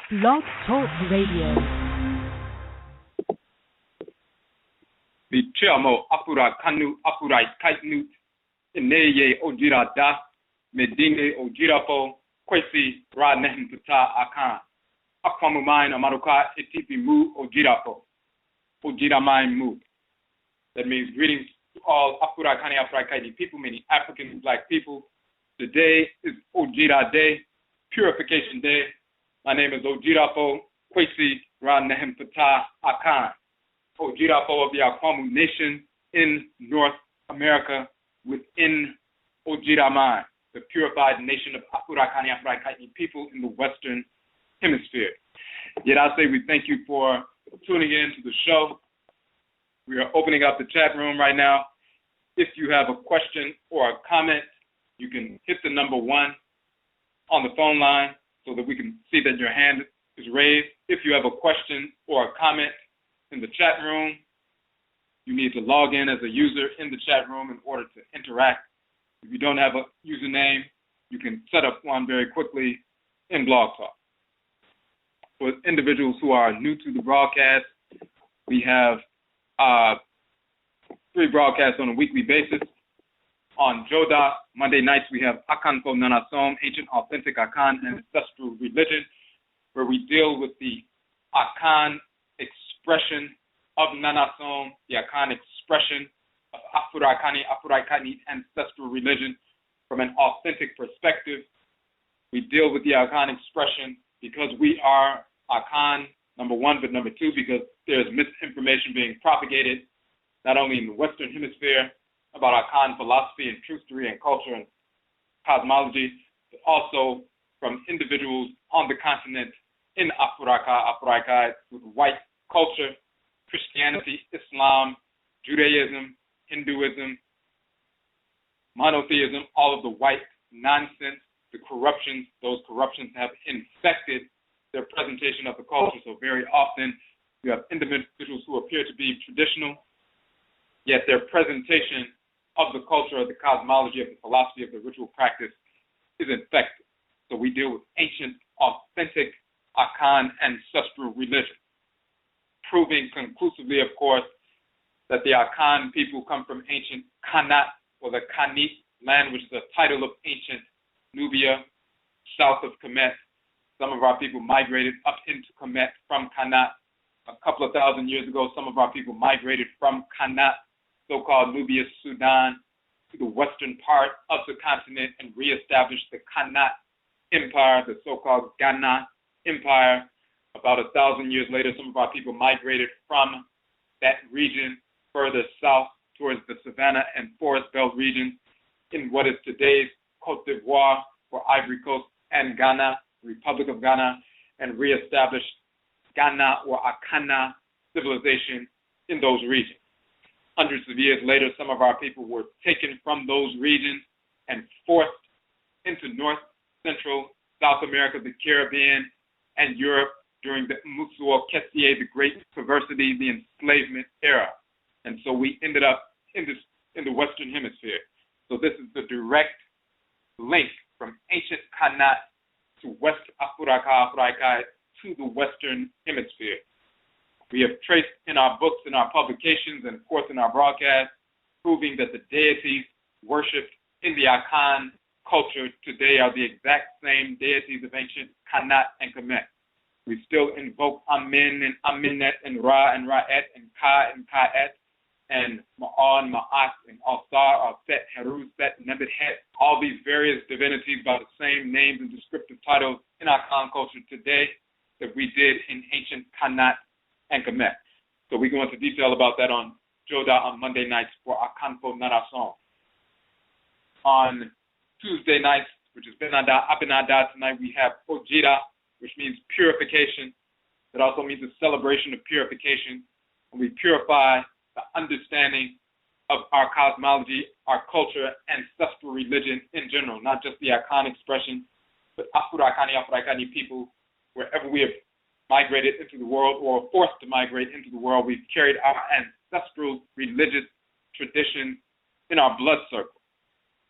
Blog Talk Radio. Bichamo Afurakani Afuraitkaitnit Ineye Ojira Da Medine Ojirafo Kwesi Ra Nehem Puta Akan Akwamumine Amaruka Etipi Mu Ojirafo Ojiramine Mu. That means greetings to all Afurakani Afuraitkaitnit people, meaning African and Black people. Today is Ojira Day, Purification Day. My name is Ojirafo Kwesi Ra Nehem Puta Akan. Ojirafo of the Akwamu Nation in North America within Ojiramine, the purified nation of Afurakani Afuraitkaitnit people in the Western Hemisphere. Yet I say we thank you for tuning in to the show. We are opening up the chat room right now. If you have a question or a comment, you can hit the number 1 on the phone line so that we can see that your hand is raised. If you have a question or a comment in the chat room, you need to log in as a user in the chat room in order to interact. If you don't have a username, you can set up one very quickly in Blog Talk. For individuals who are new to the broadcast, we have 3 broadcasts on a weekly basis. On Joda, Monday nights, we have Akanfo Nanasom, Ancient Authentic Akan and Ancestral Religion, where we deal with the Akan expression of Nanasom, the Akan expression of Afurakani, Afuraitkaitnit, Ancestral Religion from an authentic perspective. We deal with the Akan expression because we are Akan, number 1, but number 2, because there's misinformation being propagated, not only in the Western Hemisphere, about Akan philosophy and truth theory and culture and cosmology, but also from individuals on the continent in Afuraikai, with white culture, Christianity, Islam, Judaism, Hinduism, monotheism, all of the white nonsense, the corruptions, those corruptions have infected their presentation of the culture. So very often you have individuals who appear to be traditional, yet their presentation of the culture, of the cosmology, of the philosophy, of the ritual practice is infected. So we deal with ancient, authentic Akan ancestral religion, proving conclusively, of course, that the Akan people come from ancient Kanat, or the Kanit land, which is a title of ancient Nubia, south of Kemet. Some of our people migrated up into Kemet from Kanat. A couple of thousand years ago, some of our people migrated from Kanat, so-called Nubia, Sudan, to the western part of the continent and reestablished the Kanat Empire, the so-called Ghana Empire. About 1,000 years later, some of our people migrated from that region further south towards the savanna and forest belt region in what is today's Cote d'Ivoire, or Ivory Coast, and Ghana, Republic of Ghana, and reestablished Ghana or Akana civilization in those regions. Hundreds of years later, some of our people were taken from those regions and forced into North, Central, South America, the Caribbean, and Europe during the Musuo Kessier, the Great Perversity, the enslavement era. And so we ended up in the Western Hemisphere. So this is the direct link from ancient Kanat to West Afuraikai to the Western Hemisphere. We have traced in our books, in our publications, and of course in our broadcasts, proving that the deities worshipped in the Akan culture today are the exact same deities of ancient Kanat and Kemet. We still invoke Amen and Amenet and Ra and Ra'et and Ka and Ka'et and Ma'an, Ma'at and Alsar, Alset, Heru, Set, Nebet-Het, all these various divinities by the same names and descriptive titles in Akan culture today that we did in ancient Kanat and Kemet. So we go into detail about that on Joda on Monday nights for Akanfo Narason. On Tuesday nights, which is Abinada tonight, we have Ojira, which means purification. It also means a celebration of purification. And we purify the understanding of our cosmology, our culture, ancestral religion in general, not just the Akan expression, but Afurakani, Afuraitkaitnit people, wherever we have migrated into the world or forced to migrate into the world, we've carried our ancestral religious tradition in our blood circle.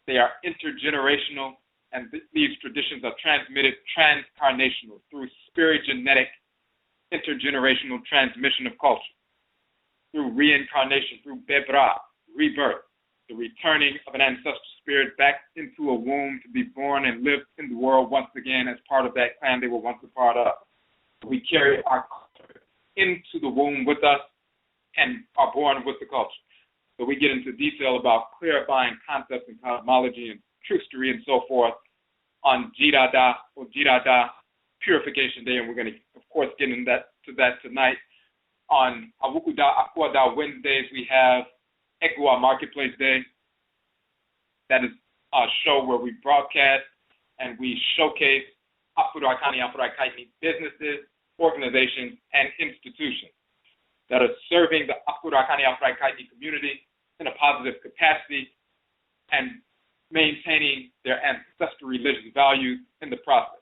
They are intergenerational, and these traditions are transmitted transcarnational through spirit-genetic intergenerational transmission of culture through reincarnation, through Bebra, rebirth, the returning of an ancestral spirit back into a womb to be born and live in the world once again as part of that clan they were once a part of. We carry our culture into the womb with us and are born with the culture. So we get into detail about clarifying concepts and cosmology and trustery and so forth on Jirada or Jirada Purification Day, and we're going to, of course, get into that tonight. On Awukuda Akwada Wednesdays, we have Egua Marketplace Day. That is a show where we broadcast and we showcase Afurakani, Afuraitkaitnit businesses, organizations, and institutions that are serving the Afurakani, Afuraitkaitnit community in a positive capacity and maintaining their ancestral religious values in the process.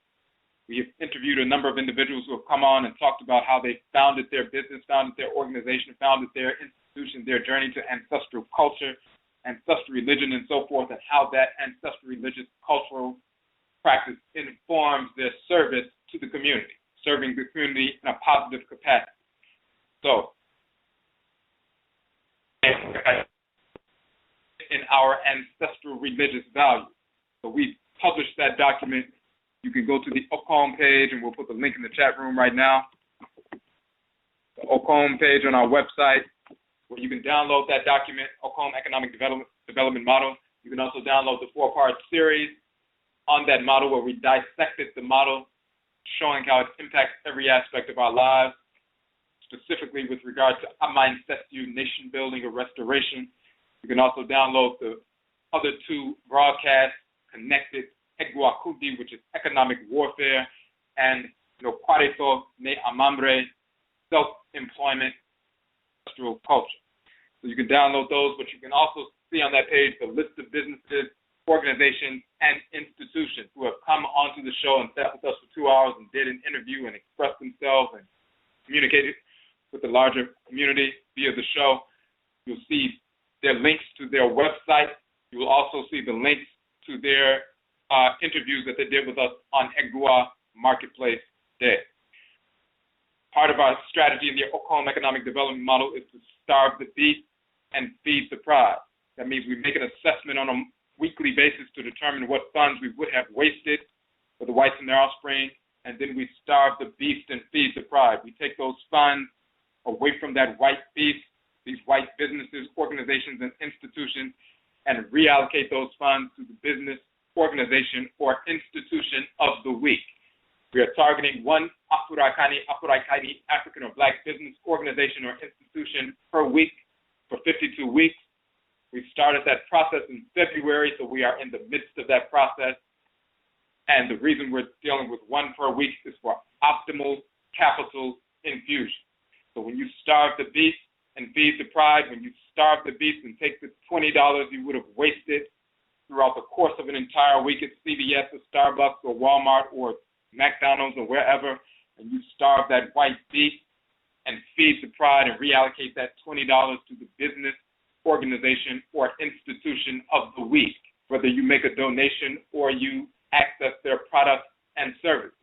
We have interviewed a number of individuals who have come on and talked about how they founded their business, founded their organization, founded their institution, their journey to ancestral culture, ancestral religion, and so forth, and how that ancestral religious cultural practice informs their service to the community, serving the community in a positive capacity. So, in our ancestral religious values. So we published that document. You can go to the OCOM page, and we'll put the link in the chat room right now. The OCOM page on our website, where you can download that document, OCOM Economic Development Model. You can also download the 4-part series on that model, where we dissected the model, showing how it impacts every aspect of our lives, specifically with regard to MAYN nation building or restoration. You can also download the other 2 broadcasts, Connected Egwakundi, which is economic warfare, and Kwareto Ne Amambre, self-employment, industrial culture. So you can download those, but you can also see on that page the list of businesses, organizations, and institutions who have come onto the show and sat with us for 2 hours and did an interview and expressed themselves and communicated with the larger community via the show. You'll see their links to their website. You will also see the links to their interviews that they did with us on Egua Marketplace Day. Part of our strategy in the OCOM Economic Development Model is to starve the beast and feed the pride. That means we make an assessment on a weekly basis to determine what funds we would have wasted for the whites and their offspring, and then we starve the beast and feed the pride. We take those funds away from that white beast, these white businesses, organizations, and institutions, and reallocate those funds to the business, organization, or institution of the week. We are targeting one Afurakani, Afuraitkaitnit, African or Black business, organization, or institution per week for 52 weeks. We started that process in February, so we are in the midst of that process. And the reason we're dealing with one per week is for optimal capital infusion. So when you starve the beast and feed the pride, when you starve the beast and take the $20 you would have wasted throughout the course of an entire week at CVS or Starbucks or Walmart or McDonald's or wherever, and you starve that white beast and feed the pride and reallocate that $20 to the business, organization, or institution of the week, whether you make a donation or you access their products and services.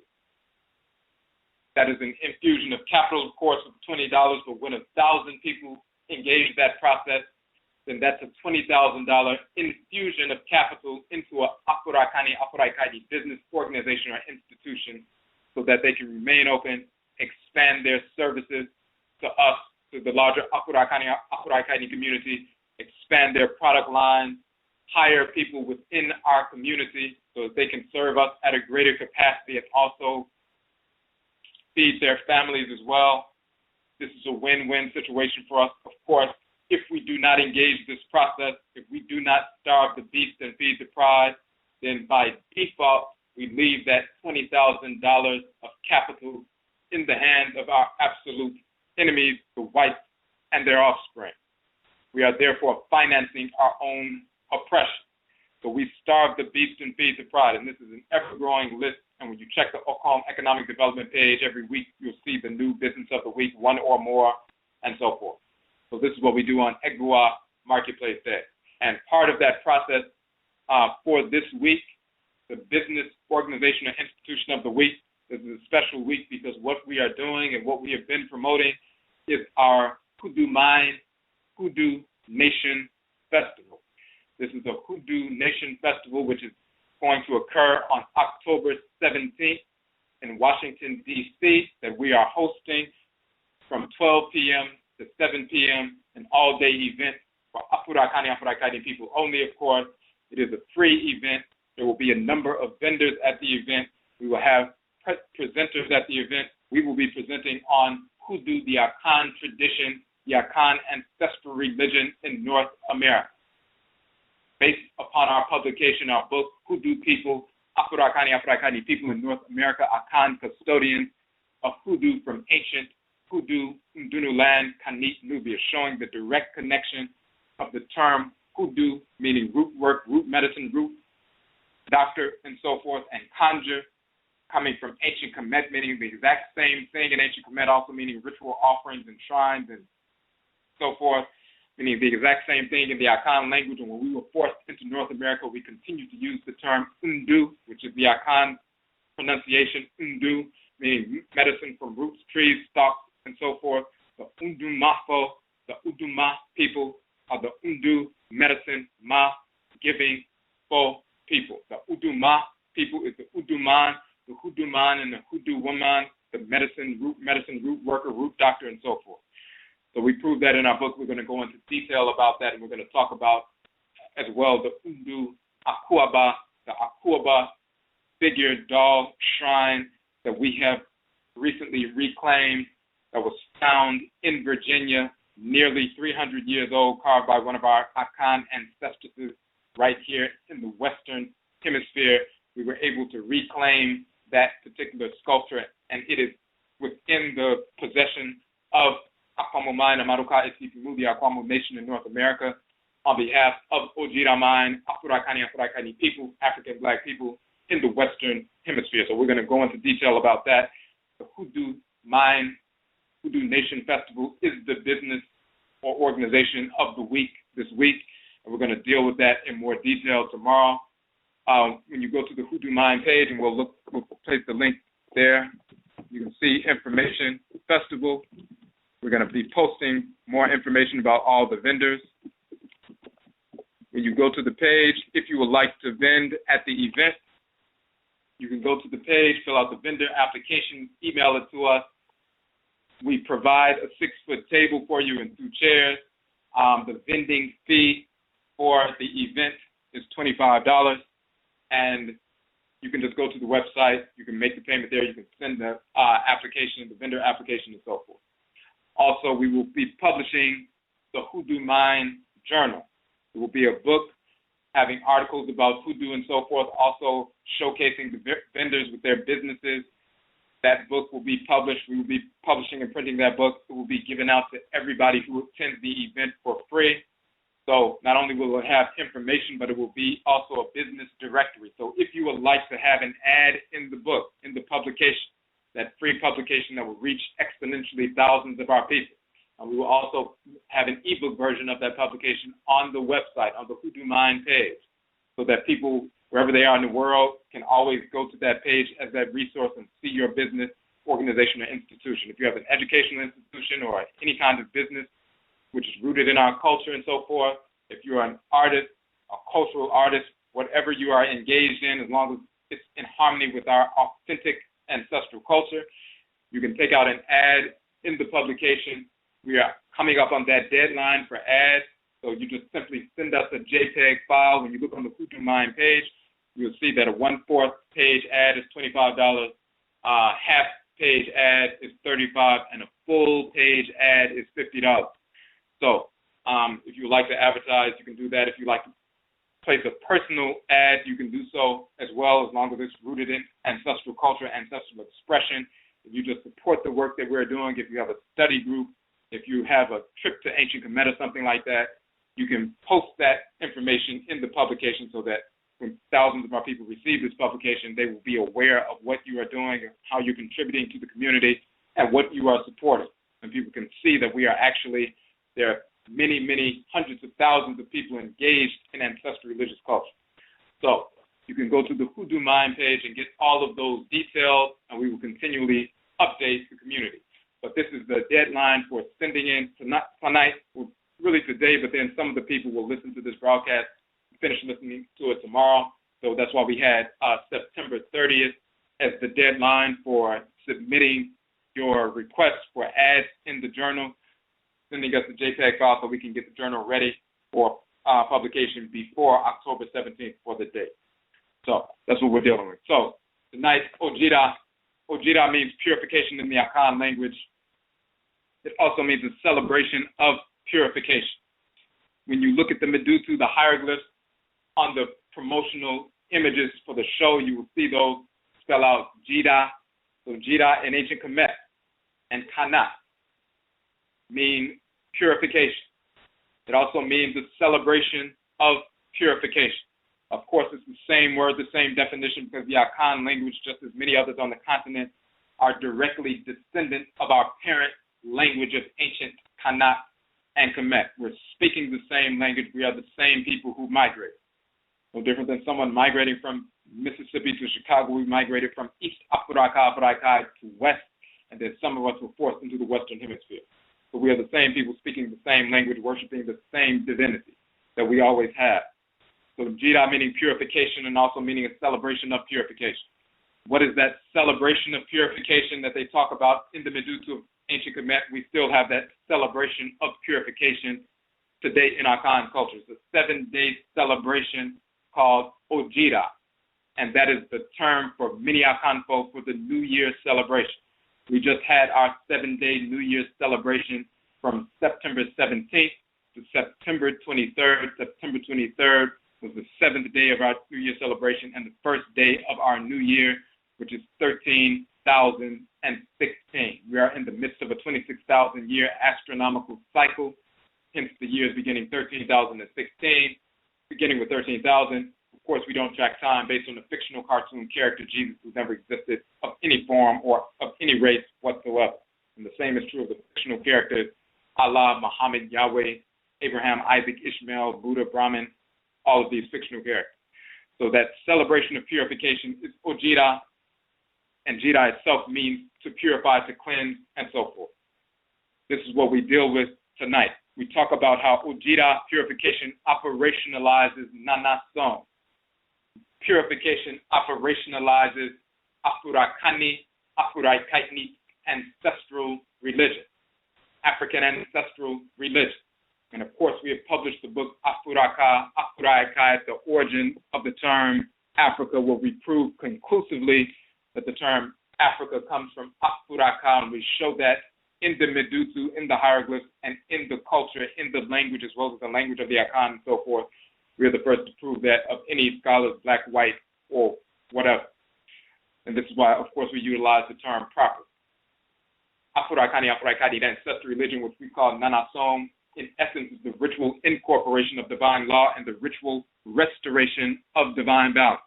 That is an infusion of capital, of course, of $20, but when 1,000 people engage that process, then that's a $20,000 infusion of capital into a Afurakani, Afuraitkaitnit business, organization, or institution so that they can remain open, expand their services to us, to the larger Afurakani, Afuraitkaitnit community, expand their product line, hire people within our community so that they can serve us at a greater capacity and also feed their families as well. This is a win-win situation for us, of course. If we do not engage this process, if we do not starve the beast and feed the pride, then by default, we leave that $20,000 of capital in the hands of our absolute enemies, the whites and their offspring. We are therefore financing our own oppression. So we starve the beast and feed the pride, and this is an ever-growing list. And when you check the OCOM Economic Development page every week, you'll see the new business of the week, one or more, and so forth. So this is what we do on Egua Marketplace Day. And part of that process for this week, the business, organization, or institution of the week This is a special week because what we are doing and what we have been promoting is our Hoodoo MAYN, Hoodoo Nation Festival. This is a Hoodoo Nation Festival which is going to occur on October 17th in Washington, D.C., that we are hosting from 12 p.m. to 7 p.m., an all-day event for Afurakani, Afuraitkaitnit people only, of course. It is a free event. There will be a number of vendors at the event. We will have presenters at the event. We will be presenting on Hoodoo, the Akan tradition, the Akan ancestral religion in North America. Based upon our publication, our book, Hoodoo People, Afurakani, Afuraitkaitnit people in North America, Akan custodians of Hoodoo from ancient Hoodoo, Ndunu land, Kanit, Nubia, showing the direct connection of the term Hoodoo, meaning root work, root medicine, root doctor, and so forth, and conjure, coming from ancient Kemet, meaning the exact same thing in ancient Kemet, also meaning ritual offerings and shrines and so forth, meaning the exact same thing in the Akan language. And when we were forced into North America, we continue to use the term Undu, which is the Akan pronunciation, Undu, meaning medicine from roots, trees, stalks, and so forth. The Undumafo, the Uduma people, are the Undu medicine, Ma, giving, Fo people. The Uduma people is the Uduman, the Hooduman and the Hoodoo woman, the medicine root worker, root doctor, and so forth. So we prove that in our book. We're going to go into detail about that, and we're going to talk about as well the Undu Akuaba, the Akuaba figure doll shrine that we have recently reclaimed, that was found in Virginia, nearly 300 years old, carved by one of our Akan ancestresses right here in the Western Hemisphere. We were able to reclaim that particular sculpture, and it is within the possession of Akwamu MAYN, Amaruka Esipimu, the Akwamu Nation in North America, on behalf of ODWIRA MAYN, Afurakani, Afuraitkaitnit people, African Black people in the Western Hemisphere. So we're going to go into detail about that. The Hoodoo MAYN, Hoodoo Nation Festival is the business or organization of the week this week, and we're going to deal with that in more detail tomorrow. When you go to the Hoodoo MAYN page, and we'll place the link there, you can see information, festival. We're going to be posting more information about all the vendors. When you go to the page, if you would like to vend at the event, you can go to the page, fill out the vendor application, email it to us. We provide a 6-foot table for you and 2 chairs. The vending fee for the event is $25. And you can just go to the website. You can make the payment there. You can send the application, the vendor application, and so forth. Also, we will be publishing the Hoodoo MAYN Journal. It will be a book having articles about Hoodoo and so forth, also showcasing the vendors with their businesses. That book will be published. We will be publishing and printing that book. It will be given out to everybody who attends the event for free. So not only will it have information, but it will be also a business directory. So if you would like to have an ad in the book, in the publication, that free publication that will reach exponentially thousands of our people. And we will also have an ebook version of that publication on the website, on the Hoodoo MAYN page, so that people, wherever they are in the world, can always go to that page as that resource and see your business, organization, or institution. If you have an educational institution or any kind of business which is rooted in our culture and so forth, if you're an artist, a cultural artist, whatever you are engaged in, as long as it's in harmony with our authentic ancestral culture, you can take out an ad in the publication. We are coming up on that deadline for ads, so you just simply send us a JPEG file. When you look on the Hoodoo MAYN page, you'll see that a 1/4 page ad is $25, half-page ad is $35, and a full-page ad is $50. So if you would like to advertise, you can do that. If you like to place a personal ad, you can do so as well, as long as it's rooted in ancestral culture, ancestral expression. If you just support the work that we're doing, if you have a study group, if you have a trip to ancient Kemet or something like that, you can post that information in the publication so that when thousands of our people receive this publication, they will be aware of what you are doing, how you're contributing to the community, and what you are supporting. And people can see that we are actually, there are many, many hundreds of thousands of people engaged in ancestral religious culture. So You can go to the Hoodoo MAYN page and get all of those details, and we will continually update the community. But this is the deadline for sending in tonight, or really today, but then some of the people will listen to this broadcast, finish listening to it tomorrow. So that's why we had September 30th as the deadline for submitting your requests for ads in the journal, sending us the JPEG file so we can get the journal ready for publication before October 17th for the date. So that's what we're dealing with. So tonight, ODWIRA. ODWIRA means purification in the Akan language. It also means a celebration of purification. When you look at the Medutu, the hieroglyphs on the promotional images for the show, you will see those spell out Jida. So Jida in ancient Kemet and Kana mean purification. It also means a celebration of purification. Of course, it's the same word, the same definition, because the Akan language, just as many others on the continent, are directly descendant of our parent language of ancient Kana and Kemet. We're speaking the same language. We are the same people who migrated. No different than someone migrating from Mississippi to Chicago. We migrated from East Afuraitkaitnit to West, and then some of us were forced into the Western Hemisphere. So we are the same people speaking the same language, worshiping the same divinity that we always have. So Jida meaning purification and also meaning a celebration of purification. What is that celebration of purification that they talk about in the Medutu of ancient Kemet? We still have that celebration of purification today in Akan culture. It's a 7-day celebration called ODWIRA, and that is the term for many Akan folk for the New Year's celebration. We just had our 7-day New Year's celebration from September 17th to September 23rd. September 23rd was the 7th day of our New Year celebration and the first day of our New Year, which is 13,016. We are in the midst of a 26,000-year astronomical cycle, hence the years beginning 13,016, beginning with 13,000. Of course, we don't track time based on the fictional cartoon character Jesus, who never existed of any form or of any race whatsoever. And the same is true of the fictional characters Allah, Muhammad, Yahweh, Abraham, Isaac, Ishmael, Buddha, Brahman, all of these fictional characters. So that celebration of purification is ODWIRA, and Jida itself means to purify, to cleanse, and so forth. This is what we deal with tonight. We talk about how ODWIRA purification operationalizes Nanason. Purification operationalizes Afurakani, Afuraitkaitnit, ancestral religion, African ancestral religion. And of course, we have published the book Afuraitkaitnit, the origin of the term Africa, where we prove conclusively that the term Africa comes from Afuraka, and we show that in the Medutu, in the hieroglyphs, and in the culture, in the language, as well as the language of the Akan and so forth. We are the first to prove that of any scholars, black, white, or whatever. And this is why, of course, we utilize the term properly. Afurakani, Afuraitkaitnit, ancestral religion, which we call Nanasom, in essence, is the ritual incorporation of divine law and the ritual restoration of divine balance.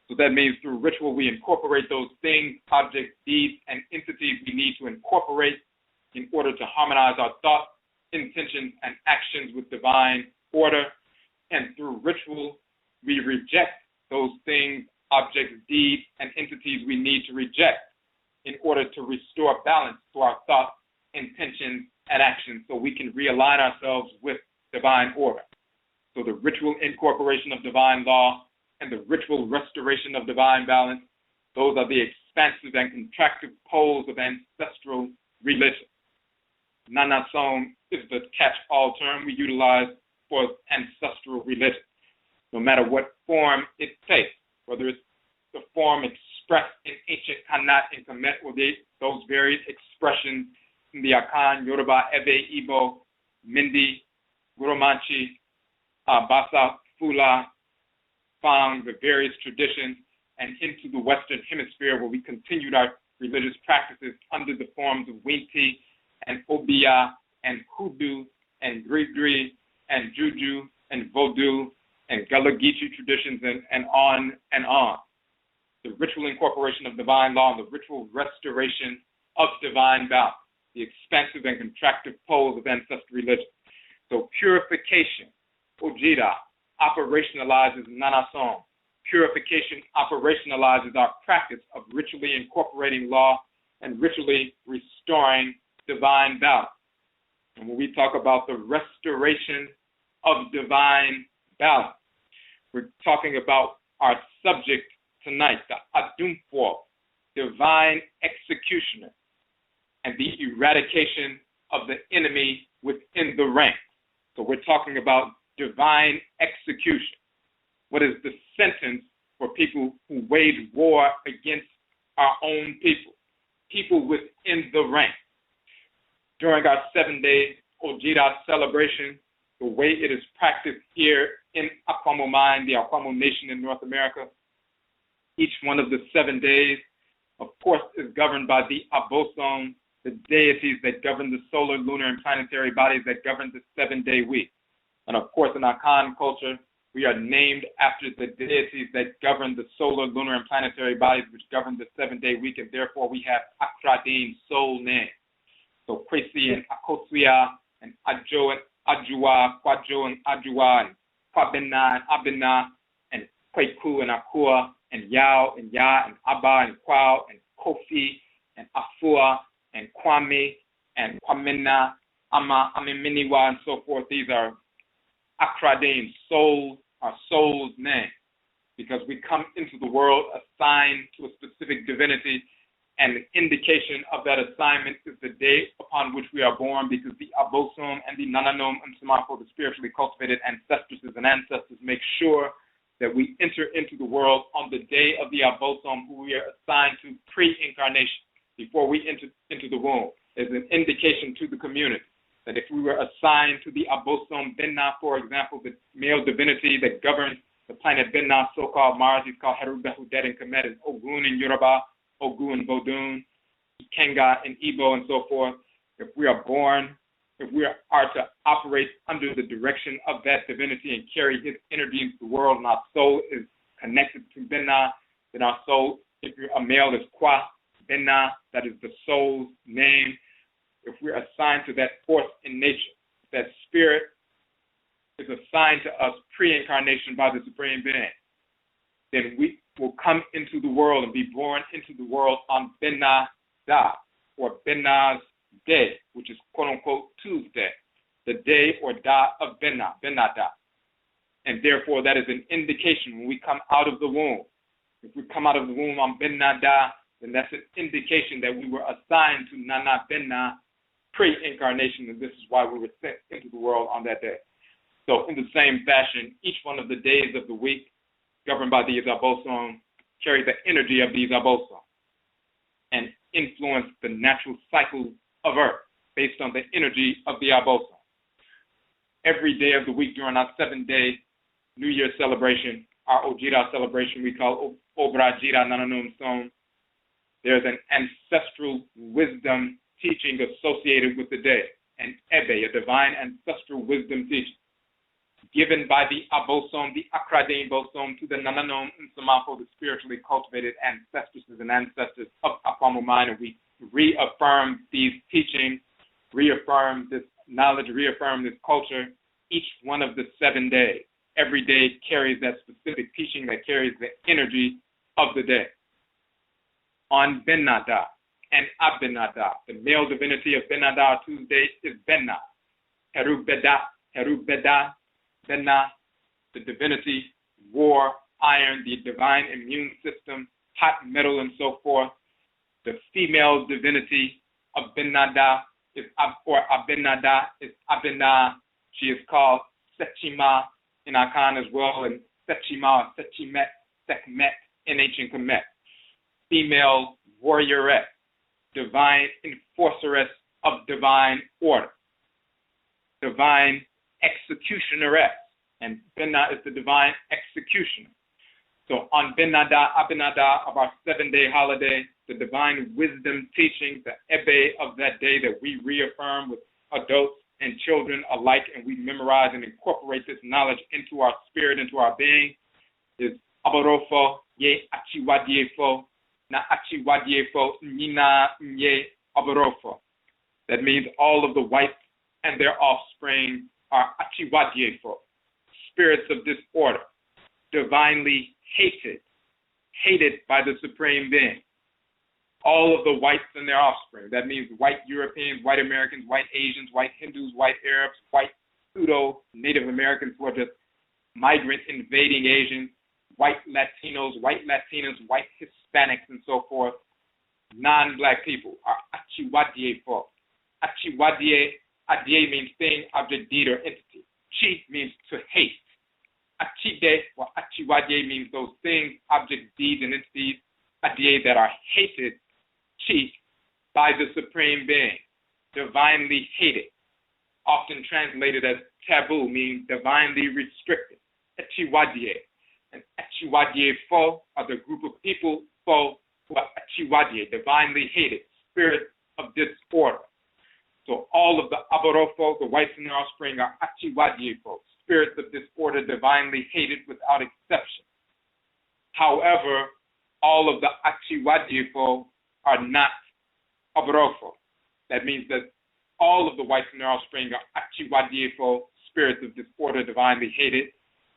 So that means through ritual, we incorporate those things, objects, deeds, and entities we need to incorporate in order to harmonize our thoughts, intentions, and actions with divine order. And through ritual, we reject those things, objects, deeds, and entities we need to reject in order to restore balance to our thoughts, intentions, and actions so we can realign ourselves with divine order. So the ritual incorporation of divine law and the ritual restoration of divine balance, those are the expansive and contractive poles of ancestral religion. Nanasom is the catch-all term we utilize for ancestral religion, no matter what form it takes, whether it's the form expressed in ancient Kanat and Kemet, or those various expressions in the Akan, Yoruba, Ebe, Igbo, Mindi, Guromanchi, Basa, Fula, Fang, the various traditions, and into the Western Hemisphere, where we continued our religious practices under the forms of Winti and Obia and Hoodoo and Grigri and Juju and Vodou and Gullah Geechee traditions and on and on. The ritual incorporation of divine law and the ritual restoration of divine balance, the expansive and contractive poles of ancestral religion. So purification, ODWIRA, operationalizes Nanasom. purification operationalizes our practice of ritually incorporating law and ritually restoring divine balance. And when we talk about the restoration of divine balance, we're talking about our subject tonight, the Adumfo, divine executioner, and the eradication of the enemy within the ranks. So we're talking about divine execution. What is the sentence for people who wage war against our own people, people within the ranks? During our 7-day ODWIRA celebration, the way it is practiced here in MAYN, the Akwamo Nation in North America, each one of the 7 days, of course, is governed by the Abosom, the deities that govern the solar, lunar, and planetary bodies that govern the 7-day week. And of course, in our Khan culture, we are named after the deities that govern the solar, lunar, and planetary bodies which govern the 7-day week, and therefore we have Akradin soul names. So Kwesi and Akosua and Ajo and Ajua, Kwajo and Ajua, and Kwabena and Abena, and Kweku and Akua, and Yao and Ya and Abba and Kwao and Kofi and Afua and Kwame and Kwamena, Ama, Ameminiwa, and so forth. These are Akradin, souls, our soul's name, because we come into the world assigned to a specific divinity, and the indication of that assignment is the day upon which we are born, because the Abosom and the Nananom and Samako, the spiritually cultivated ancestresses and ancestors, make sure that we enter into the world on the day of the Abosom, who we are assigned to pre-incarnation, before we enter into the womb. As an indication to the community that if we were assigned to the Abosom Benna, for example, the male divinity that governs the planet Benna, so-called Mars, he's called Herubehudet and Kemet, is Ogun in Yoruba, Ogun in Bodun, Ikenga in Igbo, and so forth. If we are born, if we are to operate under the direction of that divinity and carry his energy into the world, and our soul is connected to Benna, then our soul, if you're a male, is Kwa, Benna, that is the soul's name. If we're assigned to that force in nature, that spirit is assigned to us pre-incarnation by the Supreme Being, then we will come into the world and be born into the world on Benna Da, or Benna's day, which is quote-unquote Tuesday, the day or Da of Benna, Benna Da. And therefore, that is an indication when we come out of the womb. If we come out of the womb on Benna Da, then that's an indication that we were assigned to Nana Benna pre-incarnation, and this is why we were sent into the world on that day. So in the same fashion, each one of the days of the week, governed by these Abosom, carry the energy of these Abosom and influence the natural cycle of Earth based on the energy of the Abosom. Every day of the week during our 7-day New Year celebration, our ODWIRA celebration we call Obrajira Nananum Som, there's an ancestral wisdom teaching associated with the day, an Ebe, a divine ancestral wisdom teaching, given by the Abosom, the Akradin Bosom, to the Nananom and Samako, the spiritually cultivated ancestresses and ancestors of MAYN, and we reaffirm these teachings, reaffirm this knowledge, reaffirm this culture, each one of the 7 days. Every day carries that specific teaching that carries the energy of the day. On Benada and Abenada, the male divinity of Benada Tuesday is Benna. Herubeda, Benna, the divinity, war, iron, the divine immune system, hot metal, and so forth. The female divinity of Benada is Abenada is Abena. She is called Sechima in Akan as well, and Sechima, Sechimet, Sekhmet in ancient Kemet. Female warrioress, divine enforceress of divine order, divine executioneress, and Benna is the divine executioner. So on Benada, Abenada of our 7-day holiday, the divine wisdom teaching, the Ebe of that day that we reaffirm with adults and children alike, and we memorize and incorporate this knowledge into our spirit, into our being, is Aborofo, Ye Achiwadiefo, Na Achiwadiefo, Nina Nye Aborofo. That means all of the whites and their offspring are Achiwadiefo, spirits of disorder. divinely hated by the Supreme Being. All of the whites and their offspring. That means white Europeans, white Americans, white Asians, white Hindus, white Arabs, white pseudo Native Americans who are just migrant invading Asians, white Latinos, white Latinas, white Hispanics, and so forth. Non-black people are Achiwadie folk. Achiwadie, adie means thing, object, deed, or entity. Chi means to hate. Achide or Achiwadie means those things, objects, deeds, and entities, adie, that are hated, chi, by the Supreme Being, divinely hated. Often translated as taboo, means divinely restricted. Achiwadie. And Achiwadie fo are the group of people, fo, who are Achiwadie, divinely hated, spirit of disorder. So all of the Aborofo, the whites and their offspring, are Achiwadie folks, spirits of disorder, divinely hated without exception. However, all of the Achiwadie folk are not Aborofo. That means that all of the whites and their offspring are Achiwadie folk, spirits of disorder, divinely hated.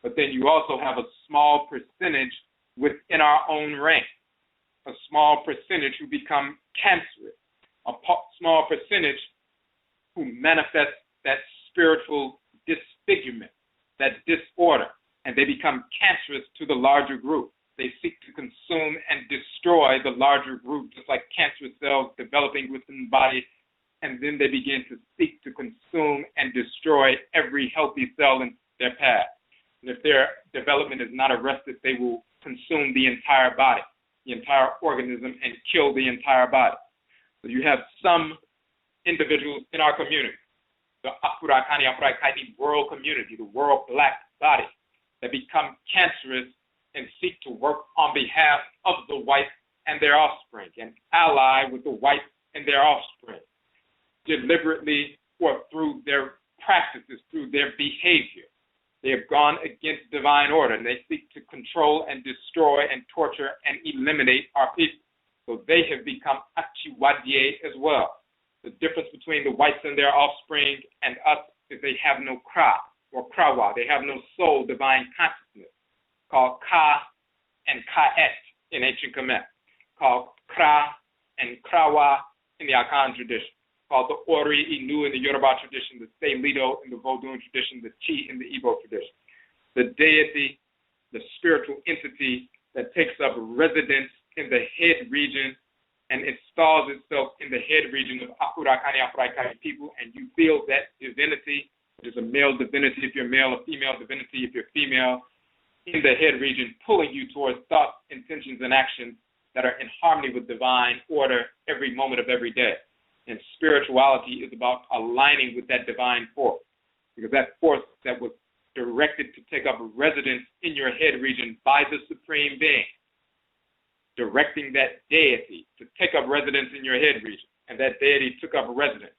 But then you also have a small percentage within our own rank, a small percentage who become cancerous, a small percentage who manifest that spiritual disfigurement, that disorder, and they become cancerous to the larger group. They seek to consume and destroy the larger group, just like cancerous cells developing within the body, and then they begin to seek to consume and destroy every healthy cell in their path. And if their development is not arrested, they will consume the entire body, the entire organism, and kill the entire body. So you have some individuals in our community, the Afurakani, Afuraitkaitnit world community, the world black body, that become cancerous and seek to work on behalf of the whites and their offspring and ally with the whites and their offspring, deliberately or through their practices, through their behavior. They have gone against divine order, and they seek to control and destroy and torture and eliminate our people. So they have become Achiwadie as well. The difference between the whites and their offspring and us is they have no Kra or Krawa. They have no soul, divine consciousness, called Ka and Ka'et in ancient Kemet, called Kra and Krawa in the Akan tradition, called the Ori Inu in the Yoruba tradition, the Se Lido in the Vodun tradition, the Chi in the Igbo tradition. The deity, the spiritual entity that takes up residence in the head region and installs itself in the head region of Afurakani, Afuraitkaitnit people, and you feel that divinity, which is a male divinity if you're male, a female divinity if you're female, in the head region, pulling you towards thoughts, intentions, and actions that are in harmony with divine order every moment of every day. And spirituality is about aligning with that divine force, because that force that was directed to take up residence in your head region by the Supreme Being, directing that deity to take up residence in your head region, and that deity took up residence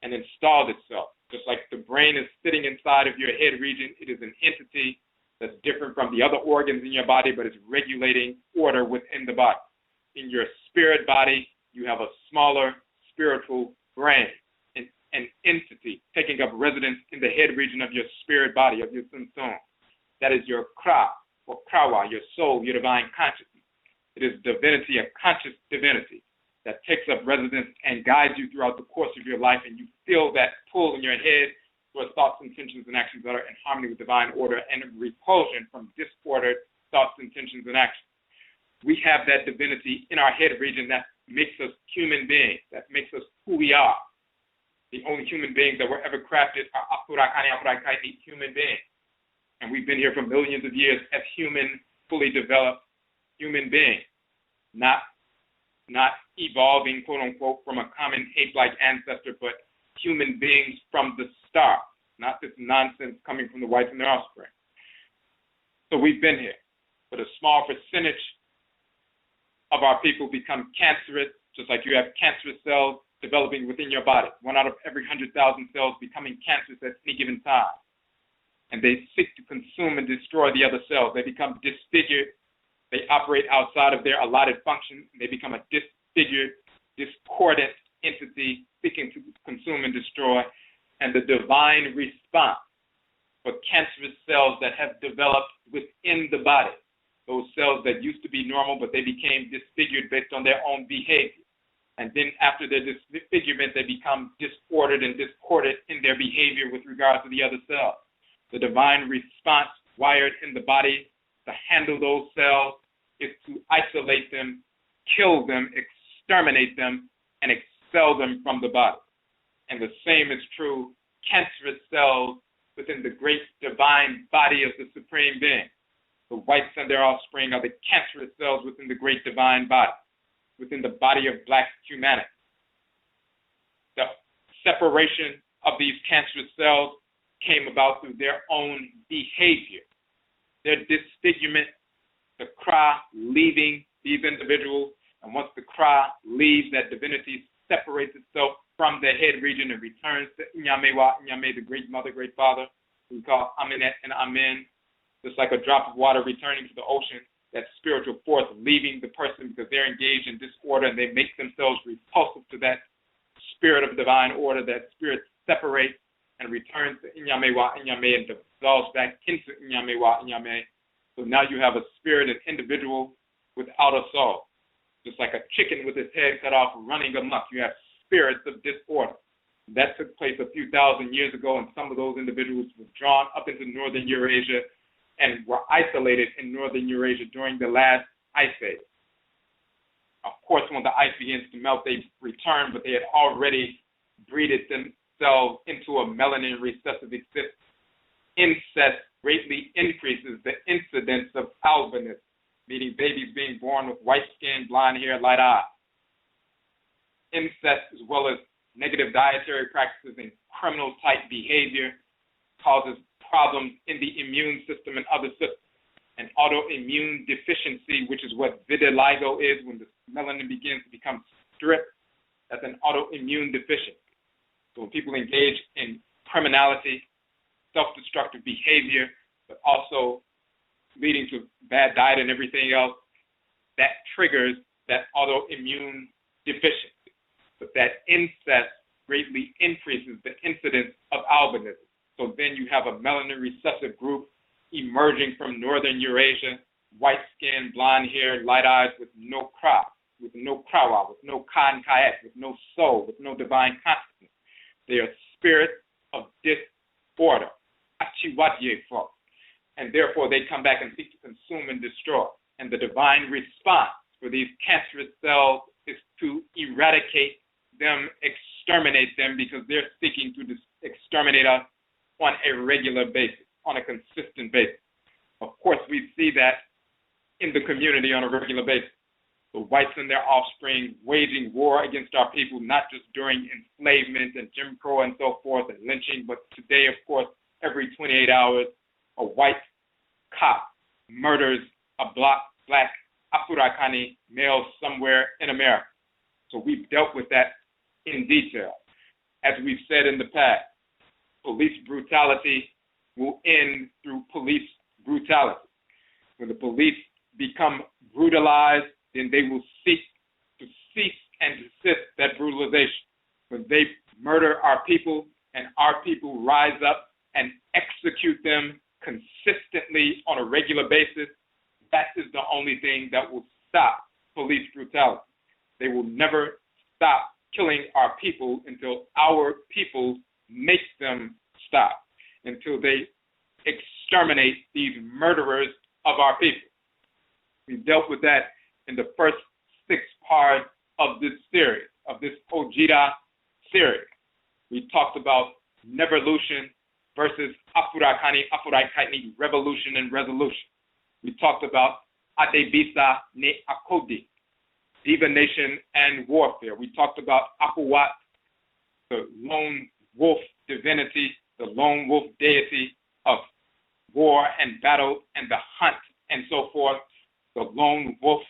and installed itself. Just like the brain is sitting inside of your head region, it is an entity that's different from the other organs in your body, but it's regulating order within the body. In your spirit body, you have a smaller spiritual brain, an entity taking up residence in the head region of your spirit body, of your Sunsum. That is your Kra, or Krawa, your soul, your divine consciousness. It is divinity, a conscious divinity that takes up residence and guides you throughout the course of your life, and you feel that pull in your head towards thoughts, intentions, and actions that are in harmony with divine order and repulsion from disordered thoughts, intentions, and actions. We have that divinity in our head region that makes us human beings, that makes us who we are. The only human beings that were ever crafted are Afurakani, Afuraitkaitnit human beings. And we've been here for millions of years as human, fully developed human beings, not evolving, quote unquote, from a common ape-like ancestor, but human beings from the start, not this nonsense coming from the whites and their offspring. So we've been here, but a small percentage of our people become cancerous, just like you have cancerous cells developing within your body. 1 out of every 100,000 cells becoming cancerous at any given time. And they seek to consume and destroy the other cells. They become disfigured. They operate outside of their allotted function. They become a disfigured, discordant entity seeking to consume and destroy. And the divine response for cancerous cells that have developed within the body. Those cells that used to be normal, but they became disfigured based on their own behavior. And then after their disfigurement, they become disordered and discordant in their behavior with regard to the other cells. The divine response wired in the body to handle those cells is to isolate them, kill them, exterminate them, and expel them from the body. And the same is true cancerous cells within the great divine body of the Supreme Being. The whites and their offspring are the cancerous cells within the great divine body, within the body of black humanity. The separation of these cancerous cells came about through their own behavior, their disfigurement, the Kra leaving these individuals, and once the Kra leaves, that divinity separates itself from the head region and returns to Nyamewaa-Nyame, the great mother, great father, who we call Amenet-Amen, just like a drop of water returning to the ocean, that spiritual force leaving the person because they're engaged in disorder and they make themselves repulsive to that spirit of divine order. That spirit separates and returns to Nyamewaa-Nyame and dissolves back into Nyamewaa-Nyame. So now you have a spirit, an individual without a soul. Just like a chicken with its head cut off running amok, you have spirits of disorder. That took place a few thousand years ago, and some of those individuals were drawn up into northern Eurasia and were isolated in northern Eurasia during the last ice age. Of course, when the ice begins to melt, they return, but they had already breeded themselves into a melanin recessive existence. Incest greatly increases the incidence of albinism, meaning babies being born with white skin, blonde hair, light eyes. Incest, as well as negative dietary practices and criminal-type behavior, causes problems in the immune system and other systems. An autoimmune deficiency, which is what vitiligo is when the melanin begins to become stripped, that's an autoimmune deficiency. So when people engage in criminality, self-destructive behavior, but also leading to bad diet and everything else, that triggers that autoimmune deficiency. But that incest greatly increases the incidence of albinism. So then you have a melanin recessive group emerging from northern Eurasia, white skin, blonde hair, light eyes, with no Kra, with no Krawa, with no Khan Kaet, with no soul, with no divine consciousness. They are spirits of disorder, Achiwadye folk. And therefore they come back and seek to consume and destroy. And the divine response for these cancerous cells is to eradicate them, exterminate them, because they're seeking to exterminate us on a regular basis, on a consistent basis. Of course, we see that in the community on a regular basis. The whites and their offspring waging war against our people, not just during enslavement and Jim Crow and so forth and lynching, but today, of course, every 28 hours, a white cop murders a black Afurakani male somewhere in America. So we've dealt with that in detail. As we've said in the past, police brutality will end through police brutality. When the police become brutalized, then they will seek to cease and desist that brutalization. When they murder our people and our people rise up and execute them consistently on a regular basis, that is the only thing that will stop police brutality. They will never stop killing our people until our people make them stop, until they exterminate these murderers of our people. We dealt with that in the first 6 parts of this series, of this ODWIRA series. We talked about Neverlution versus Afurakani, Afuraitkaitnit, revolution and resolution. We talked about Adebisa ne Akodi, divination and warfare. We talked about Afuwat, the lone wolf divinity, the lone wolf deity of war and battle and the hunt and so forth, the lone wolf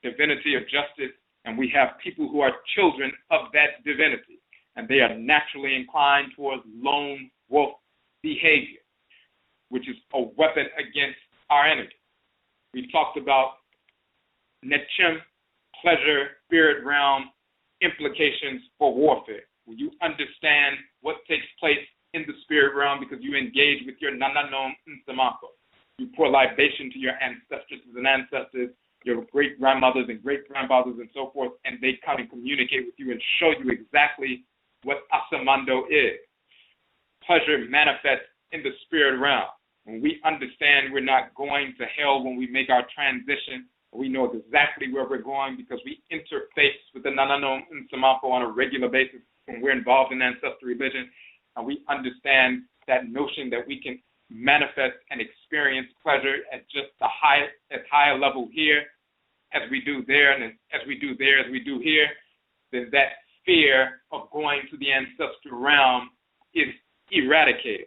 divinity of justice. And we have people who are children of that divinity, and they are naturally inclined towards lone wolf behavior, which is a weapon against our enemy. We talked about Nechem, pleasure, spirit realm, implications for warfare. When you understand what takes place in the spirit realm because you engage with your Nananom Nsamako. You pour libation to your ancestresses and ancestors, your great-grandmothers and great-grandfathers and so forth, and they come and communicate with you and show you exactly what Asamando is. Pleasure manifests in the spirit realm. When we understand we're not going to hell when we make our transition, we know exactly where we're going because we interface with the Nananom Nsamako on a regular basis when we're involved in ancestral religion, and we understand that notion that we can manifest and experience pleasure at just as high a level here as we do there, and as we do there, as we do here, then that fear of going to the ancestral realm is eradicated.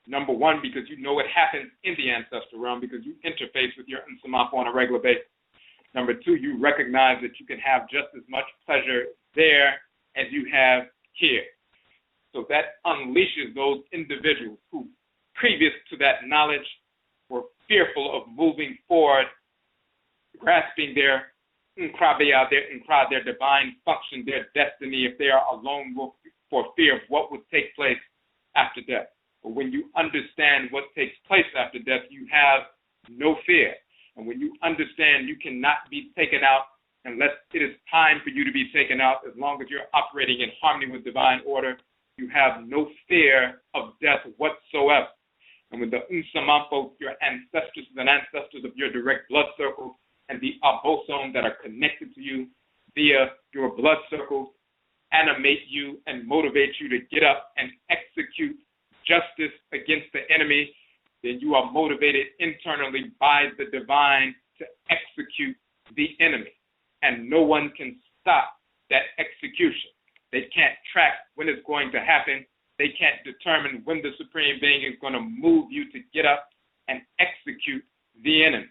Number one, because you know what happens in the ancestral realm because you interface with your Nsamako on a regular basis. Number two, you recognize that you can have just as much pleasure there as you have here. So that unleashes those individuals who, previous to that knowledge, were fearful of moving forward, grasping their their divine function, their destiny, if they are alone for fear of what would take place after death. But when you understand what takes place after death, you have no fear. And when you understand you cannot be taken out unless it is time for you to be taken out, as long as you're operating in harmony with divine order, you have no fear of death whatsoever. And with the Nsamako, your ancestors and ancestors of your direct blood circle, and the abosom that are connected to you via your blood circles, animate you and motivate you to get up and execute justice against the enemy, then you are motivated internally by the divine to execute the enemy. And no one can stop that execution. They can't track when it's going to happen. They can't determine when the Supreme Being is going to move you to get up and execute the enemy.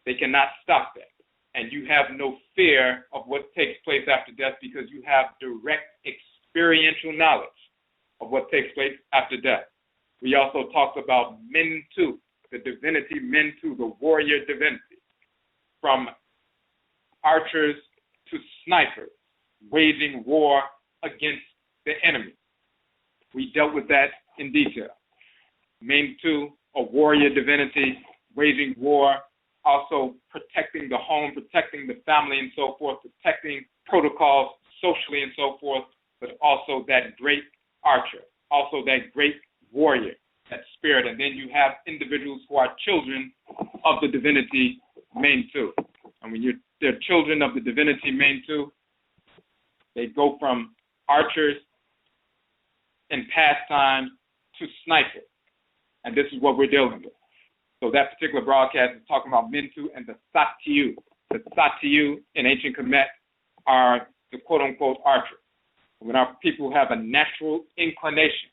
They cannot stop that. And you have no fear of what takes place after death because you have direct experiential knowledge of what takes place after death. We also talked about Mentu, the divinity Mentu, the warrior divinity, from archers to snipers, waging war against the enemy. We dealt with that in detail. Mentu, a warrior divinity, waging war, also protecting the home, protecting the family and so forth, protecting protocols socially and so forth, but also that great archer, also that great warrior, that spirit. And then you have individuals who are children of the divinity Mentu. And when they're children of the divinity Mentu, they go from archers in past times to snipers. And this is what we're dealing with. So that particular broadcast is talking about Mentu and the Satiyu. The Satiyu in ancient Kemet are the quote-unquote archers. When our people have a natural inclination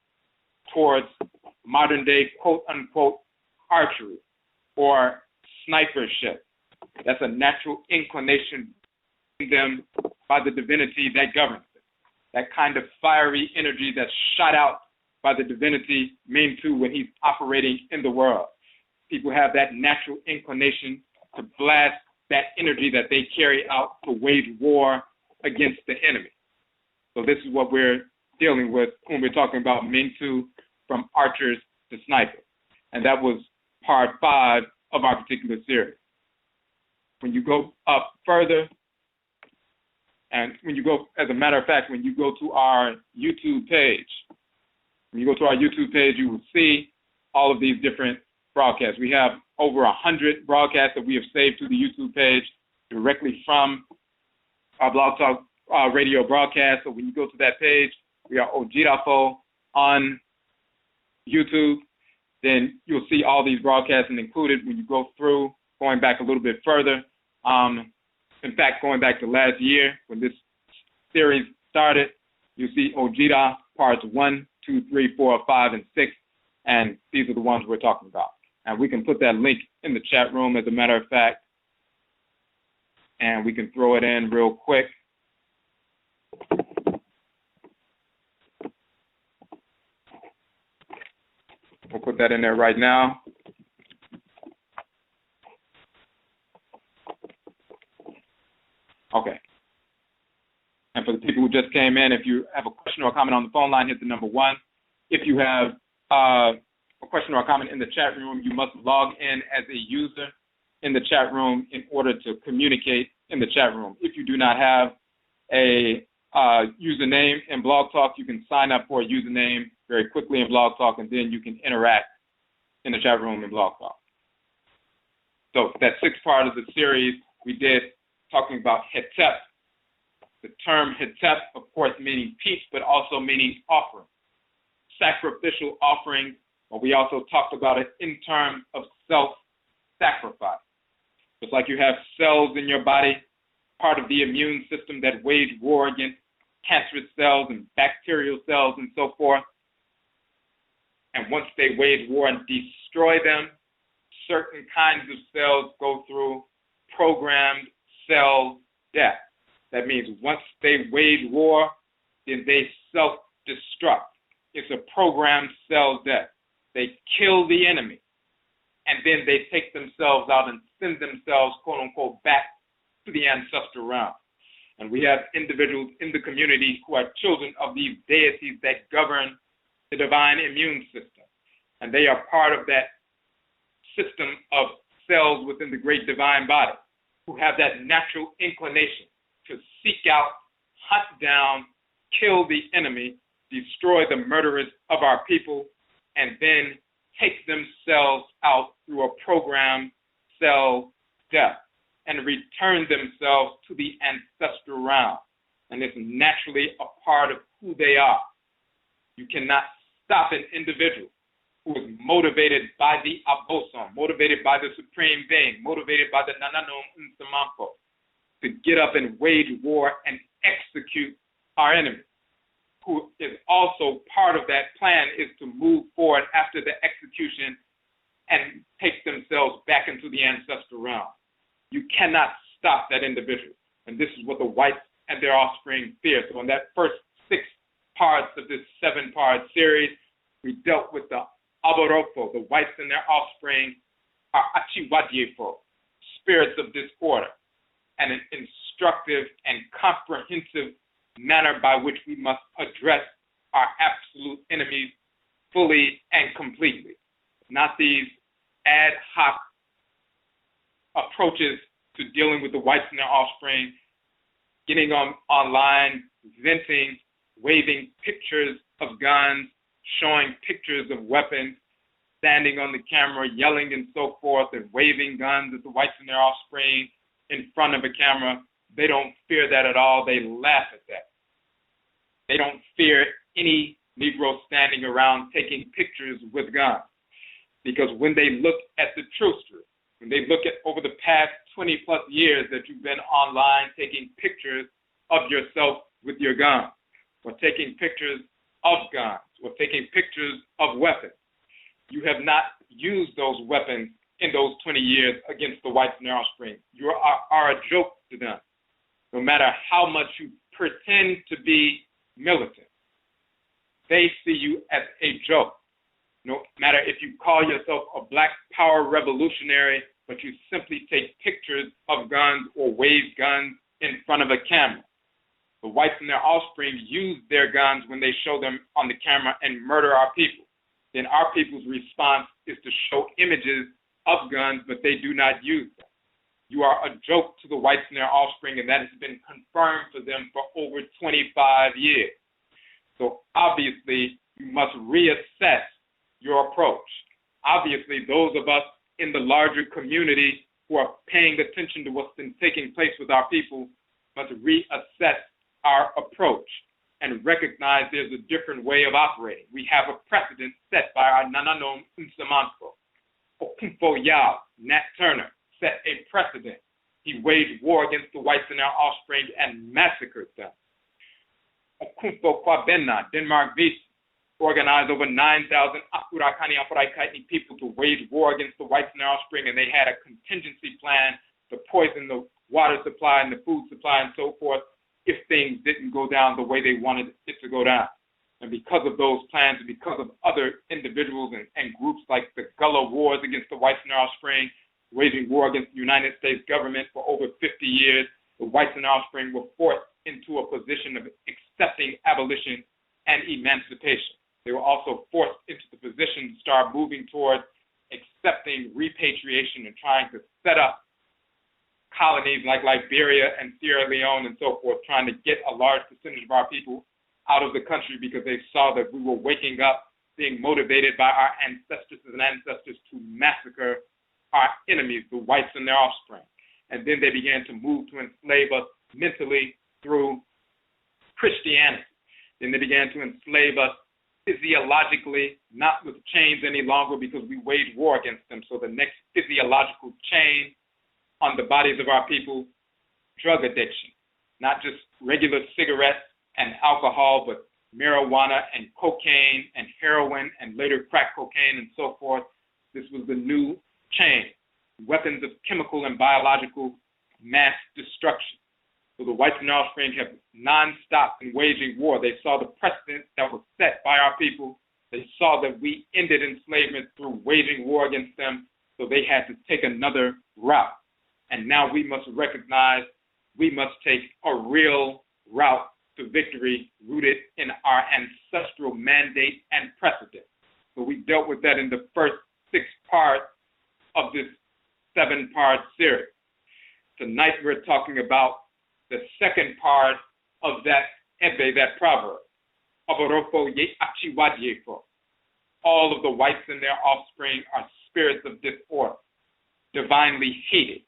towards modern-day quote-unquote archery or snipership, that's a natural inclination in them by the divinity that governs it. That kind of fiery energy that's shot out by the divinity Mentu when he's operating in the world. People have that natural inclination to blast that energy that they carry out to wage war against the enemy. So this is what we're dealing with when we're talking about Mentu from archers to snipers. And that was part 5 of our particular series. When you go up further, and when you go, as a matter of fact, when you go to our YouTube page, you will see all of these different broadcasts. We have over 100 broadcasts that we have saved to the YouTube page directly from our Blog Talk Radio broadcast. So when you go to that page, we are ODWIRA on YouTube. Then you'll see all these broadcasts, and included when you go through, going back a little bit further. In fact, going back to last year when this series started, you see ODWIRA parts 1, 2, 3, 4, 5, and 6, and these are the ones we're talking about. And we can put that link in the chat room, as a matter of fact, and we can throw it in real quick. We'll put that in there right now. Okay. And for the people who just came in, if you have a question or a comment on the phone line, hit the number 1. If you have a question or a comment in the chat room, you must log in as a user in the chat room in order to communicate in the chat room. If you do not have a username in Blog Talk, you can sign up for a username very quickly in Blog Talk, and then you can interact in the chat room in Blog Talk. So that sixth part of the series we did talking about hetep. The term hetep, of course, meaning peace, but also meaning offering. Sacrificial offerings, but we also talked about it in terms of self-sacrifice. Just like you have cells in your body, part of the immune system that wage war against cancerous cells and bacterial cells and so forth. And once they wage war and destroy them, certain kinds of cells go through programmed cell death. That means once they wage war, then they self-destruct. It's a programmed cell death. They kill the enemy, and then they take themselves out and send themselves, quote unquote, back to the ancestral realm. And we have individuals in the community who are children of these deities that govern the divine immune system. And they are part of that system of cells within the great divine body who have that natural inclination to seek out, hunt down, kill the enemy, destroy the murderers of our people, and then take themselves out through a programmed cell death and return themselves to the ancestral realm. And it's naturally a part of who they are. You cannot stop an individual who is motivated by the Abosom, motivated by the Supreme Being, motivated by the Nananom Nsamanfo, to get up and wage war and execute our enemy. Who is also part of that plan is to move forward after the execution and take themselves back into the ancestral realm. You cannot stop that individual. And this is what the whites and their offspring fear. So in that first 6 parts of this 7-part series, we dealt with the Aborofo, the whites and their offspring are Achiwadiefo, spirits of disorder, and an instructive and comprehensive manner by which we must address our absolute enemies fully and completely. Not these ad hoc approaches to dealing with the whites and their offspring, getting online, venting, waving pictures of guns, showing pictures of weapons, standing on the camera, yelling and so forth, and waving guns at the whites and their offspring in front of a camera. They don't fear that at all. They laugh at that. They don't fear any Negro standing around taking pictures with guns. Because when they look at the truth, when they look at over the past 20 plus years that you've been online taking pictures of yourself with your gun, or taking pictures of guns, or taking pictures of weapons, you have not used those weapons in those 20 years against the whites and their offspring. You are a joke to them. No matter how much you pretend to be militant, they see you as a joke. No matter if you call yourself a Black Power revolutionary, but you simply take pictures of guns or wave guns in front of a camera. The whites and their offspring use their guns when they show them on the camera and murder our people. Then our people's response is to show images of guns, but they do not use them. You are a joke to the whites and their offspring, and that has been confirmed for them for over 25 years. So obviously, you must reassess your approach. Obviously, those of us in the larger community who are paying attention to what's been taking place with our people must reassess our approach and recognize there's a different way of operating. We have a precedent set by our Nananom Nsamanfo. Okumfo Yao, Nat Turner, set a precedent. He waged war against the whites and their offspring and massacred them. Okumfo Kwabena, Denmark Visi, organized over 9,000 Afurakani Afuraitkaitnit people to wage war against the whites and their offspring, and they had a contingency plan to poison the water supply and the food supply and so forth if things didn't go down the way they wanted it to go down. And because of those plans, and because of other individuals and groups like the Gullah Wars against the whites and their offspring, waging war against the United States government for over 50 years, the whites and their offspring were forced into a position of accepting abolition and emancipation. They were also forced into the position to start moving towards accepting repatriation and trying to set up colonies like Liberia and Sierra Leone and so forth, trying to get a large percentage of our people out of the country because they saw that we were waking up, being motivated by our ancestors to massacre our enemies, the whites and their offspring. And then they began to move to enslave us mentally through Christianity. Then they began to enslave us physiologically, not with chains any longer because we waged war against them. So the next physiological chain on the bodies of our people, drug addiction, not just regular cigarettes and alcohol, but marijuana and cocaine and heroin and later crack cocaine and so forth. This was the new chain, weapons of chemical and biological mass destruction. So the whites and their offspring have nonstop in waging war. They saw the precedent that was set by our people. They saw that we ended enslavement through waging war against them, so they had to take another route. And now we must recognize we must take a real route to victory rooted in our ancestral mandate and precedent. So we dealt with that in the first 6 parts of this 7-part series. Tonight we're talking about the second part of that ebe, that proverb. Aborofo ye achiwadiefo. All of the whites and their offspring are spirits of disorder, divinely hated.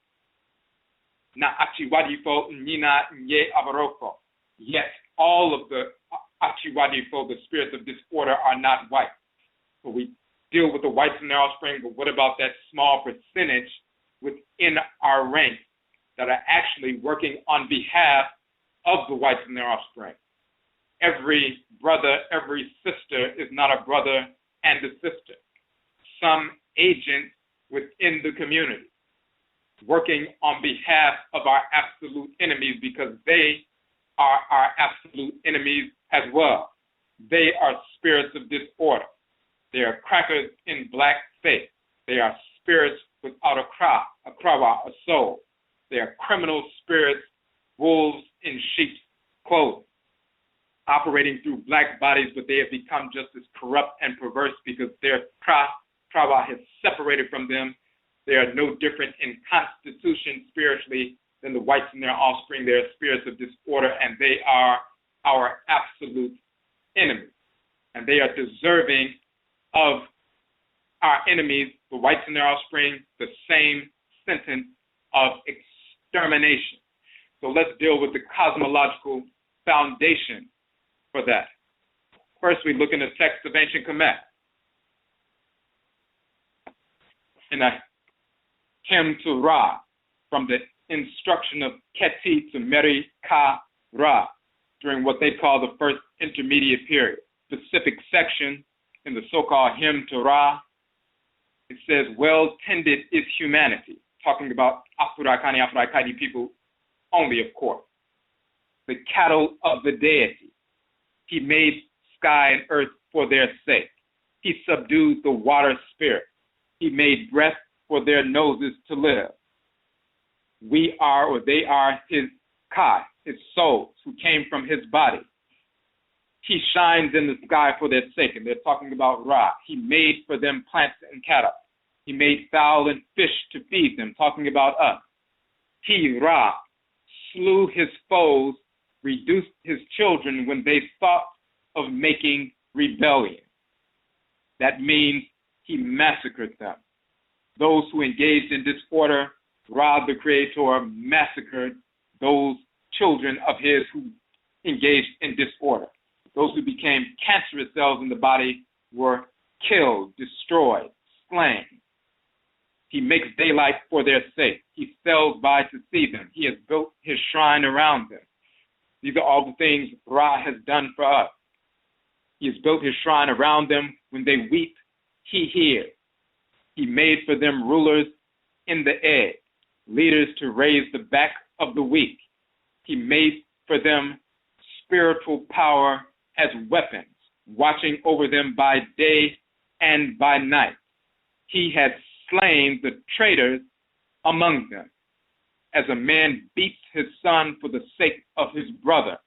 Na achiwadifo nina nye aborofo. Yet all of the achiwadifo, the spirits of disorder, are not white. So we deal with the whites and their offspring, but what about that small percentage within our ranks that are actually working on behalf of the whites and their offspring? Every brother, every sister is not a brother and a sister. Some agent within the community working on behalf of our absolute enemies because they are our absolute enemies as well. They are spirits of disorder. They are crackers in black faith. They are spirits without a krawa, a soul. They are criminal spirits, wolves in sheep's clothing, operating through black bodies, but they have become just as corrupt and perverse because their krawa has separated from them. They are no different in constitution spiritually than the whites and their offspring. They are spirits of disorder, and they are our absolute enemies. And they are deserving of our enemies, the whites and their offspring, the same sentence of extermination. So let's deal with the cosmological foundation for that. First, we look in the text of ancient Kemet. In a hymn to Ra, from the instruction of Keti to Meri Ka Ra, during what they call the first intermediate period. Specific section in the so-called hymn to Ra, it says, well-tended is humanity, talking about Afurakani, Afuraitkaitnit people only, of course. The cattle of the deity. He made sky and earth for their sake. He subdued the water spirit. He made breath for their noses to live. We are, or they are, his Kai, his souls, who came from his body. He shines in the sky for their sake, and they're talking about Ra. He made for them plants and cattle. He made fowl and fish to feed them, talking about us. He, Ra, slew his foes, reduced his children when they thought of making rebellion. That means he massacred them. Those who engaged in disorder, Ra, the Creator, massacred those children of his who engaged in disorder. Those who became cancerous cells in the body were killed, destroyed, slain. He makes daylight for their sake. He sails by to see them. He has built his shrine around them. These are all the things Ra has done for us. He has built his shrine around them. When they weep, he hears. He made for them rulers in the air, leaders to raise the back of the weak. He made for them spiritual power as weapons, watching over them by day and by night. He had slain the traitors among them, as a man beats his son for the sake of his brother,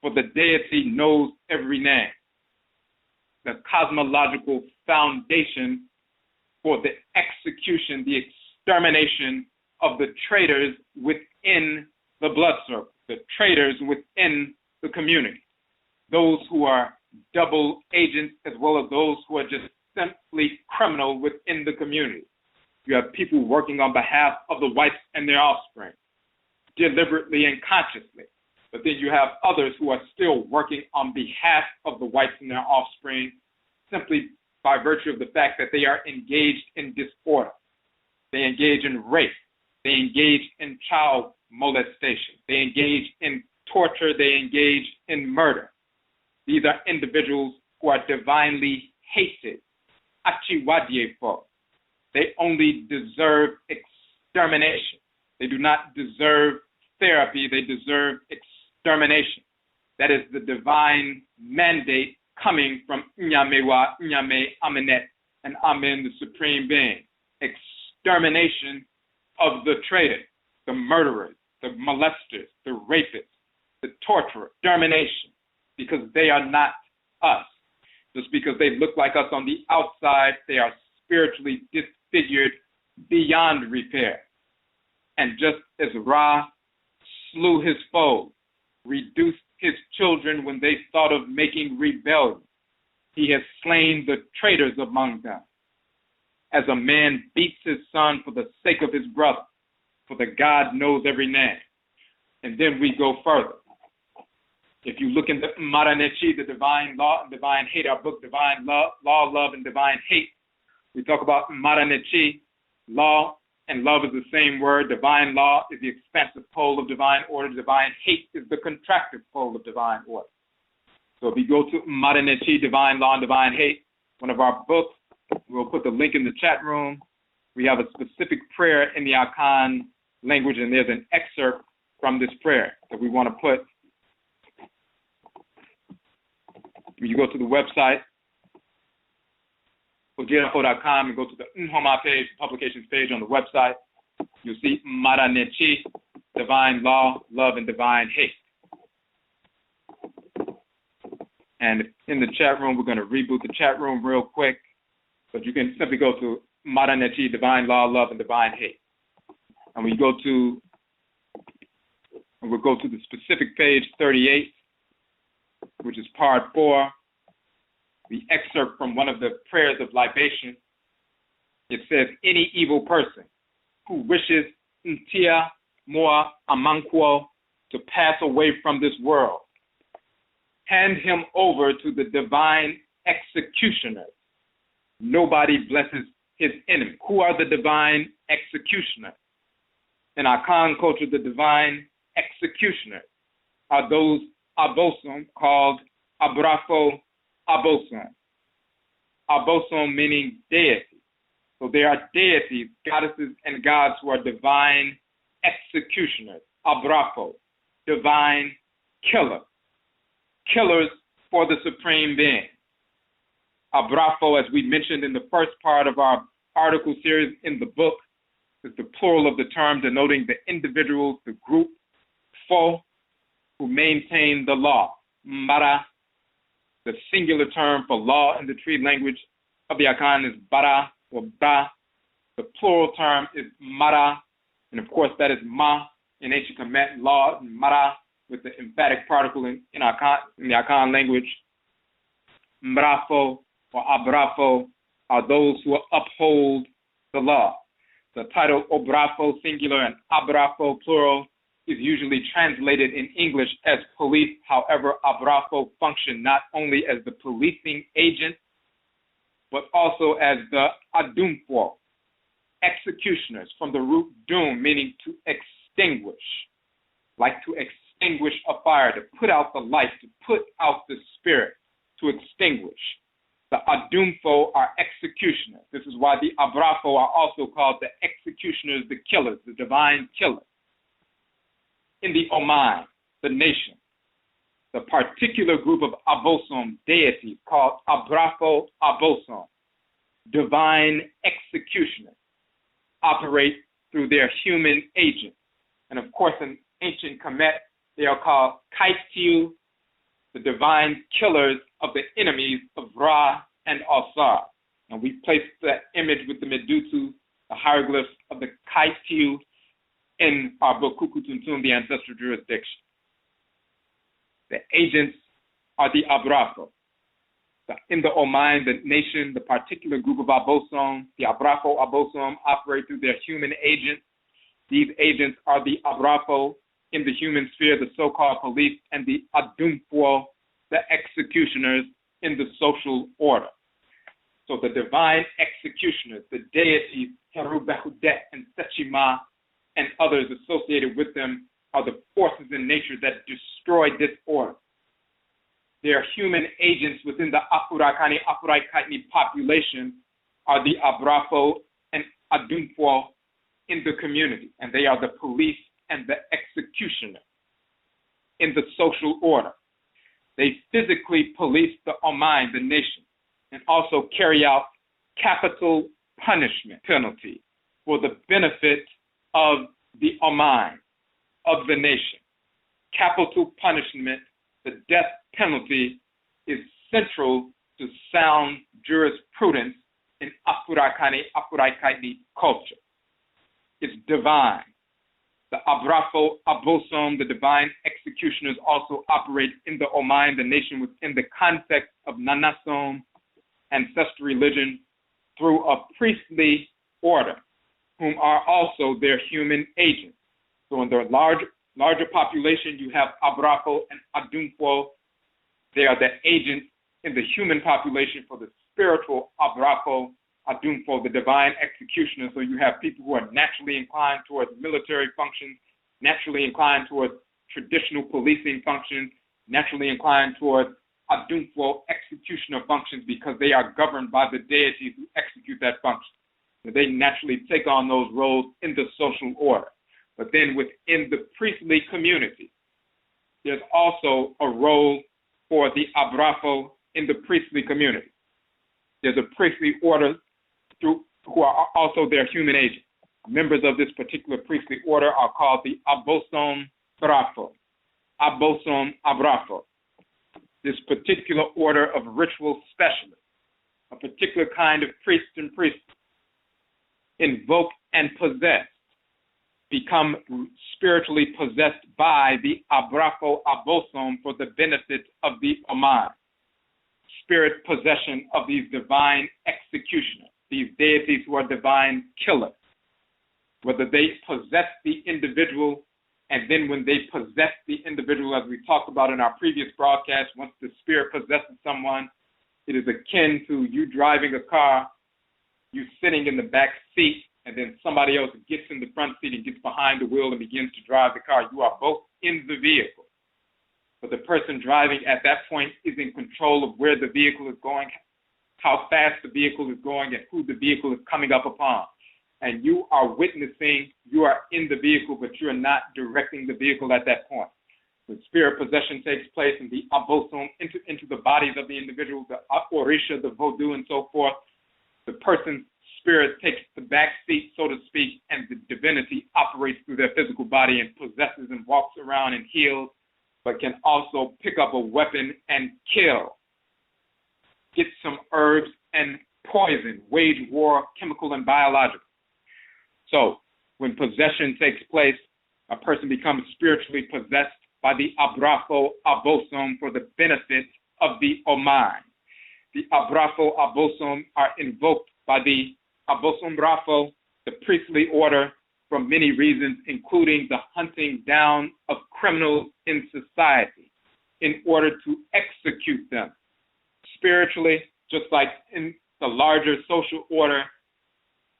for the deity knows every name. the cosmological foundation for the execution, the extermination of the traitors within the blood circle, the traitors within the community, those who are double agents as well as those who are just simply criminal within the community. You have people working on behalf of the whites and their offspring, deliberately and consciously. But then you have others who are still working on behalf of the whites and their offspring simply by virtue of the fact that they are engaged in disorder. They engage in rape. They engage in child molestation. They engage in torture. They engage in murder. These are individuals who are divinely hated. Achiwadiefo. They only deserve extermination. They do not deserve therapy. They deserve extermination. That is the divine mandate coming from Nyamewaa-Nyame, Amenet-Amen, the Supreme Being. Extermination of the traitors, the murderers, the molesters, the rapists, the torturers. Extermination, because they are not us. Just because they look like us on the outside, they are spiritually disfigured beyond repair. And just as Ra slew his foes, reduced his children when they thought of making rebellion, he has slain the traitors among them. As a man beats his son for the sake of his brother, for the God knows every name. And then we go further. If you look in the MMARA, the divine law and divine hate, our book, Divine Law, Love, and Divine Hate, we talk about MMARA, law and love is the same word. Divine law is the expansive pole of divine order. Divine hate is the contractive pole of divine order. So if you go to MMARA, Divine Law and Divine Hate, one of our books, we'll put the link in the chat room. We have a specific prayer in the Akan language, and there's an excerpt from this prayer that we want to put. When you go to the website, ojirafo.com, and go to the Nhoma page, publications page on the website, you'll see MMARA, Divine Law, Love, and Divine Hate. And in the chat room, we're going to reboot the chat room real quick, but you can simply go to MMARA, Divine Law, Love, and Divine Hate. And we'll go to the specific page 38, which is part 4, the excerpt from one of the prayers of libation. It says, any evil person who wishes Ntia Moa Amankwo to pass away from this world, hand him over to the divine executioners. Nobody blesses his enemy. Who are the divine executioners? In our Akan culture, the divine executioners are those abosom called Abrafo abosom. Abosom meaning deity. So there are deities, goddesses, and gods who are divine executioners. Abrafo, divine killer. Killers for the Supreme Being. Abrafo, as we mentioned in the first part of our article series in the book, is the plural of the term denoting the individuals, the group, fo, who maintain the law. Mara, the singular term for law in the tree language of the Akan is bara or bra. The plural term is mara, and of course that is ma in ancient Kemet, law, and mara with the emphatic particle in the Akan language. Mrafo or abrafo are those who uphold the law. The title obrafo singular and abrafo plural is usually translated in English as police. However, abrafo function not only as the policing agent, but also as the Adumfo, executioners, from the root doom, meaning to extinguish, like to extinguish a fire, to put out the light, to put out the spirit, to extinguish. The Adumfo are executioners. This is why the Abrafo are also called the executioners, the killers, the divine killers. In the Oman, the nation, the particular group of Abosom deities called Abrafo Abosom, divine executioners, operate through their human agents. And of course, in ancient Kemet, they are called Kaitiu the divine killers of the enemies of Ra and Osar. And we place that image with the Medutu, the hieroglyphs of the Kaitiu, in our book, Kukutuntun, the Ancestral Jurisdiction. The agents are the Abrafo. In the MAYN, the nation, the particular group of Abosom, the Abrafo Abosom operate through their human agents. These agents are the Abrafo in the human sphere, the so-called police, and the Adumfo, the executioners in the social order. So the divine executioners, the deities, Heru Behudet and Sechima, and others associated with them are the forces in nature that destroy disorder. They are human agents within the Afurakani, Afuraitkaitnit population are the Abrafo and Adumfo in the community, and they are the police and the executioner in the social order. They physically police the MAYN, the nation, and also carry out capital punishment penalty for the benefit of the MAYN, of the nation. Capital punishment, the death penalty, is central to sound jurisprudence in Afurakani, Afuraitkaitnit culture. It's divine. The Abrafo, Abosom, the divine executioners also operate in the MAYN, the nation, within the context of Nanasom, ancestral religion, through a priestly order, whom are also their human agents. So in the larger population, you have Abrafo and Adumfo. They are the agents in the human population for the spiritual Abrafo, Adumfo, the divine executioner. So you have people who are naturally inclined towards military functions, naturally inclined towards traditional policing functions, naturally inclined towards Adumfo executioner functions because they are governed by the deities who execute that function. So they naturally take on those roles in the social order. But then within the priestly community, there's also a role for the Abrafo in the priestly community. There's a priestly order who are also their human agents. Members of this particular priestly order are called the Abosom Brafo. Abosom Abrafo. This particular order of ritual specialists, a particular kind of priest and priestess, invoked and possessed, become spiritually possessed by the Abrafo Abosom for the benefit of the MAYN. Spirit possession of these divine executioners, these deities who are divine killers. Whether they possess the individual, and then when they possess the individual, as we talked about in our previous broadcast, once the spirit possesses someone, it is akin to you driving a car, you sitting in the back seat, and then somebody else gets in the front seat and gets behind the wheel and begins to drive the car. You are both in the vehicle. But the person driving at that point is in control of where the vehicle is going, how fast the vehicle is going, and who the vehicle is coming up upon. And you are witnessing, you are in the vehicle, but you are not directing the vehicle at that point. When spirit possession takes place and the abosom into the bodies of the individual, the orisha, the voodoo, and so forth, the person's spirit takes the back seat, so to speak, and the divinity operates through their physical body and possesses and walks around and heals, but can also pick up a weapon and kill, get some herbs and poison, wage war, chemical and biological. So when possession takes place, a person becomes spiritually possessed by the Abrafo Abosom for the benefit of the MAYN. The Abrafo Abosom are invoked by the Abosom Brafo, the priestly order, for many reasons, including the hunting down of criminals in society in order to execute them. Spiritually, just like in the larger social order,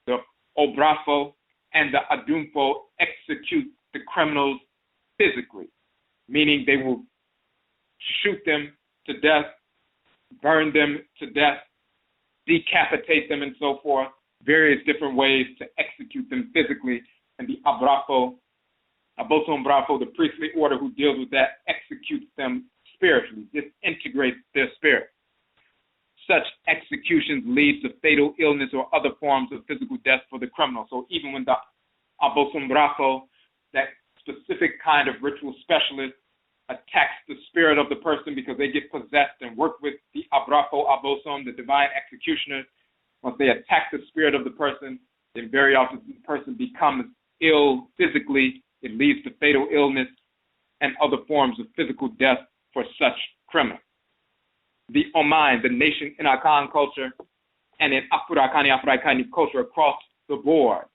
the Obrafo and the Adumfo execute the criminals physically, meaning they will shoot them to death, burn them to death, decapitate them, and so forth, various different ways to execute them physically. And the Abrafo, Abosom Brafo, the priestly order who deals with that, executes them spiritually, disintegrates their spirit. Such executions lead to fatal illness or other forms of physical death for the criminal. So even when the Abosom Brafo, that specific kind of ritual specialist, attacks the spirit of the person because they get possessed and work with the Abrafo Abosom, the divine executioners. Once they attack the spirit of the person, then very often the person becomes ill physically. It leads to fatal illness and other forms of physical death for such criminals. The MAYN, the nation in Akan culture and in Afurakani, Afuraitkaitnit culture across the board,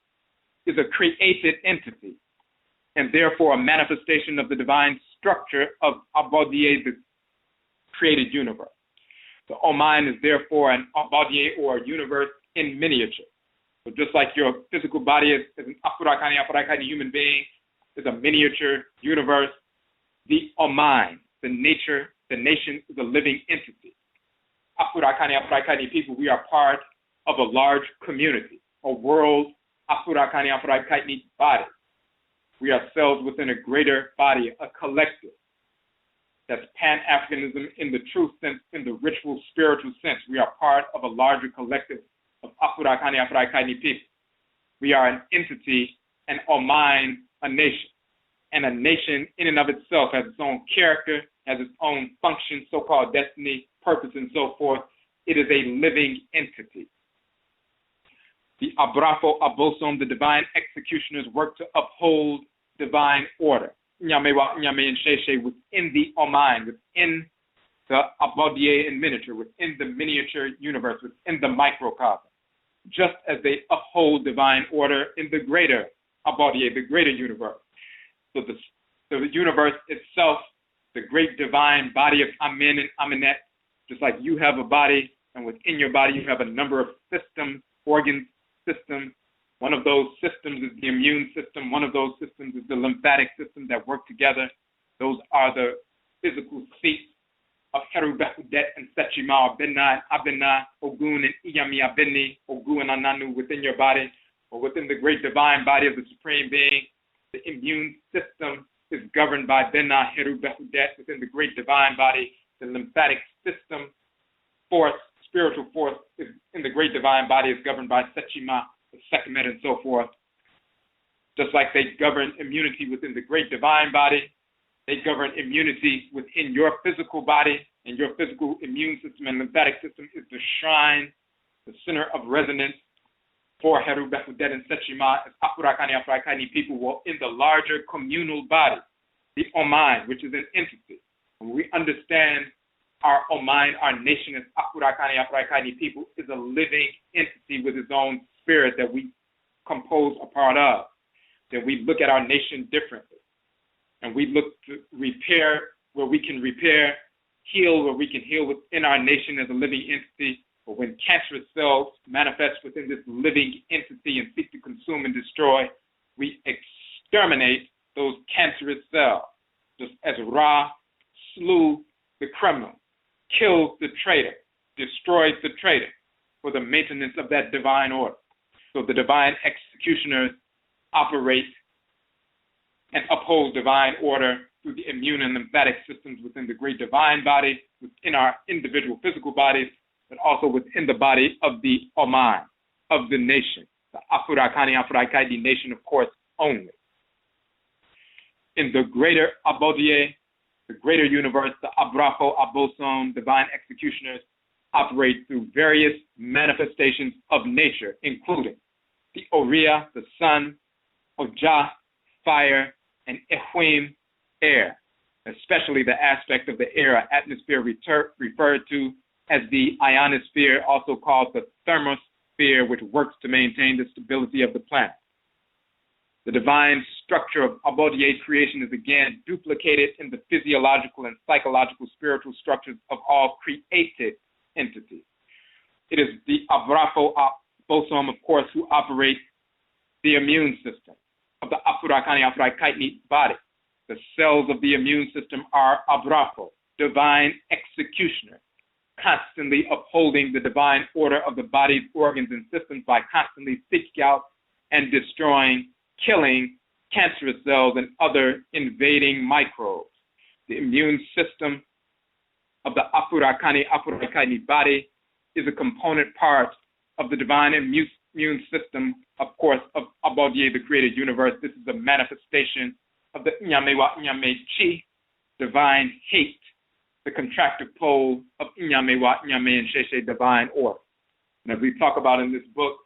is a created entity and therefore a manifestation of the divine structure of Abodie, the created universe. The MAYN is therefore an Abodie or a universe in miniature. So just like your physical body is an Afurakani, Afuraitkaitnit human being, is a miniature universe, the MAYN, the nation is a living entity. Afurakani, Afuraitkaitnit people, we are part of a large community, a world Afurakani, Afuraitkaitnit body. We are cells within a greater body, a collective. That's Pan-Africanism in the true sense, in the ritual, spiritual sense. We are part of a larger collective of Afurakani, Afuraitkaitnit people. We are an entity, and MAYN, a nation. And a nation in and of itself has its own character, has its own function, so-called destiny, purpose, and so forth. It is a living entity. The Abrafo Abosom, the divine executioners, work to uphold divine order. Nyamewaa-Nyame and Sheshe within the MAYN, within the Abodie in miniature, within the miniature universe, within the microcosm, just as they uphold divine order in the greater Abodie, the greater universe. So the universe itself, the great divine body of Amen and Amenet, just like you have a body, and within your body you have a number of systems, organs, systems. One of those systems is the immune system. One of those systems is the lymphatic system that work together. Those are the physical seats of Heru Behudet and Sechima, Benna, Abena, Ogun, and Iyami Abeni, Ogu and Ananu within your body, or within the great divine body of the Supreme Being. The immune system is governed by Benna, Heru Behudet within the great divine body. The lymphatic system, force, spiritual force is in the great divine body is governed by Sechima, the Sekhmet, and so forth. Just like they govern immunity within the great divine body, they govern immunity within your physical body, and your physical immune system and lymphatic system is the shrine, the center of resonance for Heru Behudet and Sechima as Afurakani, Afuraitkaitnit people will in the larger communal body, the MAYN, which is an entity. When we understand our MAYN, our nation as Afurakani, Afuraitkaitnit people, is a living entity with its own spirit that we compose a part of. Then we look at our nation differently. And we look to repair where we can repair, heal where we can heal within our nation as a living entity. But when cancerous cells manifest within this living entity and seek to consume and destroy, we exterminate those cancerous cells. Just as Ra slew the criminal, killed the traitor, destroyed the traitor for the maintenance of that divine order. So the divine executioners operate and uphold divine order through the immune and lymphatic systems within the great divine body, within our individual physical bodies, but also within the body of the MAYN, of the nation, the Afurakani, Afuraitkaitnit nation, of course, only. In the greater Abodie, the greater universe, the Abrafo Abosom, divine executioners, operate through various manifestations of nature, including the Oriya, the sun, Ojah, fire, and Ehwim, air, especially the aspect of the air, atmosphere referred to as the ionosphere, also called the thermosphere, which works to maintain the stability of the planet. The divine structure of Abodie creation is again duplicated in the physiological and psychological spiritual structures of all created entities. It is the Abrafo Abosom, of course, who operate the immune system of the Afurakani, Afuraitkaitnit body. The cells of the immune system are Abrafo, divine executioner, constantly upholding the divine order of the body's organs and systems by constantly seeking out and destroying, killing cancerous cells and other invading microbes. The immune system of the Afurakani, Afuraitkaitnit body is a component part of the divine immune system, of course, of Abodie, the created universe. This is a manifestation of the Nyamewaa-Nyame chi, divine hate, the contractive pole of Nyamewaa-Nyame and Sheshe, divine order. And as we talk about in this book,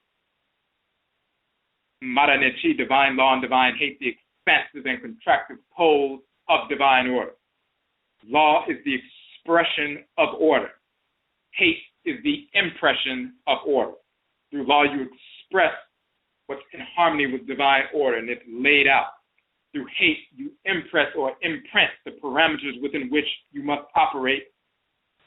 MMARA, divine law and divine hate, the expansive and contractive poles of divine order. Law is the expression of order. Hate is the impression of order. Through law, you express what's in harmony with divine order, and it's laid out. Through hate, you impress or imprint the parameters within which you must operate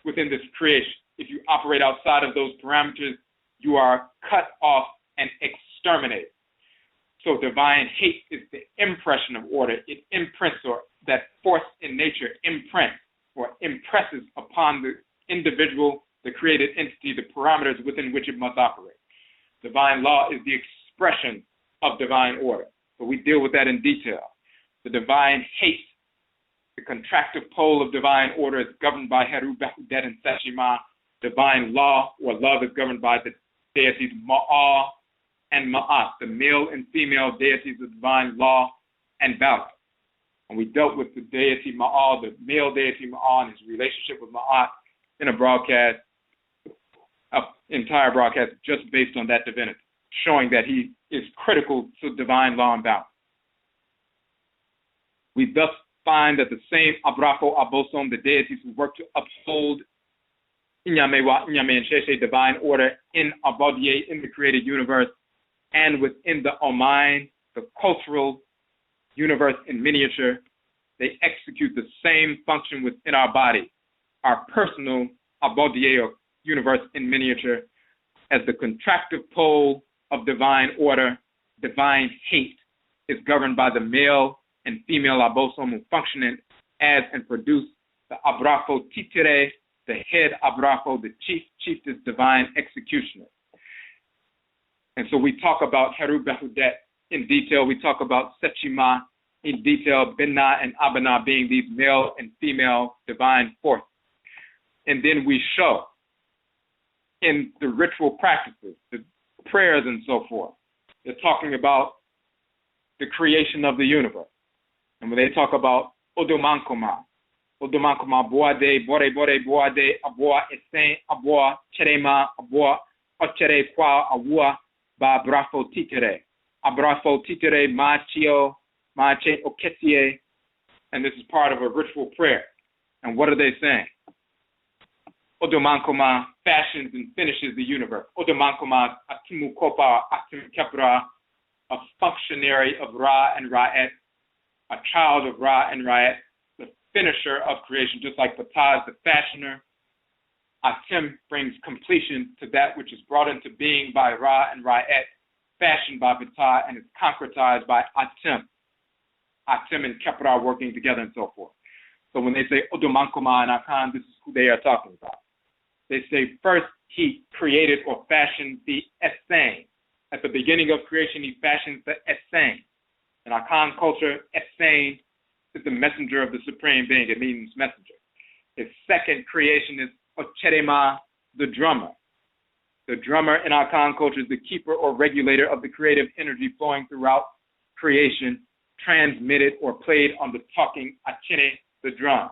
within this creation. If you operate outside of those parameters, you are cut off and exterminated. So divine hate is the impression of order. It imprints, or that force in nature imprints or impresses upon the individual, the created entity, the parameters within which it must operate. Divine law is the expression of divine order. So we deal with that in detail. The divine hate, the contractive pole of divine order, is governed by Heru, Behudet, and Seshima. Divine law, or love, is governed by the deities Ma'a and Ma'at, the male and female deities of divine law and valor. And we dealt with the deity Ma'a, the male deity Ma'a, and his relationship with Ma'at in a broadcast, an entire broadcast just based on that divinity, showing that he is critical to divine law and balance. We thus find that the same Abrafo Abosom, the deities who work to uphold Nyamewaa-Nyame and Sheshe, divine order in Abodie, in the created universe, and within the MAYN, the cultural universe in miniature, they execute the same function within our body, our personal Abodie, or universe in miniature, as the contractive pole of divine order. Divine hate is governed by the male and female abosom who function as and produce the Abrafo Titire, the head Abrafo, the chief is divine executioner. And so we talk about Heru Behudet in detail. We talk about Sechima in detail, Binna and Abana being these male and female divine forces. And then we show in the ritual practices, the prayers and so forth, they're talking about the creation of the universe. And when they talk about Odomankoma Boade, Bore Boade, Aboa Esen, Aboa Cherema, Aboa Ochere Kwa, Awua, Ba Brafo Titere, Abrafo Titere, Machio, Mache Oketie, and this is part of a ritual prayer. And what are they saying? Odomankoma fashions and finishes the universe. Odomankoma Atimu Kopa, Atim Kepra, a functionary of Ra and Ra'et, a child of Ra and Ra'et, the finisher of creation, just like Ptah is the fashioner. Atim brings completion to that which is brought into being by Ra and Ra'et, fashioned by Ptah, and is concretized by Atim. Atim and Kepra are working together and so forth. So when they say Odomankoma and Akan, this is who they are talking about. They say first he created or fashioned the Esen. At the beginning of creation, he fashions the Esen. In Akan culture, Esen is the messenger of the Supreme Being. It means messenger. His second creation is Ocherema, the drummer. The drummer in Akan culture is the keeper or regulator of the creative energy flowing throughout creation, transmitted or played on the talking Achene, the drum.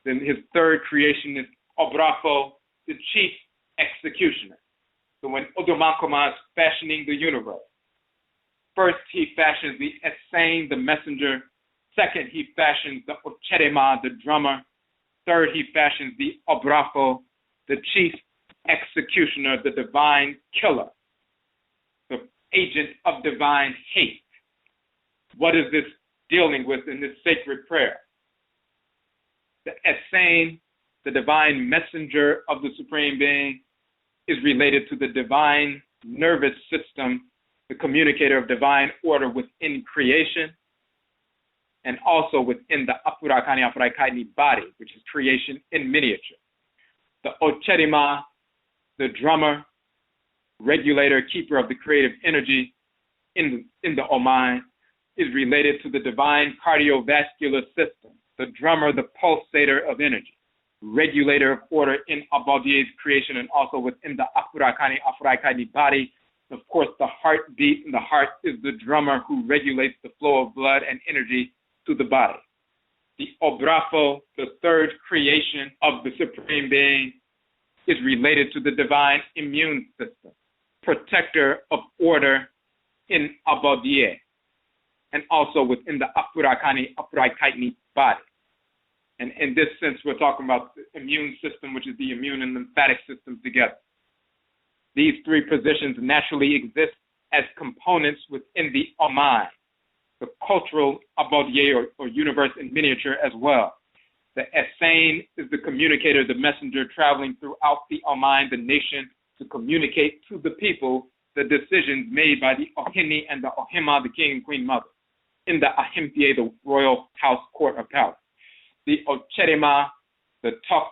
Then his third creation is Obrafo, the chief executioner. So when Odomankoma is fashioning the universe, first he fashions the Esen, the messenger. Second, he fashions the Ocherema, the drummer. Third, he fashions the Obrafo, the chief executioner, the divine killer, the agent of divine hate. What is this dealing with in this sacred prayer? The Esen, the divine messenger of the Supreme Being, is related to the divine nervous system, the communicator of divine order within creation, and also within the Afurakani, Afuraitkaitnit body, which is creation in miniature. The Ocherema, the drummer, regulator, keeper of the creative energy in the Oman, is related to the divine cardiovascular system, the drummer, the pulsator of energy, regulator of order in Abodie's creation and also within the Afurakani, Afuraitkaitnit body. Of course, the heartbeat in the heart is the drummer who regulates the flow of blood and energy to the body. The Obrafo, the third creation of the Supreme Being, is related to the divine immune system, protector of order in Abodie, and also within the Afurakani, Afuraitkaitnit body. And in this sense, we're talking about the immune system, which is the immune and lymphatic systems together. These three positions naturally exist as components within the Oman, the cultural Abodie or universe in miniature as well. The Essane is the communicator, the messenger traveling throughout the Oman, the nation, to communicate to the people the decisions made by the Ohini and the Ohima, the king and queen mother, in the Ahimpie, the royal house, court, or palace. The Ocherima,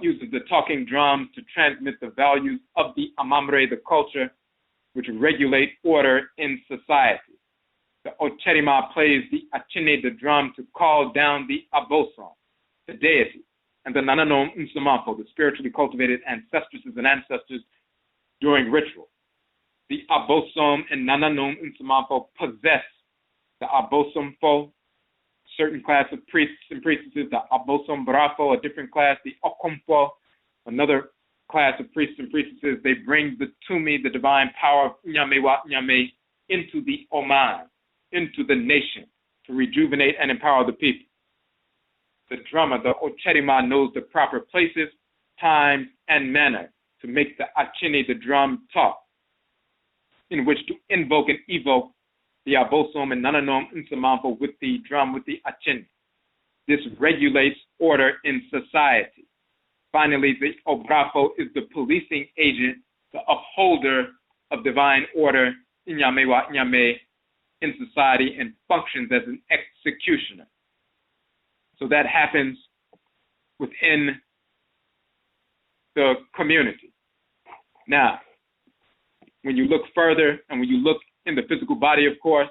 uses the talking drums to transmit the values of the Amamre, the culture, which regulate order in society. The Ocherima plays the Achine, the drum, to call down the Abosom, the deity, and the Nananom Nsumapo, the spiritually cultivated ancestresses and ancestors during ritual. The Abosom and Nananom Nsumapo possess the Abosomfo, certain class of priests and priestesses, the Abosom Brafo, a different class, the Okomfo, another class of priests and priestesses. They bring the Tumi, the divine power of Nyamewaa-Nyame, into the Oman, into the nation, to rejuvenate and empower the people. The drummer, the Ocherima, knows the proper places, times, and manner to make the Achini, the drum, talk, in which to invoke and evoke the Abosom and Nananom Nsamampo with the drum, with the Achini. This regulates order in society. Finally, the Obrafo is the policing agent, the upholder of divine order in Nyamewaa-Nyame in society, and functions as an executioner. So that happens within the community. Now, when you look further, and when you look in the physical body, of course,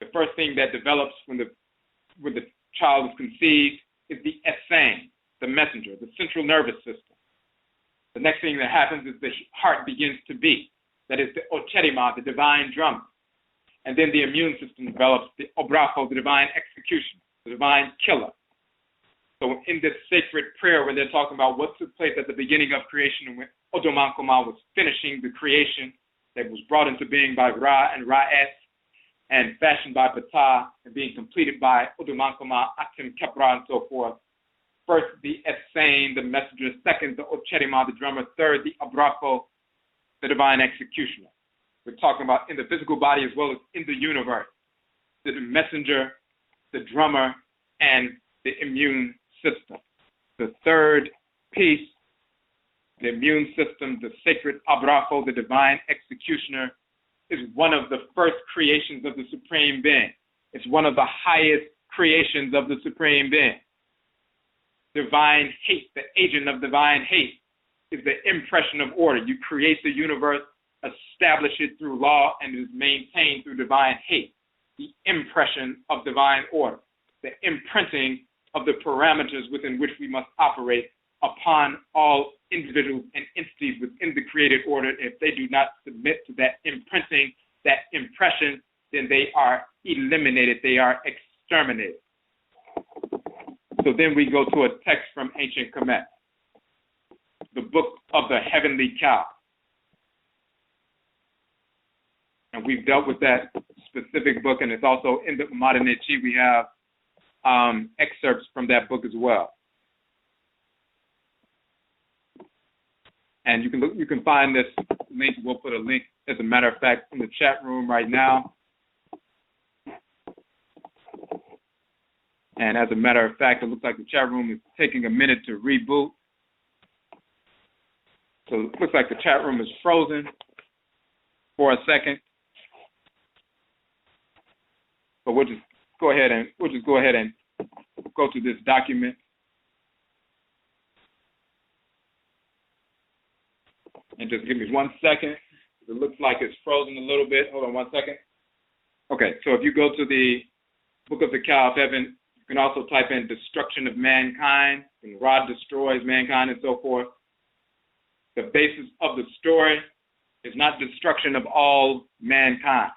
the first thing that develops when the child is conceived is the Essane, the messenger, the central nervous system. The next thing that happens is the heart begins to beat. That is the Ocherima, the divine drum. And then the immune system develops, the Obrafo, the divine executioner, the divine killer. So in this sacred prayer, when they're talking about what took place at the beginning of creation, and when Odomankoma was finishing the creation that was brought into being by Ra and Ra'es, and fashioned by Ptah, and being completed by Odomankoma, Atim, Kepra, and so forth. First, the Essane, the messenger. Second, the Ocherima, the drummer. Third, the Obrafo, the divine executioner. We're talking about in the physical body as well as in the universe. The messenger, the drummer, and the immune system. The third piece, the immune system, the sacred Obrafo, the divine executioner, is one of the first creations of the Supreme Being. It's one of the highest creations of the Supreme Being. Divine hate, the agent of divine hate, is the impression of order. You create the universe, establish it through law, and it is maintained through divine hate. The impression of divine order, the imprinting of the parameters within which we must operate upon all individuals and entities within the created order. If they do not submit to that imprinting, that impression, then they are eliminated, they are exterminated. So then we go to a text from ancient Kemet, the book of the heavenly cow. And we've dealt with that specific book, and it's also in the Umadenechi. We have excerpts from that book as well. And you can find this link. We'll put a link, as a matter of fact, in the chat room right now. And as a matter of fact, it looks like the chat room is taking a minute to reboot. So it looks like the chat room is frozen for a second. But we'll just go ahead and go to this document. And just give me 1 second. It looks like it's frozen a little bit. Hold on 1 second. Okay, so if you go to the Book of the Cow of Heaven, you can also type in destruction of mankind, and Ra destroys mankind and so forth. The basis of the story is not destruction of all mankind.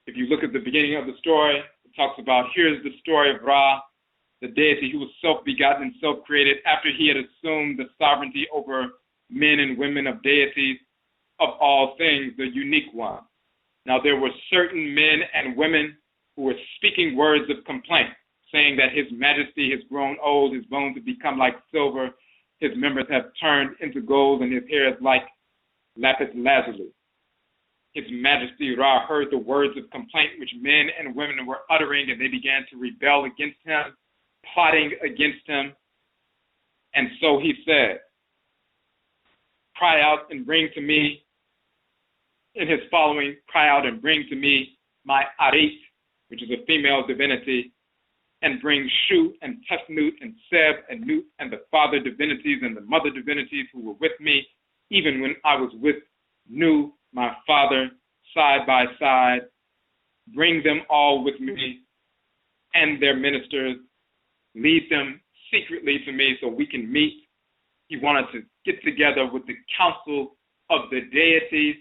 If you look at the beginning of the story, the talks about, here's the story of Ra, the deity who was self-begotten and self-created after he had assumed the sovereignty over men and women of deities of all things, the unique one. Now there were certain men and women who were speaking words of complaint, saying that his majesty has grown old, his bones have become like silver, his members have turned into gold, and his hair is like lapis lazuli. His majesty Ra heard the words of complaint which men and women were uttering, and they began to rebel against him, plotting against him. And so he said, cry out and bring to me, in his following, cry out and bring to me my Arit, which is a female divinity, and bring Shu and Tefnut and Seb and Nut and the father divinities and the mother divinities who were with me, even when I was with Nu, my father, side by side. Bring them all with me and their ministers. Lead them secretly to me so we can meet. He wanted to get together with the council of the deities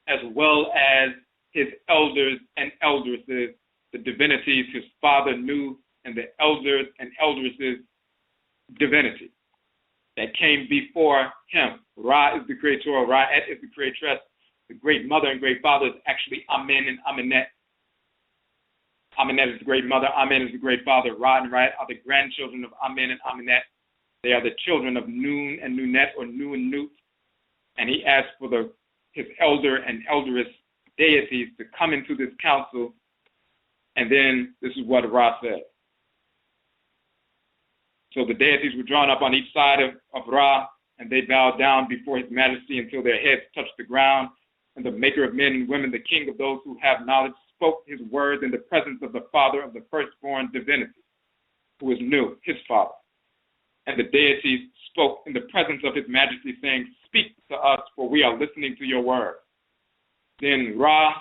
as well as his elders and eldresses, the divinities his father knew, and the elders and eldresses divinity that came before him. Ra is the creator, Ra'et is the creatress. The great mother and great father is actually Amen and Amenet. Amenet is the great mother, Amen is the great father. Ra and Ra'et are the grandchildren of Amen and Amenet. They are the children of Nun and Nunet, or Nu and Nut. And he asked for his elder and elderess deities to come into this council. And then this is what Ra said. So the deities were drawn up on each side of Ra, and they bowed down before his majesty until their heads touched the ground. And the maker of men and women, the king of those who have knowledge, spoke his words in the presence of the father of the firstborn divinity, who is Nu, his father. And the deities spoke in the presence of his majesty, saying, speak to us, for we are listening to your word. Then Ra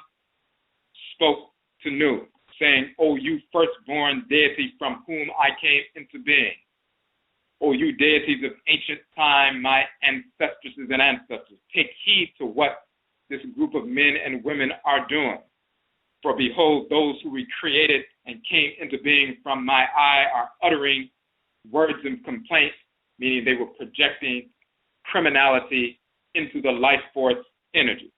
spoke to Nu, saying, O you firstborn deity from whom I came into being, O you deities of ancient time, my ancestresses and ancestors, take heed to what this group of men and women are doing. For behold, those who we created and came into being from my eye are uttering words of complaint, meaning they were projecting criminality into the life force energy.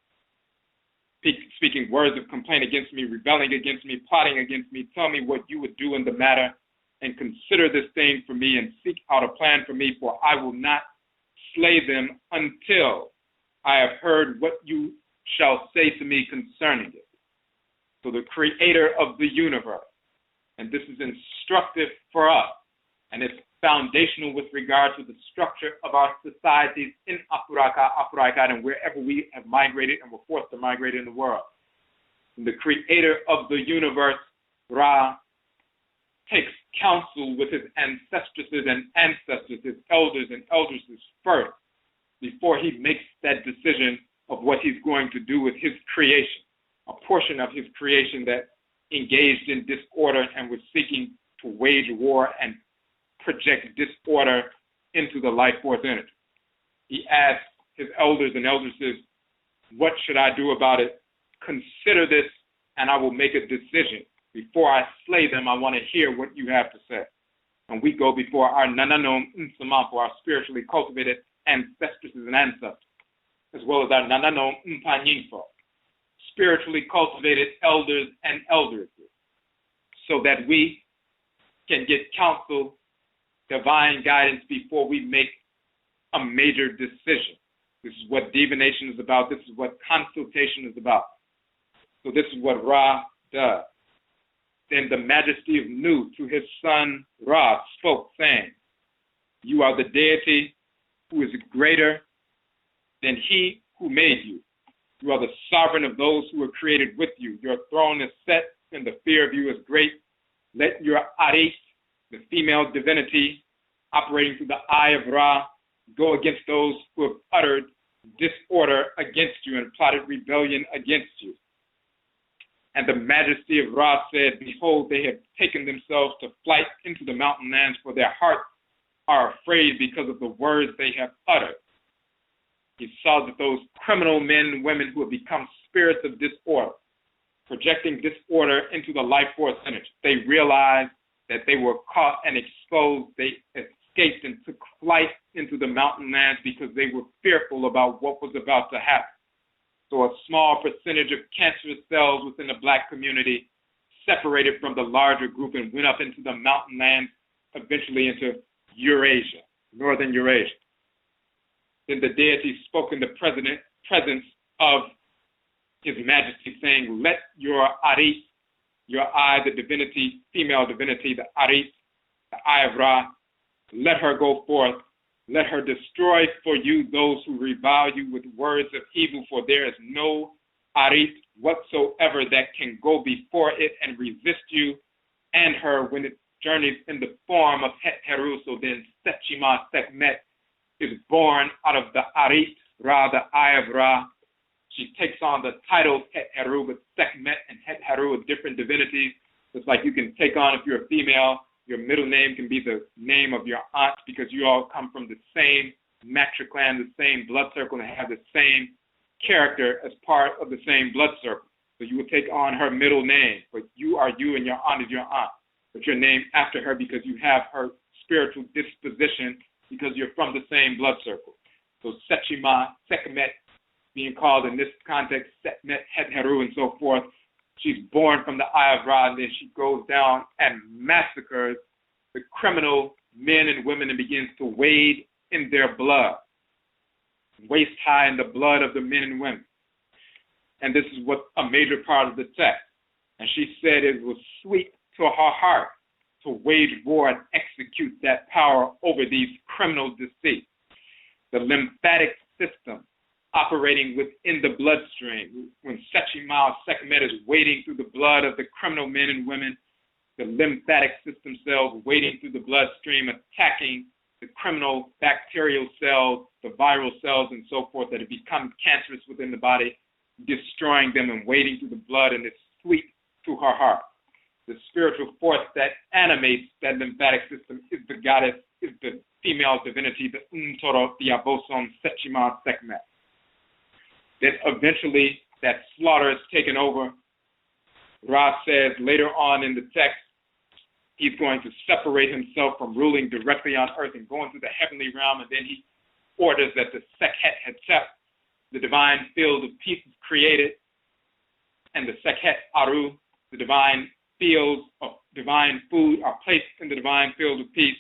Speaking words of complaint against me, rebelling against me, plotting against me, tell me what you would do in the matter, and consider this thing for me, and seek out a plan for me, for I will not slay them until I have heard what you shall say to me concerning it. So the creator of the universe, and this is instructive for us, and it's foundational with regard to the structure of our societies in Afuraitkaitnit, and wherever we have migrated and were forced to migrate in the world. And the creator of the universe, Ra, takes counsel with his ancestresses and ancestors, his elders and eldresses first, before he makes that decision of what he's going to do with his creation, a portion of his creation that engaged in disorder and was seeking to wage war and project disorder into the life force energy. He asked his elders and eldresses, what should I do about it? Consider this, and I will make a decision. Before I slay them, I want to hear what you have to say. And we go before our Nananom Nsaman, for our spiritually cultivated ancestresses and ancestors, as well as our Nananom Mpanyingfo, spiritually cultivated elders and elderesses, so that we can get counsel, divine guidance before we make a major decision. This is what divination is about. This is what consultation is about. So this is what Ra does. Then the majesty of Nu to his son Ra spoke, saying, you are the deity who is greater than he who made you. You are the sovereign of those who were created with you. Your throne is set, and the fear of you is great. Let your Arit, the female divinity operating through the eye of Ra, go against those who have uttered disorder against you and plotted rebellion against you. And the majesty of Ra said, behold, they have taken themselves to flight into the mountain lands, for their hearts are afraid because of the words they have uttered. He saw that those criminal men and women who have become spirits of disorder, projecting disorder into the life force energy. They realized that they were caught and exposed. They escaped and took flight into the mountain lands because they were fearful about what was about to happen. So a small percentage of cancerous cells within the black community separated from the larger group and went up into the mountain lands, eventually into Eurasia, northern Eurasia. Then the deity spoke in the presence of His Majesty, saying, let your Arit, your eye, the divinity, female divinity, the Arit, the eye of Ra, let her go forth. Let her destroy for you those who revile you with words of evil, for there is no Arit whatsoever that can go before it and resist you and her when it journeys in the form of Het Heru. So then Setchima Sekhmet is born out of the Arit, Ra, the eye of Ra. She takes on the title Het Heru, but Sekhmet and Het Heru are different divinities. It's like you can take on, if you're a female, your middle name can be the name of your aunt because you all come from the same matriclan, the same blood circle, and have the same character as part of the same blood circle. So you would take on her middle name, but you are you and your aunt is your aunt. But you're named after her because you have her spiritual disposition because you're from the same blood circle. So Setchima, Sekhmet, being called in this context, Sekhmet, Het Heru, and so forth. She's born from the eye of Ra, and then she goes down and massacres the criminal men and women and begins to wade in their blood, waist high in the blood of the men and women. And this is what a major part of the text. And she said it was sweet to her heart to wage war and execute that power over these criminal deceits. The lymphatic system operating within the bloodstream. When Setchima Sekhmet is wading through the blood of the criminal men and women, the lymphatic system cells wading through the bloodstream, attacking the criminal bacterial cells, the viral cells, and so forth that have become cancerous within the body, destroying them and wading through the blood, and it's sweet to her heart. The spiritual force that animates that lymphatic system is the goddess, is the female divinity, the Umtoro Diaboson Setchima Sekhmet. Then eventually that slaughter is taken over. Ra says later on in the text, he's going to separate himself from ruling directly on earth and go into the heavenly realm, and then he orders that the Sekhet Hetep, the divine field of peace, is created, and the Sekhet Aru, the divine fields of divine food, are placed in the divine field of peace,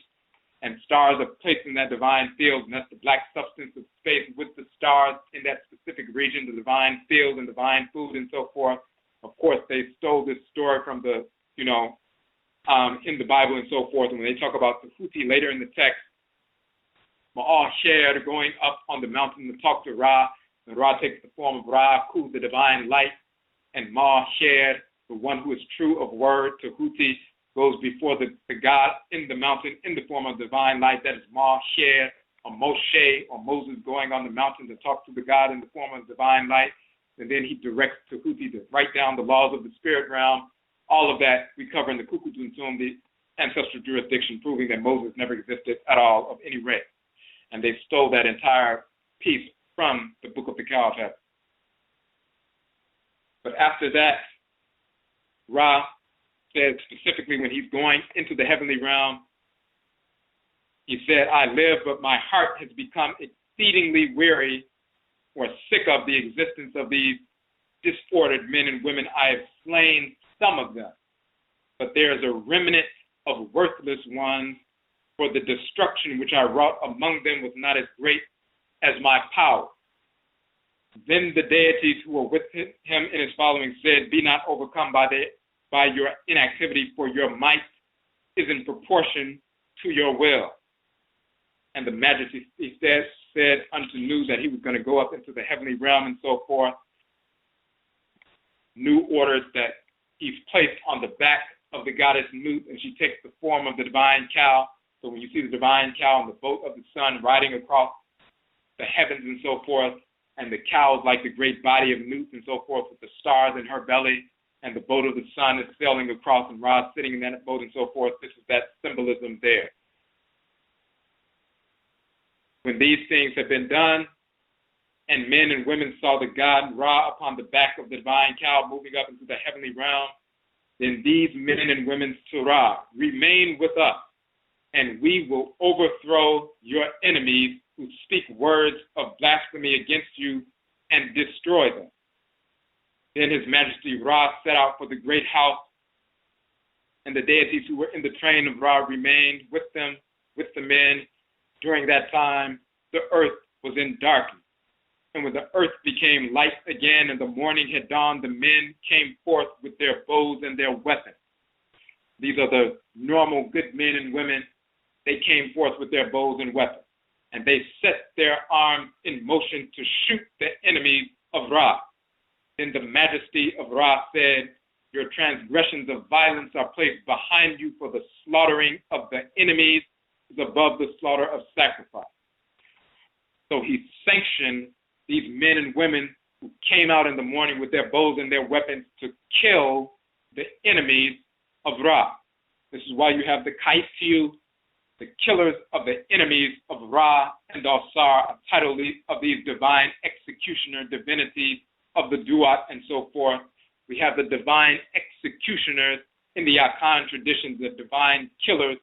and stars are placed in that divine field, and that's the black substance of space with the stars in that specific region, the divine field and divine food and so forth. Of course, they stole this story from the, in the Bible and so forth. And when they talk about the Houthi later in the text, Ma'al shared going up on the mountain to talk to Ra, and Ra takes the form of Ra, Ku, the divine light, and Ma'al shared, the one who is true of word, to Houthi, goes before the God in the mountain in the form of divine light. That is Ma'al, or Moshe, or Moses going on the mountain to talk to the God in the form of divine light. And then he directs Tahuti to write down the laws of the spirit realm. All of that we cover in the Kukutuntum, the ancestral jurisdiction, proving that Moses never existed at all of any race. And they stole that entire piece from the Book of the Cow of Heaven. But after that, Ra said specifically when he's going into the heavenly realm, he said, I live, but my heart has become exceedingly weary or sick of the existence of these disordered men and women. I have slain some of them, but there is a remnant of worthless ones, for the destruction which I wrought among them was not as great as my power. Then the deities who were with him in his following said, be not overcome by your inactivity, for your might is in proportion to your will. And the Majesty said unto Nu that he was going to go up into the heavenly realm and so forth. Nu orders that he's placed on the back of the goddess Nut, and she takes the form of the divine cow. So when you see the divine cow on the boat of the sun riding across the heavens and so forth, and the cow is like the great body of Nut and so forth with the stars in her belly, and the boat of the sun is sailing across and Ra sitting in that boat and so forth, this is that symbolism there. When these things have been done, and men and women saw the god Ra upon the back of the divine cow moving up into the heavenly realm, then these men and women to Ra, remain with us, and we will overthrow your enemies who speak words of blasphemy against you and destroy them. Then His Majesty Ra set out for the great house, and the deities who were in the train of Ra remained with them, with the men. During that time, the earth was in darkness. And when the earth became light again and the morning had dawned, the men came forth with their bows and their weapons. These are the normal good men and women. They came forth with their bows and weapons. And they set their arms in motion to shoot the enemies of Ra. Then the Majesty of Ra said, your transgressions of violence are placed behind you, for the slaughtering of the enemies is above the slaughter of sacrifice. So He sanctioned these men and women who came out in the morning with their bows and their weapons to kill the enemies of Ra. This is why you have the Kaitiu, the killers of the enemies of Ra and Alsar, a title of these divine executioner divinities of the Duat and so forth. We have the divine executioners in the Akan traditions, the divine killers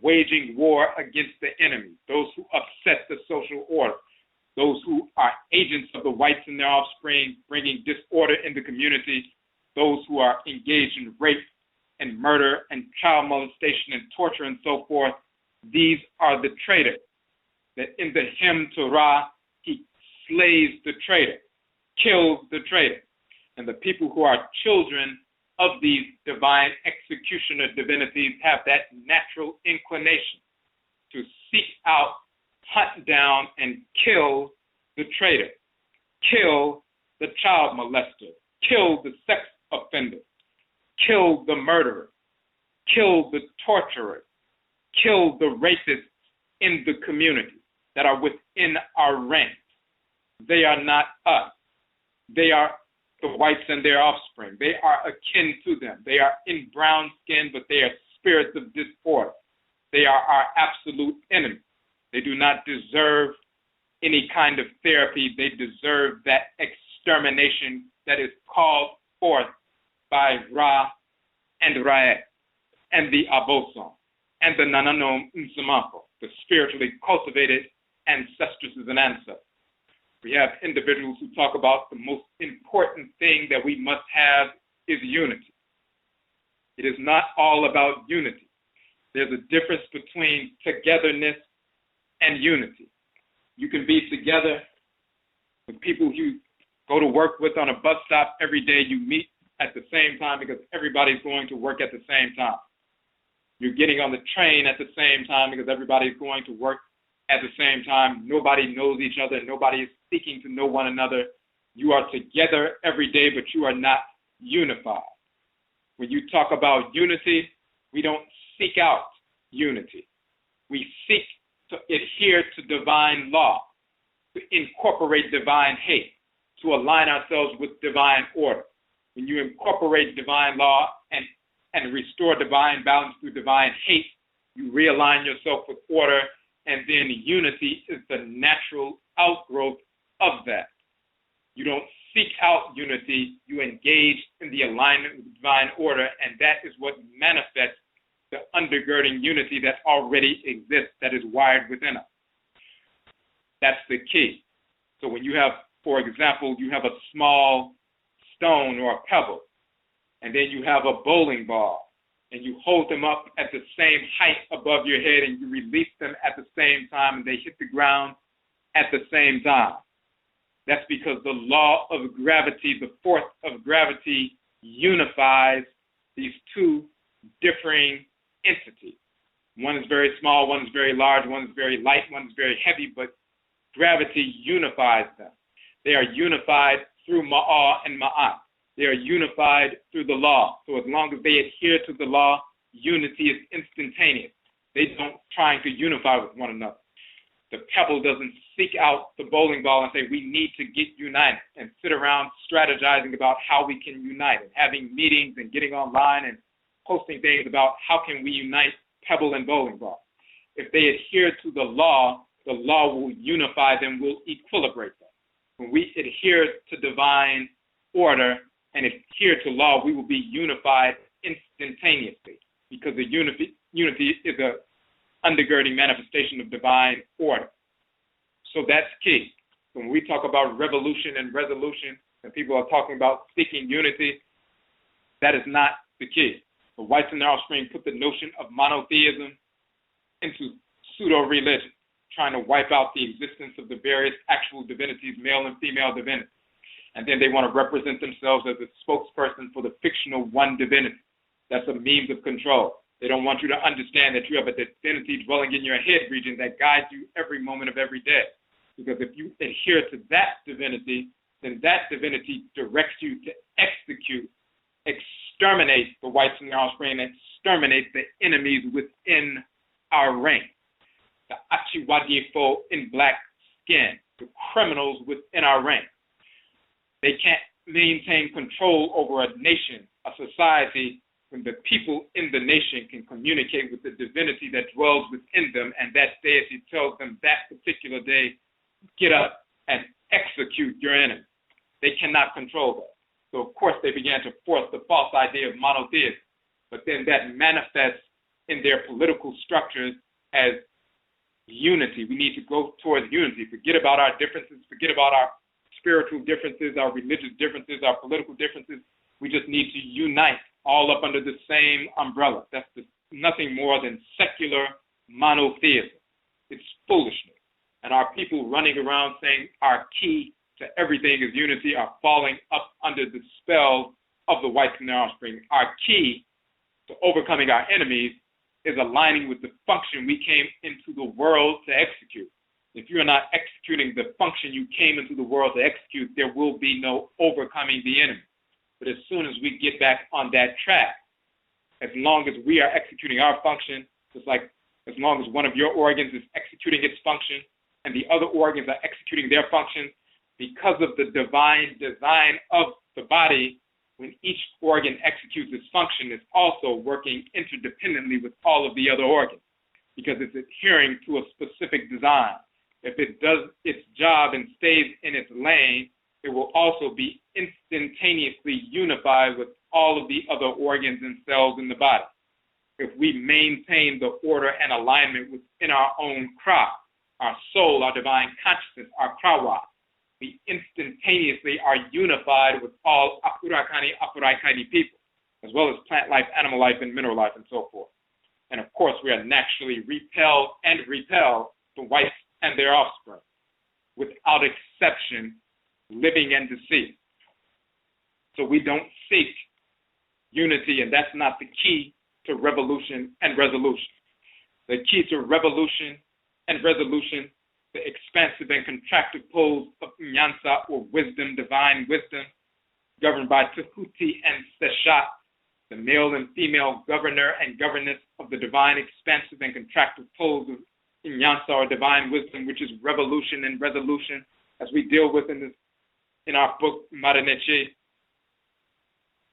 waging war against the enemy, those who upset the social order, those who are agents of the whites and their offspring, bringing disorder in the community, those who are engaged in rape and murder and child molestation and torture and so forth. These are the traitors. That in the hymn to Ra, He slays the traitor, kills the traitor. And the people who are children of these divine executioner divinities have that natural inclination to seek out, hunt down, and kill the traitor, kill the child molester, kill the sex offender, kill the murderer, kill the torturer, kill the rapists in the community that are within our ranks. They are not us. They are the whites and their offspring. They are akin to them. They are in brown skin, but they are spirits of disorder. They are our absolute enemies. They do not deserve any kind of therapy. They deserve that extermination that is called forth by Ra and Rae and the Aboson and the Nananom Nsamako, the spiritually cultivated ancestresses and ancestors. We have individuals who talk about the most important thing that we must have is unity. It is not all about unity. There's a difference between togetherness and unity. You can be together with people you go to work with on a bus stop every day. You meet at the same time because everybody's going to work at the same time. You're getting on the train at the same time because everybody's going to work at the same time. Nobody knows each other. Nobody is seeking to know one another. You are together every day, but you are not unified. When you talk about unity, we don't seek out unity. We seek to adhere to divine law, to incorporate divine hate, to align ourselves with divine order. When you incorporate divine law and restore divine balance through divine hate, you realign yourself with order, and then unity is the natural outgrowth of that. You don't seek out unity, you engage in the alignment with divine order, and that is what manifests the undergirding unity that already exists, that is wired within us. That's the key. So when you have, for example, you have a small stone or a pebble, and then you have a bowling ball, and you hold them up at the same height above your head, and you release them at the same time, and they hit the ground at the same time. That's because the law of gravity, the force of gravity, unifies these two differing entities. One is very small, one is very large, one is very light, one is very heavy, but gravity unifies them. They are unified through Ma'ah and Ma'at. They are unified through the law. So as long as they adhere to the law, unity is instantaneous. They don't try to unify with one another. The pebble doesn't seek out the bowling ball and say, we need to get united, and sit around strategizing about how we can unite, and having meetings and getting online and posting things about how can we unite pebble and bowling ball. If they adhere to the law will unify them, will equilibrate them. when we adhere to divine order and adhere to law, we will be unified instantaneously, because the unity is a undergirding manifestation of divine order. So that's key. When we talk about revolution and resolution, and people are talking about seeking unity, that is not the key. The whites and their offspring put the notion of monotheism into pseudo-religion, trying to wipe out the existence of the various actual divinities, male and female divinities. And then they want to represent themselves as a spokesperson for the fictional one divinity. That's a means of control. They don't want you to understand that you have a divinity dwelling in your head region that guides you every moment of every day. Because if you adhere to that divinity, then that divinity directs you to execute, exterminate the whites and their offspring, exterminate the enemies within our reign. The Achiwadifo in black skin, the criminals within our reign. They can't maintain control over a nation, a society, when the people in the nation can communicate with the divinity that dwells within them, and that deity tells them that particular day, get up and execute your enemy. They cannot control that. So, of course, they began to force the false idea of monotheism, but then that manifests in their political structures as unity. We need to go towards unity. Forget about our differences. Forget about our spiritual differences, our religious differences, our political differences. We just need to unite all up under the same umbrella. That's nothing more than secular monotheism. It's foolishness. And our people running around saying our key to everything is unity are falling up under the spell of the whites and their offspring. Our key to overcoming our enemies is aligning with the function we came into the world to execute. If you're not executing the function you came into the world to execute, there will be no overcoming the enemy. But as soon as we get back on that track, as long as we are executing our function, just like as long as one of your organs is executing its function and the other organs are executing their function, because of the divine design of the body, when each organ executes its function, it's also working interdependently with all of the other organs, because it's adhering to a specific design. If it does its job and stays in its lane, it will also be instantaneously unified with all of the other organs and cells in the body. If we maintain the order and alignment within our own kra, our soul, our divine consciousness, our krawa, we instantaneously are unified with all Afurakani, Afuraitkaitnit people, as well as plant life, animal life, and mineral life, and so forth. And of course, we are naturally repel the whites and their offspring, without exception, living and deceased. So we don't seek unity, and that's not the key to revolution and resolution. The key to revolution and resolution, the expansive and contractive poles of Nyansa, or wisdom, divine wisdom, governed by Tahuti and Seshat, the male and female governor and governess of the divine expansive and contractive poles of Nyansa, or divine wisdom, which is revolution and resolution, as we deal with in our book, Amenet-Amen.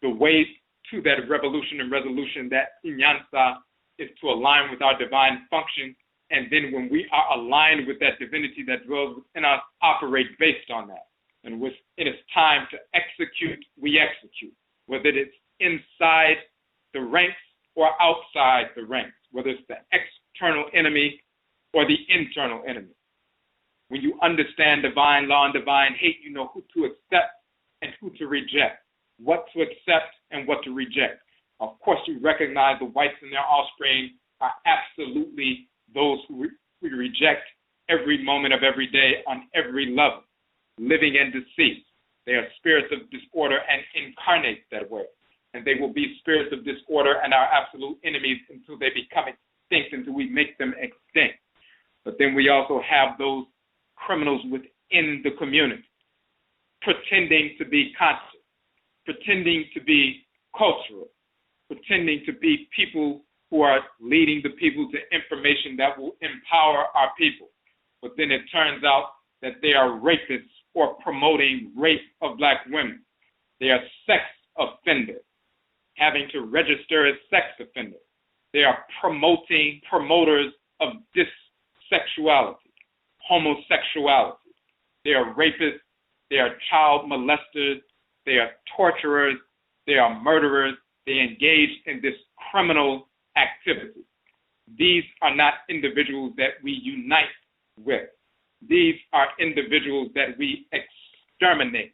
The way to that revolution and resolution, that Nyansa, is to align with our divine function. And then when we are aligned with that divinity that dwells within us, operate based on that. And when it is time to execute, we execute. Whether it's inside the ranks or outside the ranks, whether it's the external enemy or the internal enemy. When you understand divine law and divine hate, you know who to accept and who to reject, what to accept and what to reject. Of course, you recognize the whites and their offspring are absolutely those who we reject every moment of every day on every level, living and deceased. They are spirits of disorder and incarnate that way. And they will be spirits of disorder and our absolute enemies until they become extinct, until we make them extinct. But then we also have those criminals within the community, pretending to be conscious, pretending to be cultural, pretending to be people who are leading the people to information that will empower our people. But then it turns out that they are rapists or promoting rape of black women. They are sex offenders, having to register as sex offenders. They are promoters of dissexuality, homosexuality. They are rapists They are child molesters. They are torturers. They are murderers. They engage in this criminal activity. These are not individuals that we unite with. These are individuals that we exterminate.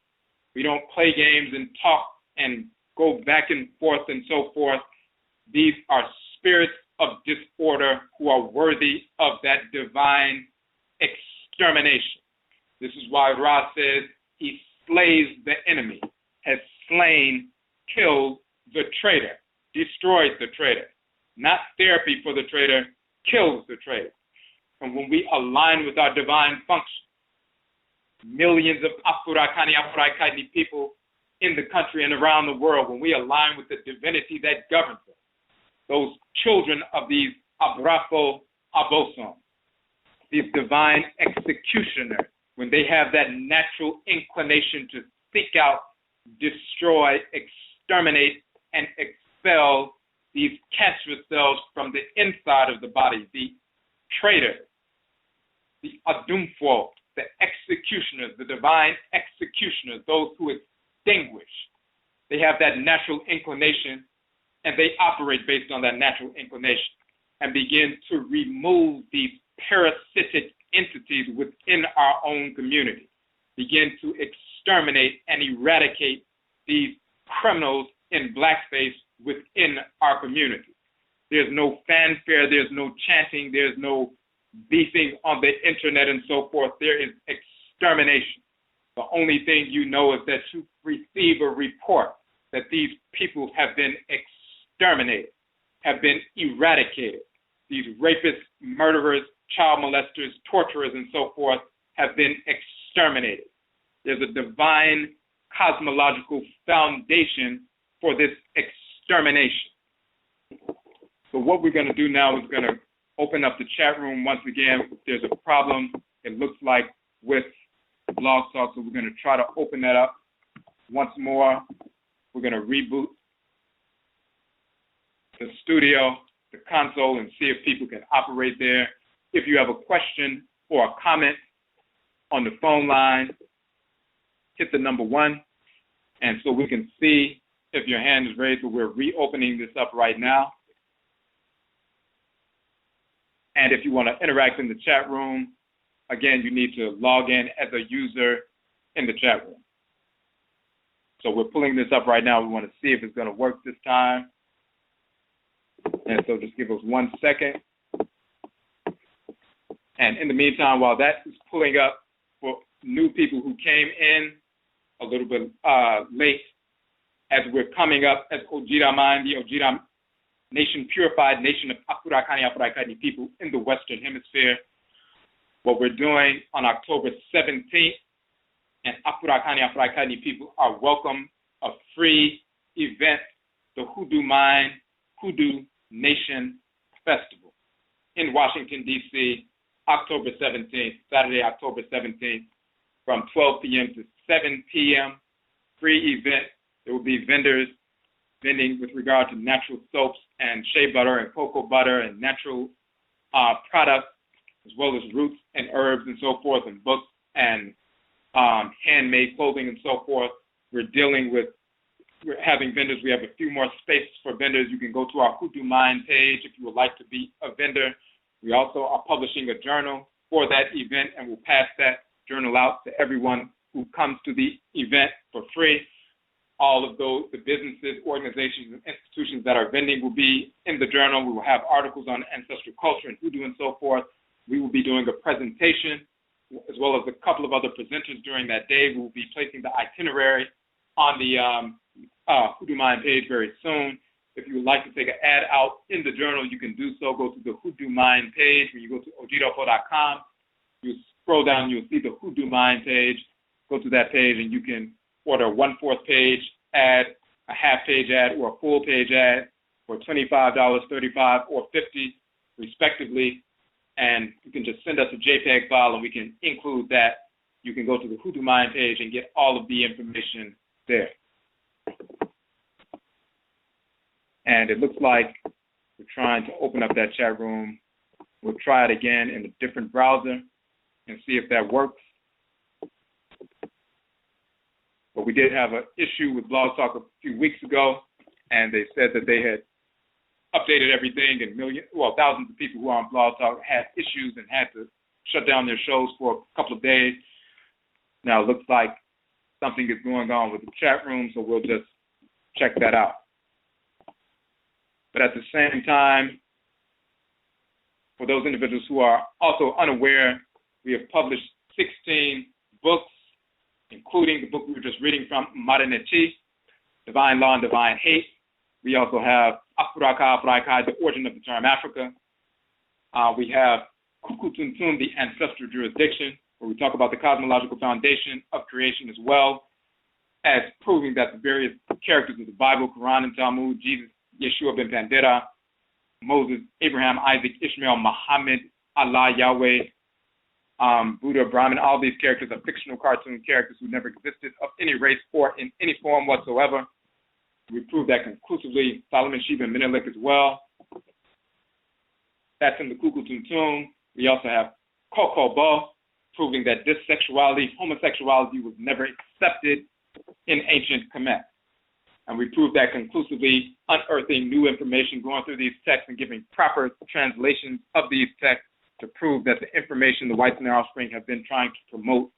We don't play games and talk and go back and forth and so forth. These are spirits of disorder who are worthy of that divine extermination. This is why Ra says he slays the enemy, has slain, killed the traitor, destroyed the traitor. Not therapy for the traitor, kills the traitor. And when we align with our divine function, millions of Afurakani, Afuraitkaitnit people in the country and around the world, when we align with the divinity that governs us, those children of these Abrafo Aboson, these divine executioners, when they have that natural inclination to seek out, destroy, exterminate, and expel these cancerous cells from the inside of the body, the traitors, the Adumfo, the executioners, the divine executioners, those who extinguish. They have that natural inclination, and they operate based on that natural inclination and begin to remove these parasitic entities within our own community, begin to exterminate and eradicate these criminals in blackface within our community. There's no fanfare, there's no chanting, there's no beefing on the internet and so forth. There is extermination. The only thing you know is that you receive a report that these people have been exterminated, have been eradicated. These rapists, murderers, child molesters, torturers, and so forth have been exterminated. There's a divine cosmological foundation for this extermination. So what we're going to do now is going to open up the chat room once again. If there's a problem, it looks like, with Blog Talk, so we're going to try to open that up once more. We're going to reboot the studio, the console, and see if people can operate there. If you have a question or a comment on the phone line, hit the number 1, and so we can see if your hand is raised. So we're reopening this up right now. And if you want to interact in the chat room, again, you need to log in as a user in the chat room. So we're pulling this up right now. We want to see if it's going to work this time. And so just give us 1 second. And in the meantime, while that is pulling up, for new people who came in a little bit late, as we're coming up as ODWIRA, the ODWIRA Nation, purified nation of Afurakani, Afuraitkaitnit people in the Western Hemisphere. What we're doing on October 17th, and Afurakani, Afuraitkaitnit people are welcome, a free event, the Hoodoo Nation Festival in Washington, D.C., October 17th, Saturday, October 17th, from 12 p.m. to 7 p.m., free event. There will be vendors vending with regard to natural soaps and shea butter and cocoa butter and natural products, as well as roots and herbs and so forth, and books and handmade clothing and so forth. We're having vendors. We have a few more spaces for vendors. You can go to our Hoodoo MAYN page if you would like to be a vendor. We also are publishing a journal for that event, and we'll pass that journal out to everyone who comes to the event for free. All of those, the businesses, organizations, and institutions that are vending will be in the journal. We will have articles on ancestral culture and Hoodoo and so forth. We will be doing a presentation, as well as a couple of other presenters during that day. We will be placing the itinerary on the Hoodoo MAYN page very soon. If you would like to take an ad out in the journal, you can do so. Go to the Hoodoo MAYN page. When you go to ojidofo.com, you scroll down, you'll see the Hoodoo MAYN page. Go to that page, and you can order a 1/4 page ad, a half-page ad, or a full-page ad for $25, $35, or $50, respectively. And you can just send us a JPEG file, and we can include that. You can go to the Hoodoo MAYN page and get all of the information there. And it looks like we're trying to open up that chat room. We'll try it again in a different browser and see if that works. But we did have an issue with Blog Talk a few weeks ago, and they said that they had updated everything, and thousands of people who are on Blog Talk had issues and had to shut down their shows for a couple of days. Now it looks like something is going on with the chat room, so we'll just check that out. But at the same time, for those individuals who are also unaware, we have published 16 books, including the book we were just reading from, Amenet-Amen, Divine Law and Divine Hate. We also have Afuraitkaitnit, The Origin of the Term Africa. We have Kukutuntun, The Ancestral Jurisdiction, where we talk about the cosmological foundation of creation, as well as proving that the various characters of the Bible, Quran, and Talmud, Jesus, Yeshua ben Pandera, Moses, Abraham, Isaac, Ishmael, Muhammad, Allah, Yahweh, Buddha, Brahman, all these characters are fictional cartoon characters who never existed of any race or in any form whatsoever. We proved that conclusively. Solomon, Sheba, and Menelik as well. That's in the Kukutuntun. We also have Kokobo, proving that dissexuality, homosexuality was never accepted in ancient Kemet. And we proved that conclusively, unearthing new information, going through these texts and giving proper translations of these texts to prove that the information the whites and their offspring have been trying to promote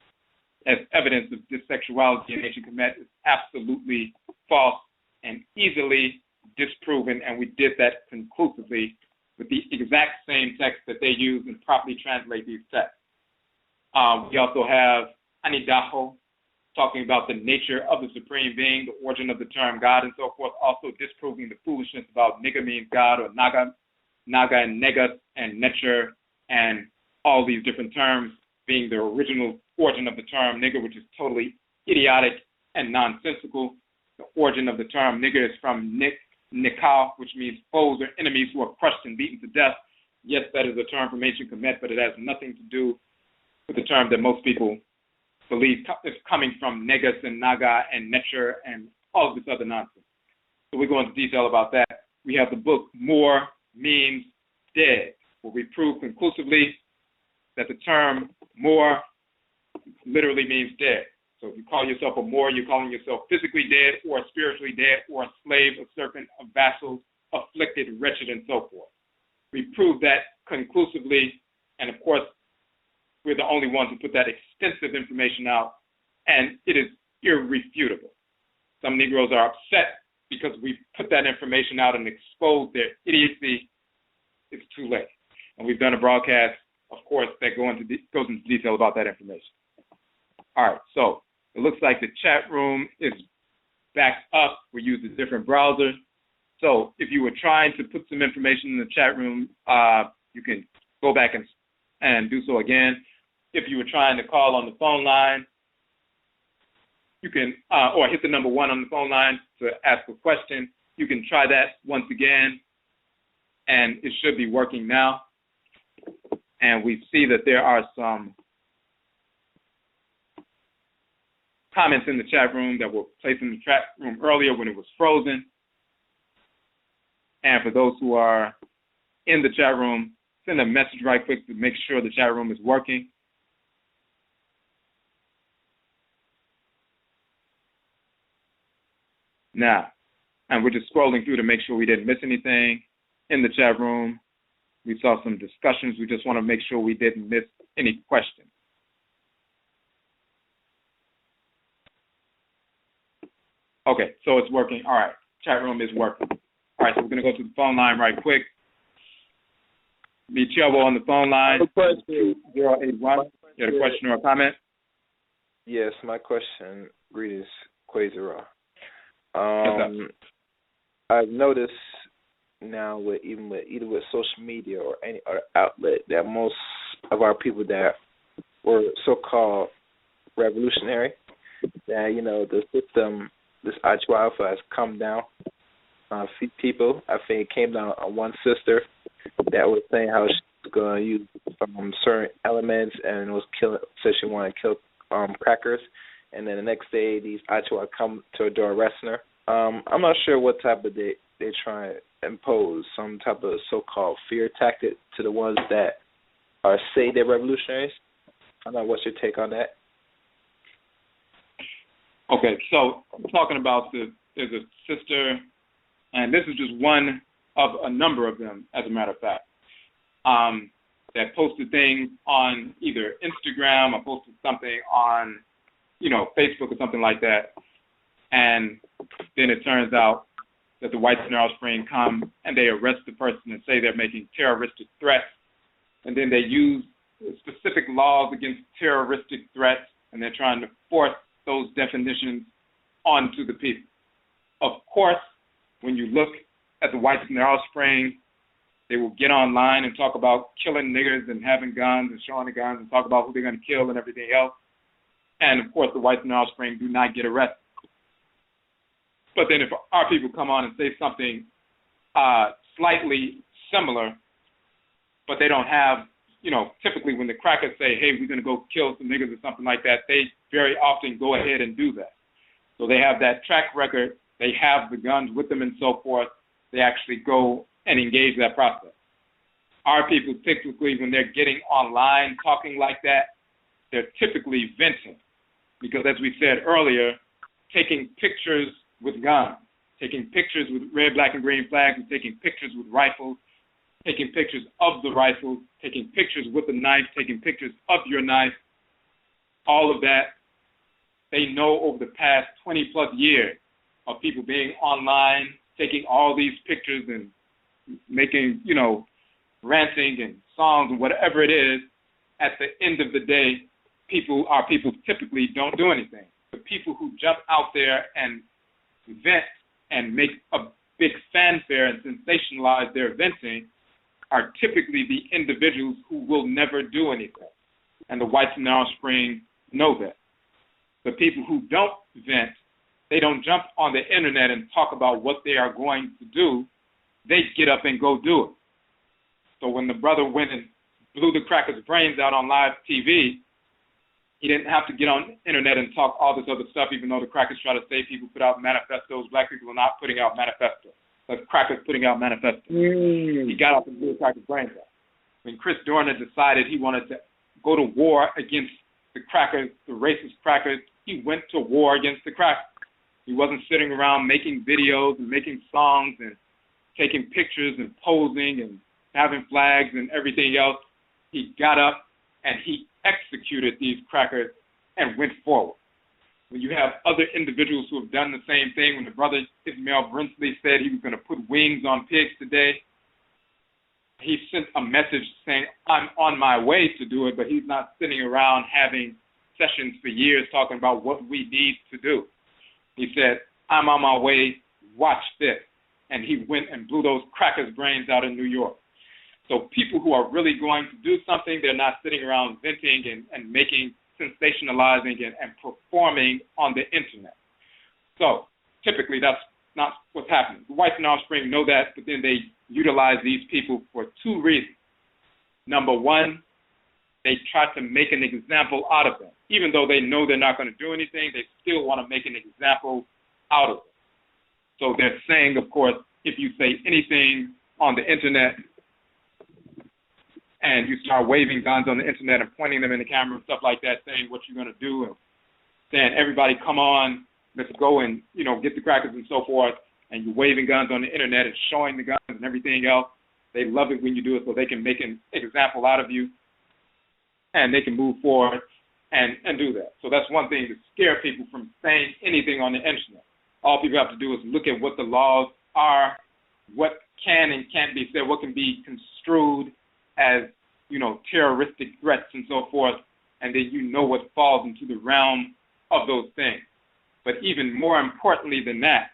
as evidence of dissexuality in ancient Kemet is absolutely false and easily disproven, and we did that conclusively with the exact same text that they use and properly translate these texts. We also have Anidaho, talking about the nature of the Supreme Being, the origin of the term God, and so forth, also disproving the foolishness about nigga means God, or naga and nega and necher, and all these different terms being the original origin of the term nigger, which is totally idiotic and nonsensical. The origin of the term nigger is from nikah, which means foes or enemies who are crushed and beaten to death. Yes, that is a term from ancient Kemet, but it has nothing to do with the term that most people believe is coming from negus and naga and necher and all of this other nonsense. So we go into detail about that. We have the book More Means Dead, where we prove conclusively that the term More literally means dead. So if you call yourself a Moor, you're calling yourself physically dead or spiritually dead or a slave, a servant, a vassal, afflicted, wretched, and so forth. We proved that conclusively, and of course, we're the only ones who put that extensive information out, and it is irrefutable. Some Negroes are upset because we put that information out and exposed their idiocy. It's too late. And we've done a broadcast, of course, that goes into detail about that information. All right, so it looks like the chat room is back up. We use a different browser. So if you were trying to put some information in the chat room, you can go back and do so again. If you were trying to call on the phone line, you can, or hit the number 1 on the phone line to ask a question. You can try that once again, and it should be working now. And we see that there are some comments in the chat room that were placed in the chat room earlier when it was frozen. And for those who are in the chat room, send a message right quick to make sure the chat room is working. Now, and we're just scrolling through to make sure we didn't miss anything in the chat room. We saw some discussions. We just want to make sure we didn't miss any questions. Okay, so it's working. All right, chat room is working. All right, so we're going to go to the phone line right quick. Michelle on the phone line. 081. You had a question or a comment? Yes, my question. Greetings, Quasara. I've noticed now, either with social media or any other outlet, that most of our people that were so-called revolutionary, that the system, this Achua Alpha, has come down on people. I think it came down on one sister that was saying how she was going to use certain elements and said she wanted to kill crackers. And then the next day, these Achua come to her door arresting her. I'm not sure what type of they try to impose, some type of so-called fear tactic to the ones that say they're revolutionaries. I don't know, what's your take on that? Okay, so we're talking about there's a sister, and this is just one of a number of them, as a matter of fact, that posted things on either Instagram or posted something on, Facebook or something like that. And then it turns out that the whites in Arab Spring come and they arrest the person and say they're making terroristic threats. And then they use specific laws against terroristic threats, and they're trying to force those definitions onto the people. Of course, when you look at the whites in Arab Spring, they will get online and talk about killing niggers and having guns and showing the guns and talk about who they're going to kill and everything else. And, of course, the whites in Arab Spring do not get arrested. But then if our people come on and say something slightly similar, but they don't have, typically when the crackers say, hey, we're going to go kill some niggas or something like that, they very often go ahead and do that. So they have that track record. They have the guns with them and so forth. They actually go and engage that process. Our people typically, when they're getting online talking like that, they're typically venting. Because as we said earlier, taking pictures with guns, taking pictures with red, black, and green flags, and taking pictures with rifles, taking pictures of the rifles, taking pictures with the knife, taking pictures of your knife, all of that, they know over the past 20-plus years of people being online, taking all these pictures and making, ranting and songs and whatever it is. At the end of the day, our people typically don't do anything. The people who jump out there and vent and make a big fanfare and sensationalize their venting are typically the individuals who will never do anything. And the whites in Arab Spring know that. The people who don't vent, they don't jump on the internet and talk about what they are going to do. They get up and go do it. So when the brother went and blew the cracker's brains out on live TV, he didn't have to get on the internet and talk all this other stuff, even though the crackers try to say people put out manifestos. Black people are not putting out manifestos. The crackers putting out manifestos. He got up and blew the cracker's brains out. When Chris Dorner decided he wanted to go to war against the crackers, the racist crackers, he went to war against the crackers. He wasn't sitting around making videos and making songs and taking pictures and posing and having flags and everything else. He got up and he executed these crackers and went forward. When you have other individuals who have done the same thing, when the brother Ismail Brinsley said he was going to put wings on pigs today, he sent a message saying, I'm on my way to do it, but he's not sitting around having sessions for years talking about what we need to do. He said, I'm on my way, watch this. And he went and blew those crackers' brains out in New York. So people who are really going to do something, they're not sitting around venting and making, sensationalizing and performing on the internet. So typically that's not what's happening. The whites in Arab Spring know that, but then they utilize these people for two reasons. Number one, they try to make an example out of them. Even though they know they're not going to do anything, they still want to make an example out of them. So they're saying, of course, if you say anything on the internet and you start waving guns on the internet and pointing them in the camera and stuff like that, saying what you're going to do and saying, everybody come on, let's go and, get the crackers and so forth, and you're waving guns on the internet and showing the guns and everything else. They love it when you do it so they can make an example out of you and they can move forward and do that. So that's one thing to scare people from saying anything on the internet. All people have to do is look at what the laws are, what can and can't be said, what can be construed as, terroristic threats and so forth, and then you know what falls into the realm of those things. But even more importantly than that,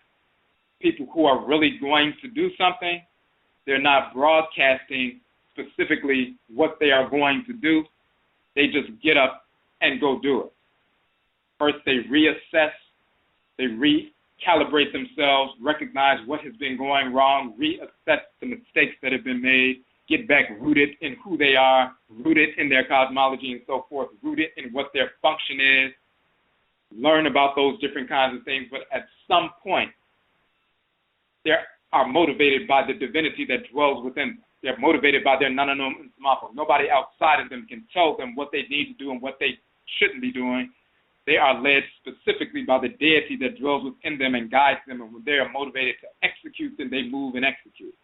people who are really going to do something, they're not broadcasting specifically what they are going to do. They just get up and go do it. First, they reassess, they recalibrate themselves, recognize what has been going wrong, reassess the mistakes that have been made, get back rooted in who they are, rooted in their cosmology and so forth, rooted in what their function is, learn about those different kinds of things. But at some point, they are motivated by the divinity that dwells within them. They're motivated by their nananum and samapo. Nobody outside of them can tell them what they need to do and what they shouldn't be doing. they are led specifically by the deity that dwells within them and guides them, and when they are motivated to execute, then they move and execute.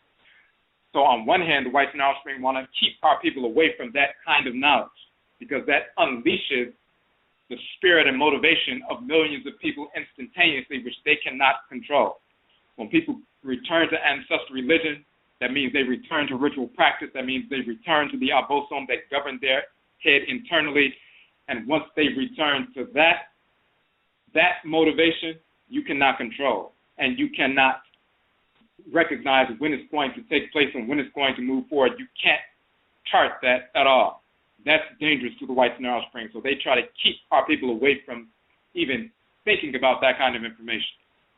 So on one hand, the whites and offspring want to keep our people away from that kind of knowledge because that unleashes the spirit and motivation of millions of people instantaneously, which they cannot control. When people return to ancestral religion, that means they return to ritual practice. That means they return to the abosom that governed their head internally. And once they return to that motivation, you cannot control. And you cannot recognize when it's going to take place and when it's going to move forward. You can't chart that at all. That's dangerous to the whites and their offspring. So they try to keep our people away from even thinking about that kind of information.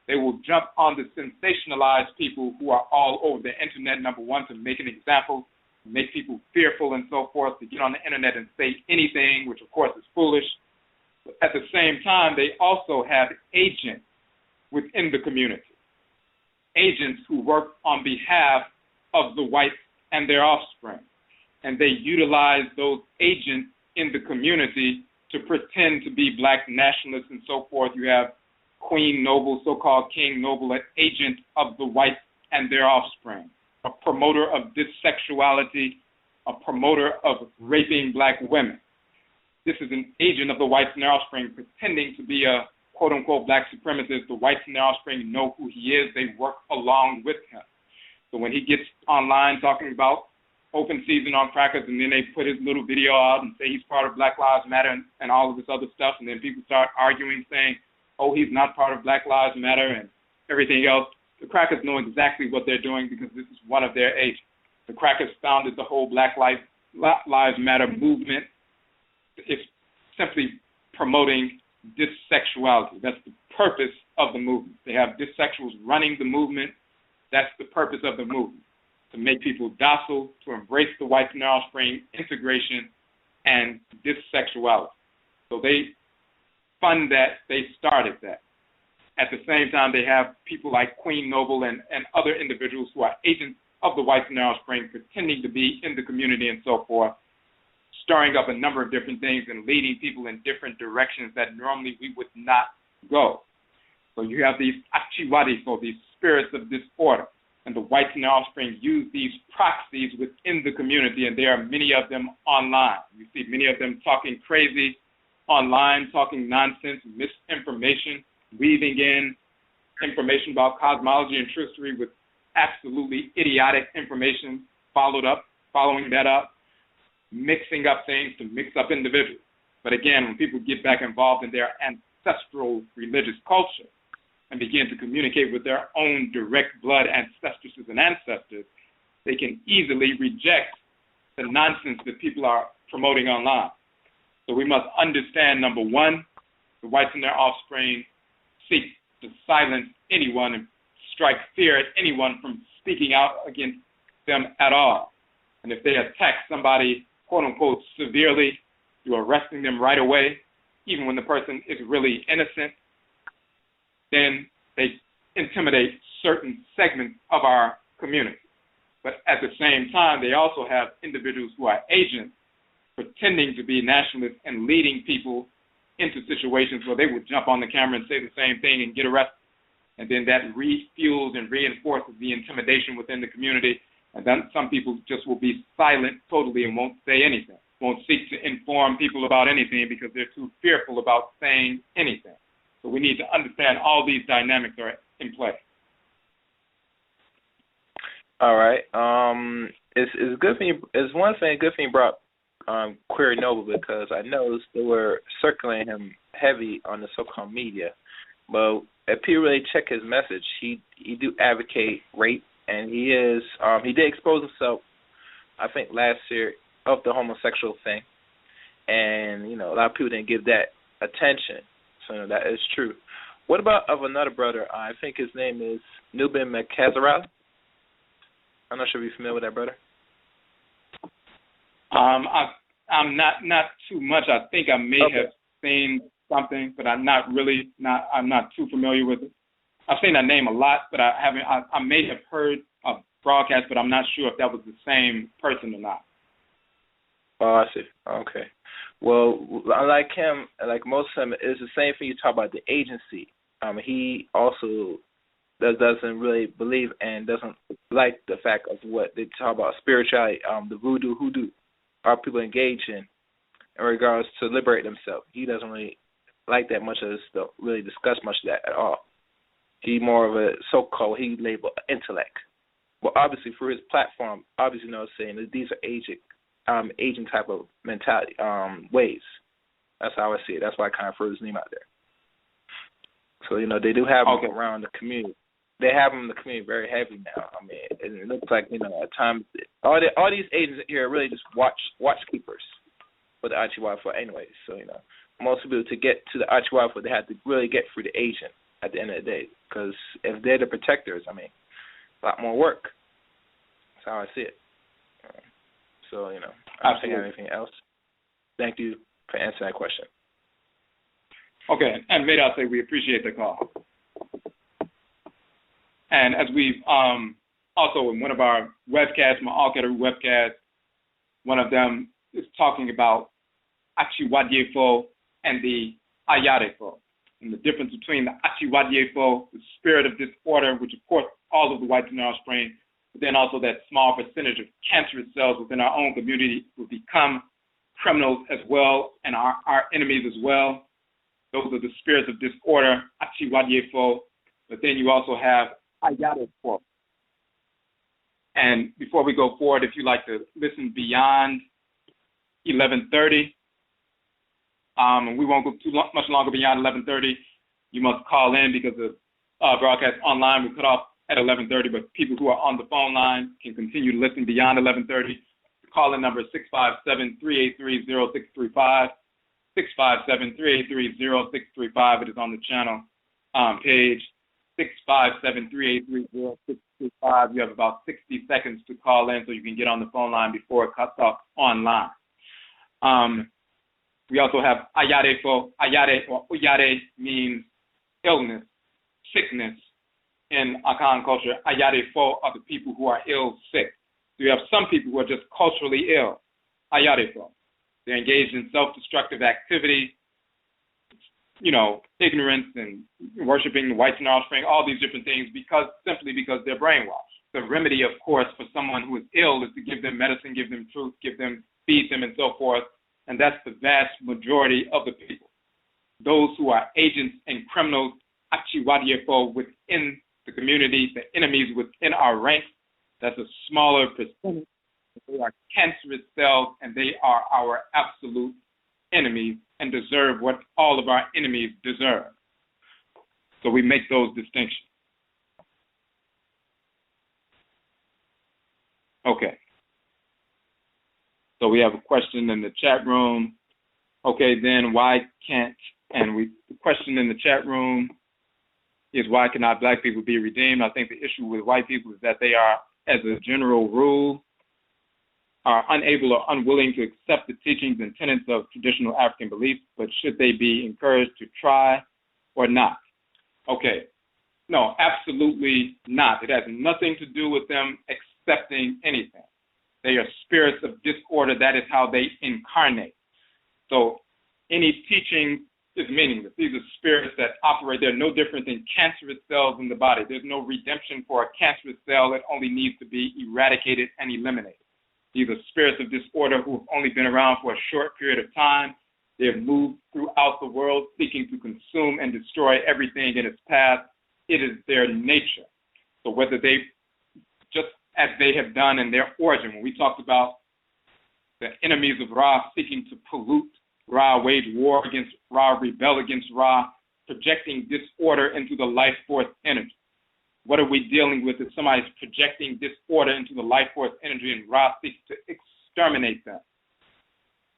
They will jump on the sensationalized people who are all over the internet, number one, to make an example, make people fearful and so forth, to get on the internet and say anything, which of course is foolish. But at the same time, they also have agents within the community, agents who work on behalf of the whites and their offspring. And they utilize those agents in the community to pretend to be black nationalists and so forth. You have Queen Noble, so-called King Noble, an agent of the whites and their offspring, a promoter of dissexuality, a promoter of raping black women. This is an agent of the whites and their offspring pretending to be a quote-unquote black supremacist. The whites and their offspring know who he is. They work along with him. So when he gets online talking about open season on crackers, and then they put his little video out and say he's part of Black Lives Matter and all of this other stuff, and then people start arguing saying, oh, he's not part of Black Lives Matter and everything else. The crackers know exactly what they're doing because this is one of their agents. The crackers founded the whole Black Lives Matter movement. It's simply promoting dissexuality. That's the purpose of the movement. They have dissexuals running the movement. That's the purpose of the movement, to make people docile, to embrace the whites and their offspring, integration, and dissexuality. So they fund that. They started that. At the same time, they have people like Queen Noble and other individuals who are agents of the whites and their offspring, pretending to be in the community and so forth, stirring up a number of different things and leading people in different directions that normally we would not go. So you have these achiwadi, so these spirits of disorder, and the whites and their offspring use these proxies within the community, and there are many of them online. You see many of them talking crazy online, talking nonsense, misinformation, weaving in information about cosmology and truthry with absolutely idiotic information following that up, mixing up things to mix up individuals. But again, when people get back involved in their ancestral religious culture and begin to communicate with their own direct blood ancestresses and ancestors, they can easily reject the nonsense that people are promoting online. So we must understand, number one, the whites and their offspring seek to silence anyone and strike fear at anyone from speaking out against them at all. And if they attack somebody, quote unquote, severely, you're arresting them right away, even when the person is really innocent, then they intimidate certain segments of our community. But at the same time, they also have individuals who are agents pretending to be nationalists and leading people into situations where they would jump on the camera and say the same thing and get arrested. And then that refuels and reinforces the intimidation within the community. And then some people just will be silent totally and won't say anything, won't seek to inform people about anything because they're too fearful about saying anything. So we need to understand all these dynamics are in play. All right. It's good for you. It's one thing good for you brought Queer Noble, because I noticed they were circling him heavy on the so-called media. But if people really check his message, he do advocate rape, and he did expose himself, I think, last year of the homosexual thing. And, a lot of people didn't give that attention. So that is true. What about of another brother? I think his name is Nubin Mekazarala. I'm not sure if you're familiar with that brother. I'm not too much. I think I may have seen something, but I'm not too familiar with it. I've seen that name a lot, but I haven't. I may have heard a broadcast, but I'm not sure if that was the same person or not. Oh, I see. Okay. Well, like him, like most of them, it's the same thing you talk about, the agency. He also doesn't really believe and doesn't like the fact of what they talk about spirituality, the voodoo, hoodoo, our people engage in regards to liberate themselves. He doesn't really like that much of this stuff, really discuss much of that at all. He more of a so-called, he labeled intellect. Well, obviously, for his platform, obviously, saying that these are agent type of mentality, ways. That's how I see it. That's why I kind of threw his name out there. So, they do have him around the community. They have him in the community very heavy now. I mean, it looks like, at times, all these agents here are really just watch keepers for the Achiwafu anyway. So, most people, to get to the Achiwafu, they have to really get through the agent at the end of the day. Because if they're the protectors, I mean, a lot more work. That's how I see it. So, I don't think I have anything else. Thank you for answering that question. Okay, and may I say we appreciate the call. And as we've also in one of our webcasts, my Alkeru webcast, one of them is talking about Achiwadiefo and the Ayadefo, and the difference between the Achiwadiefo, the spirit of disorder, which of course all of the white general strain, but then also that small percentage of cancerous cells within our own community will become criminals as well and our enemies as well. Those are the spirits of disorder, Achiwadiefo, but then you also have Ayadefo. And before we go forward, if you'd like to listen beyond 11:30, and we won't go much longer beyond 11:30, you must call in because the broadcast online will cut off at 11:30, but people who are on the phone line can continue to listen beyond 11:30. The call-in number is 657-383-0635, 657-383-0635. It is on the channel page, 657-383-0635. You have about 60 seconds to call in so you can get on the phone line before it cuts off online. We also have Ayadefo. Ayade or Uyade means illness, sickness. In Akan culture, Ayadefo are the people who are ill, sick. So you have some people who are just culturally ill, Ayadefo. They're engaged in self-destructive activity, ignorance and worshiping the white Nile Spring, all these different things simply because they're brainwashed. The remedy, of course, for someone who is ill is to give them medicine, give them truth, feed them and so forth. And that's the vast majority of the people. Those who are agents and criminals, Achiwadiefo, within the community, the enemies within our ranks, that's a smaller percentage. They are cancerous cells, and they are our absolute enemies and deserve what all of our enemies deserve. So we make those distinctions. Okay. So we have a question in the chat room. Okay, then why can't, the question in the chat room is why cannot black people be redeemed? I think the issue with white people is that they are, as a general rule, are unable or unwilling to accept the teachings and tenets of traditional African beliefs, but should they be encouraged to try or not? Okay, no, absolutely not. It has nothing to do with them accepting anything. They are spirits of disorder. That is how they incarnate. So any teaching is meaningless. These are spirits that operate. They're no different than cancerous cells in the body. There's no redemption for a cancerous cell. That only needs to be eradicated and eliminated. These are spirits of disorder who have only been around for a short period of time. They have moved throughout the world seeking to consume and destroy everything in its path. It is their nature. So whether they, just as they have done in their origin, when we talked about the enemies of Ra seeking to pollute Ra, wage war against Ra, rebel against Ra, projecting disorder into the life force energy. What are we dealing with if somebody's projecting disorder into the life force energy and Ra seeks to exterminate them?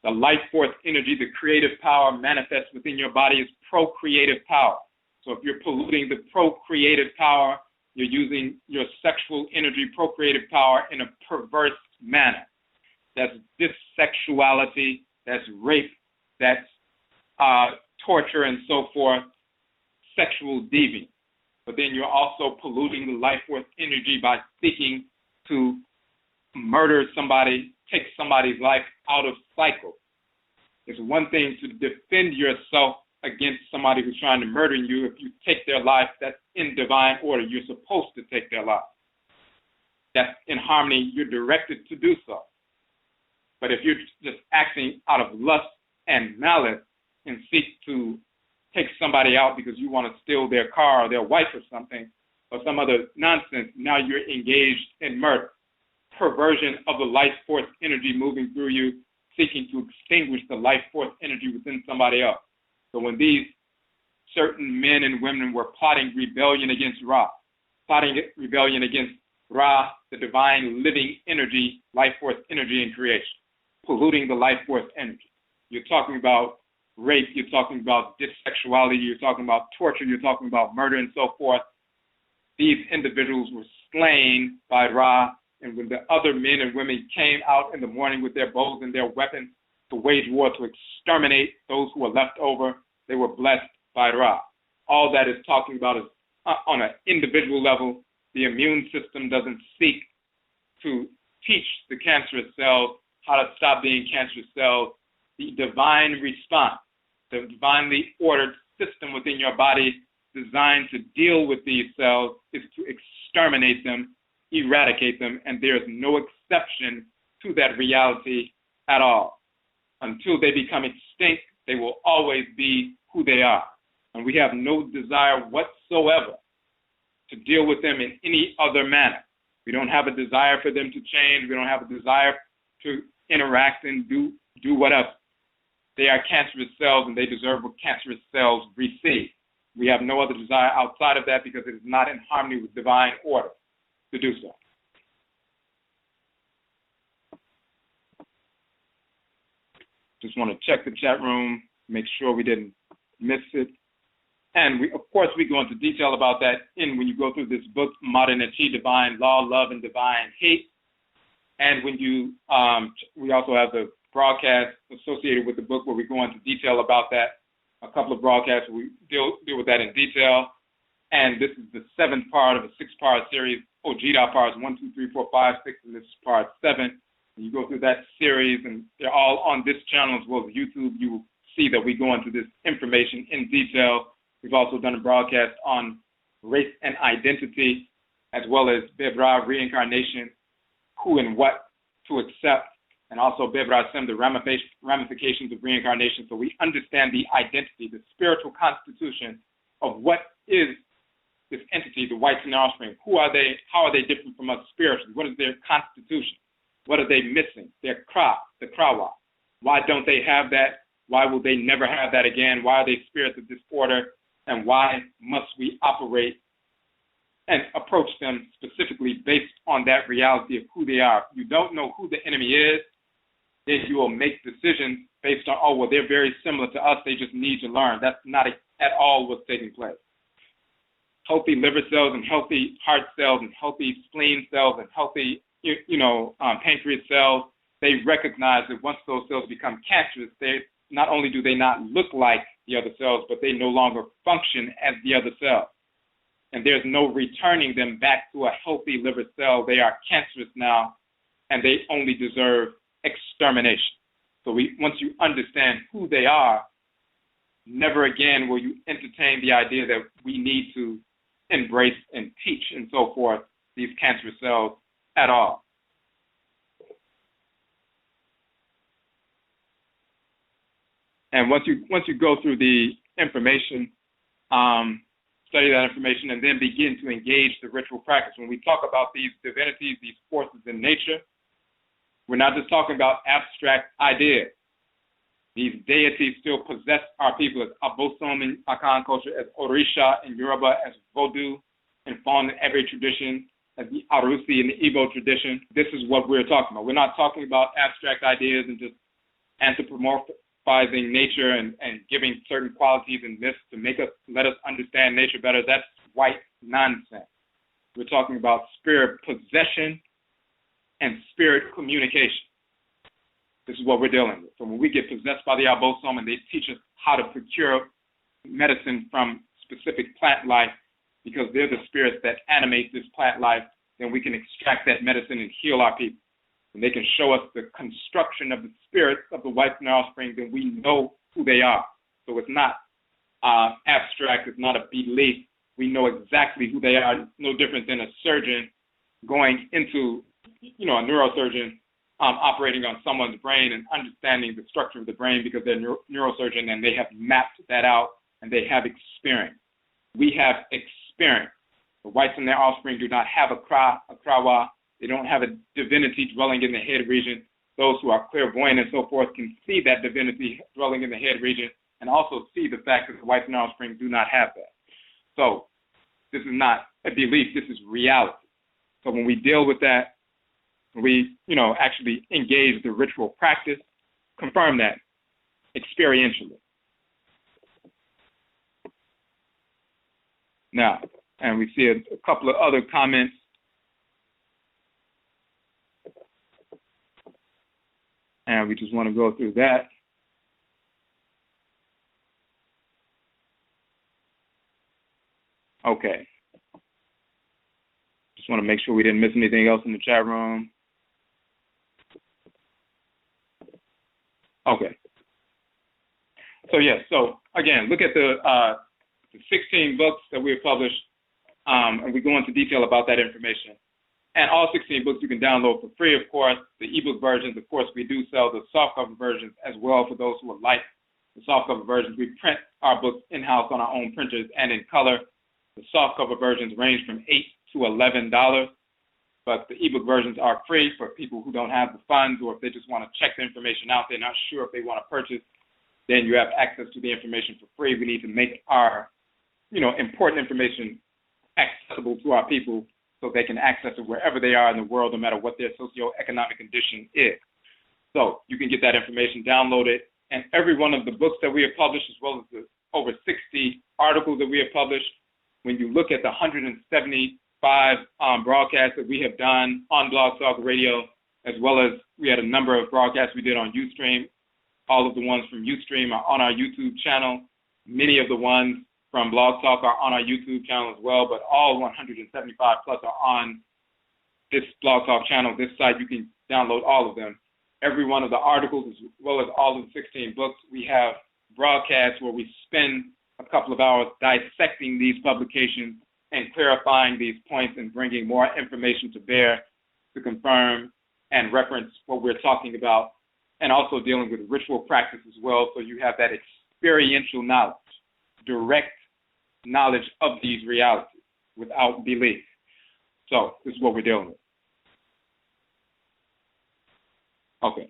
The life force energy, the creative power manifests within your body is procreative power. So if you're polluting the procreative power, you're using your sexual energy, procreative power in a perverse manner. That's dissexuality, that's rape, that's torture and so forth, sexual deviance. But then you're also polluting the life force energy by seeking to murder somebody, take somebody's life out of cycle. It's one thing to defend yourself against somebody who's trying to murder you. If you take their life, that's in divine order. You're supposed to take their life. That's in harmony. You're directed to do so. But if you're just acting out of lust and malice and seek to take somebody out because you want to steal their car or their wife or something or some other nonsense, now you're engaged in murder. Perversion of the life force energy moving through you, seeking to extinguish the life force energy within somebody else. So when these certain men and women were plotting rebellion against Ra, plotting rebellion against Ra, the divine living energy, life force energy in creation, polluting the life force energy. You're talking about rape, you're talking about dissexuality, you're talking about torture, you're talking about murder and so forth. These individuals were slain by Ra, and when the other men and women came out in the morning with their bows and their weapons to wage war to exterminate those who were left over, they were blessed by Ra. All that is talking about is on an individual level. The immune system doesn't seek to teach the cancerous cells how to stop being cancerous cells. The divine response, the divinely ordered system within your body designed to deal with these cells is to exterminate them, eradicate them, and there is no exception to that reality at all. Until they become extinct, they will always be who they are. And we have no desire whatsoever to deal with them in any other manner. We don't have a desire for them to change. We don't have a desire to interact and do whatever. They are cancerous cells, and they deserve what cancerous cells receive. We have no other desire outside of that because it is not in harmony with divine order to do so. Just want to check the chat room, make sure we didn't miss it. And we, of course, we go into detail about that when you go through this book, Amenet-Amen, Divine Law, Love, and Divine Hate. And when you, we also have the broadcast associated with the book where we go into detail about that. A couple of broadcasts where we deal with that in detail. And this is the 7th part of a 6-part series, ODWIRA parts 1, 2, 3, 4, 5, 6, and this is part 7. And you go through that series, and they're all on this channel as well as YouTube. You will see that we go into this information in detail. We've also done a broadcast on race and identity, as well as Bebra, reincarnation, who and what to accept, and also Bebra Sem, the ramifications of reincarnation, so we understand the identity, the spiritual constitution of what is this entity, the whites and their offspring. Who are they? How are they different from us spiritually? What is their constitution? What are they missing? Their Kra, the Krawa. Why don't they have that? Why will they never have that again? Why are they spirits of disorder? And why must we operate and approach them specifically based on that reality of who they are? If you don't know who the enemy is, then you will make decisions based on, oh, well, they're very similar to us. They just need to learn. That's not at all what's taking place. Healthy liver cells and healthy heart cells and healthy spleen cells and healthy, pancreas cells, they recognize that once those cells become cancerous, they not only do they not look like the other cells, but they no longer function as the other cells. And there's no returning them back to a healthy liver cell. They are cancerous now, and they only deserve extermination. So once you understand who they are, never again will you entertain the idea that we need to embrace and teach and so forth these cancerous cells at all. And once you go through the information, study that information, and then begin to engage the ritual practice. When we talk about these divinities, these forces in nature, we're not just talking about abstract ideas. These deities still possess our people as Abosom in Akan culture, as Orisha in Yoruba, as Vodou and Fon in every tradition, as the Arusi in the Igbo tradition. This is what we're talking about. We're not talking about abstract ideas and just anthropomorphizing nature and giving certain qualities and myths to let us understand nature better. That's white nonsense. We're talking about spirit possession and spirit communication. This is what we're dealing with. So when we get possessed by the Abosom and they teach us how to procure medicine from specific plant life, because they're the spirits that animate this plant life, then we can extract that medicine and heal our people. when they can show us the construction of the spirits of the whites and their offspring, then we know who they are. So it's not abstract, it's not a belief. We know exactly who they are, no different than a surgeon going into, a neurosurgeon operating on someone's brain and understanding the structure of the brain because they're a neurosurgeon and they have mapped that out and they have experience. We have experience. The whites and their offspring do not have a krawa. They don't have a divinity dwelling in the head region. Those who are clairvoyant and so forth can see that divinity dwelling in the head region and also see the fact that the whites and their offspring do not have that. So this is not a belief, this is reality. So when we deal with that, we, actually engage the ritual practice, confirm that experientially. Now, and we see a couple of other comments. And we just want to go through that. Okay. Just want to make sure we didn't miss anything else in the chat room. Okay. So, yes. So, again, look at the 16 books that we have published, and we go into detail about that information. And all 16 books you can download for free, of course. The ebook versions, of course, we do sell the softcover versions as well for those who would like the softcover versions. We print our books in-house on our own printers and in color. The softcover versions range from $8 to $11, but the ebook versions are free for people who don't have the funds or if they just want to check the information out, they're not sure if they want to purchase, then you have access to the information for free. We need to make our, important information accessible to our people so they can access it wherever they are in the world, no matter what their socioeconomic condition is. So you can get that information, download it, and every one of the books that we have published, as well as the over 60 articles that we have published, when you look at the 175 broadcasts that we have done on Blog Talk Radio, as well as we had a number of broadcasts we did on Ustream. All of the ones from Ustream are on our YouTube channel. Many of the ones from Blog Talk are on our YouTube channel as well, but all 175 plus are on this Blog Talk channel, this site. You can download all of them. Every one of the articles, as well as all of the 16 books, we have broadcasts where we spend a couple of hours dissecting these publications and clarifying these points and bringing more information to bear to confirm and reference what we're talking about, and also dealing with ritual practice as well, so you have that experiential knowledge, direct knowledge of these realities without belief. So this is what we're dealing with. Okay.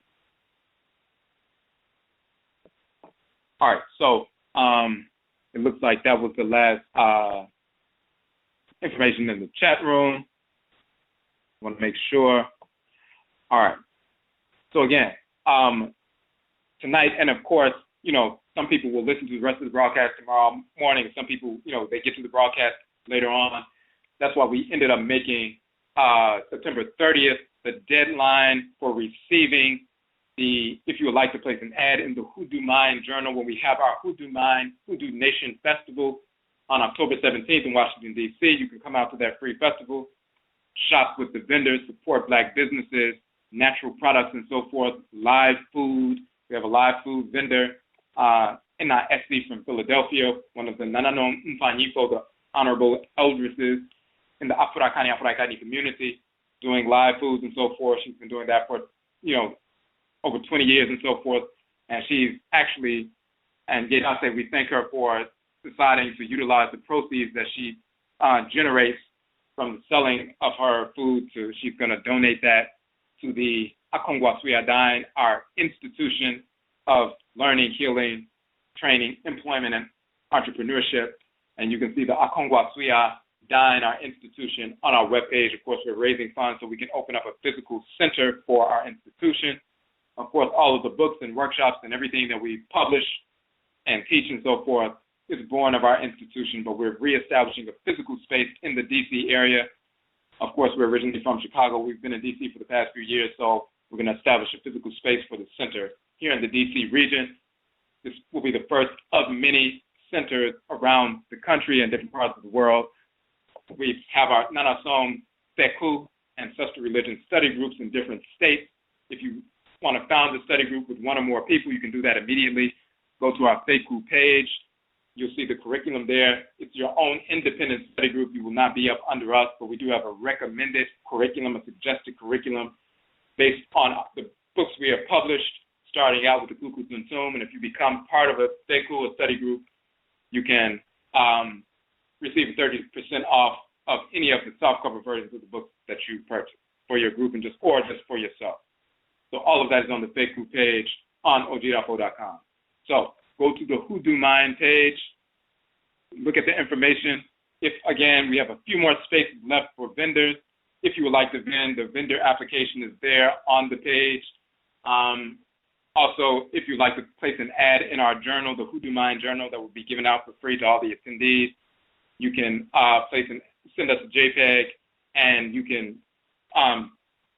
All right, so it looks like that was the last information in the chat room. I want to make sure. All right. So again, tonight, and of course, some people will listen to the rest of the broadcast tomorrow morning. Some people, they get to the broadcast later on. That's why we ended up making September 30th the deadline for receiving if you would like to place an ad in the Hoodoo MAYN Journal when we have our Hoodoo MAYN, Hoodoo Nation Festival on October 17th in Washington, D.C. You can come out to that free festival, shop with the vendors, support Black businesses, natural products and so forth, live food. We have a live food vendor, NISC from Philadelphia, one of the Nananom Mfanyifo, the honorable eldresses in the Afuraitkaitnit community, doing live foods and so forth. She's been doing that for, over 20 years and so forth. And she's actually, and we thank her for deciding to utilize the proceeds that she generates from the selling of her food she's going to donate that to the Akongwasuya Dine, our institution of learning, healing, training, employment, and entrepreneurship. And you can see the Akongwasuya Dine, our institution, on our webpage. Of course, we're raising funds so we can open up a physical center for our institution. Of course, all of the books and workshops and everything that we publish and teach and so forth is born of our institution, but we're reestablishing a physical space in the D.C. area. Of course, we're originally from Chicago. We've been in D.C. for the past few years, so we're going to establish a physical space for the center here in the D.C. region. This will be the first of many centers around the country and different parts of the world. We have our Nanasom Seku ancestral religion study groups in different states If you want to found a study group with one or more people, you can do that immediately. Go to our FACU page. You'll see the curriculum there. It's your own independent study group. You will not be up under us, but we do have a recommended curriculum, a suggested curriculum based on the books we have published, starting out with the Ku Klux Klan. And if you become part of a FACU, a study group, you can receive 30% off of any of the softcover versions of the books that you purchase for your group or just for yourself. So all of that is on the FACU page on ogdafo.com. So go to the Hoodoo MAYN page, look at the information. If, again, we have a few more spaces left for vendors. If you would like to vend, the vendor application is there on the page. Also, if you'd like to place an ad in our journal, the Hoodoo MAYN journal that will be given out for free to all the attendees, you can send us a JPEG, and you can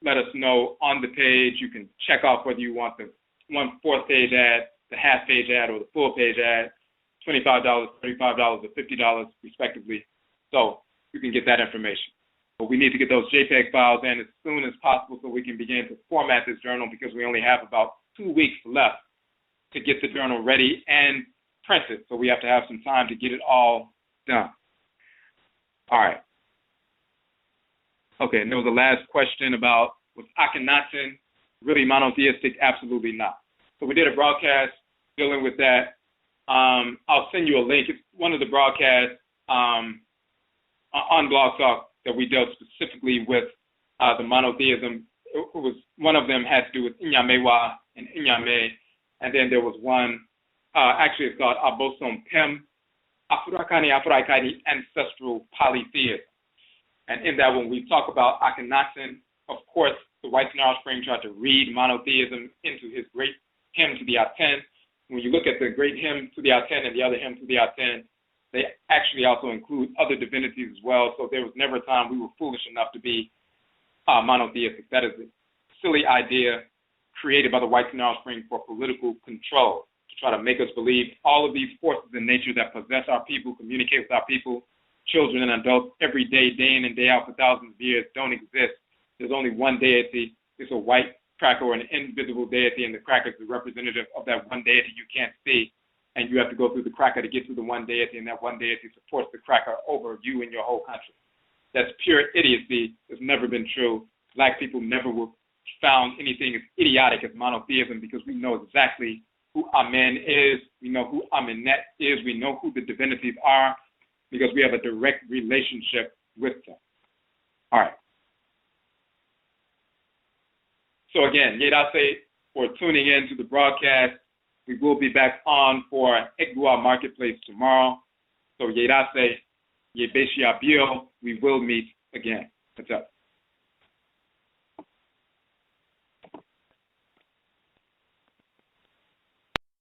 let us know on the page. You can check off whether you want the 1/4 page ad, the half page ad, or the full page ad, $25, $35, or $50 respectively. So you can get that information. But we need to get those JPEG files in as soon as possible so we can begin to format this journal, because we only have about 2 weeks left to get the journal ready and print it. So we have to have some time to get it all done. All right. Okay, and there was a last question about, was Akhenaten really monotheistic? Absolutely not. So we did a broadcast dealing with that. I'll send you a link. It's one of the broadcasts on Blog Talk that we dealt specifically with the monotheism. It was, one of them had to do with Nyamewaa and Nyame, and then there was one, actually it's called Abosom Pem, Afurakani, Afuraitkaitnit, Ancestral Polytheism. And in that one, we talk about Akhenaten. Of course, the white Snarl Spring tried to read monotheism into his great hymn to the Aten. When you look at the great hymn to the Aten and the other hymn to the Aten, they actually also include other divinities as well. So there was never a time we were foolish enough to be monotheistic. That is a silly idea created by the white Snarl Spring for political control, to try to make us believe all of these forces in nature that possess our people, communicate with our people, children and adults every day, day in and day out for thousands of years, don't exist. There's only one deity. It's a white cracker or an invisible deity, and the cracker is the representative of that one deity you can't see. And you have to go through the cracker to get to the one deity, and that one deity supports the cracker over you and your whole country. That's pure idiocy. It's never been true. Black people never found anything as idiotic as monotheism, because we know exactly who Amen is. We know who Amenet is. We know who the divinities are, because we have a direct relationship with them. All right. So again, Yedase for tuning in to the broadcast. We will be back on for Egua Marketplace tomorrow. So Yedase, Yebeshia Bio, we will meet again. What's up?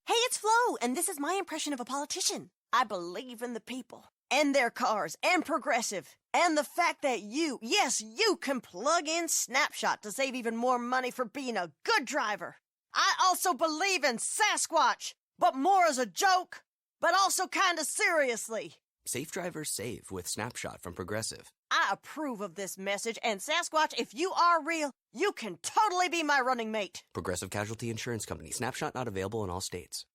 Hey, it's Flo, and this is my impression of a politician. I believe in the people, and their cars, and progressive, and the fact that you, yes, you can plug in Snapshot to save even more money for being a good driver. I also believe in Sasquatch, but more as a joke, but also kind of seriously. Safe drivers save with Snapshot from Progressive. I approve of this message, and Sasquatch, if you are real, you can totally be my running mate. Progressive Casualty Insurance Company. Snapshot not available in all states.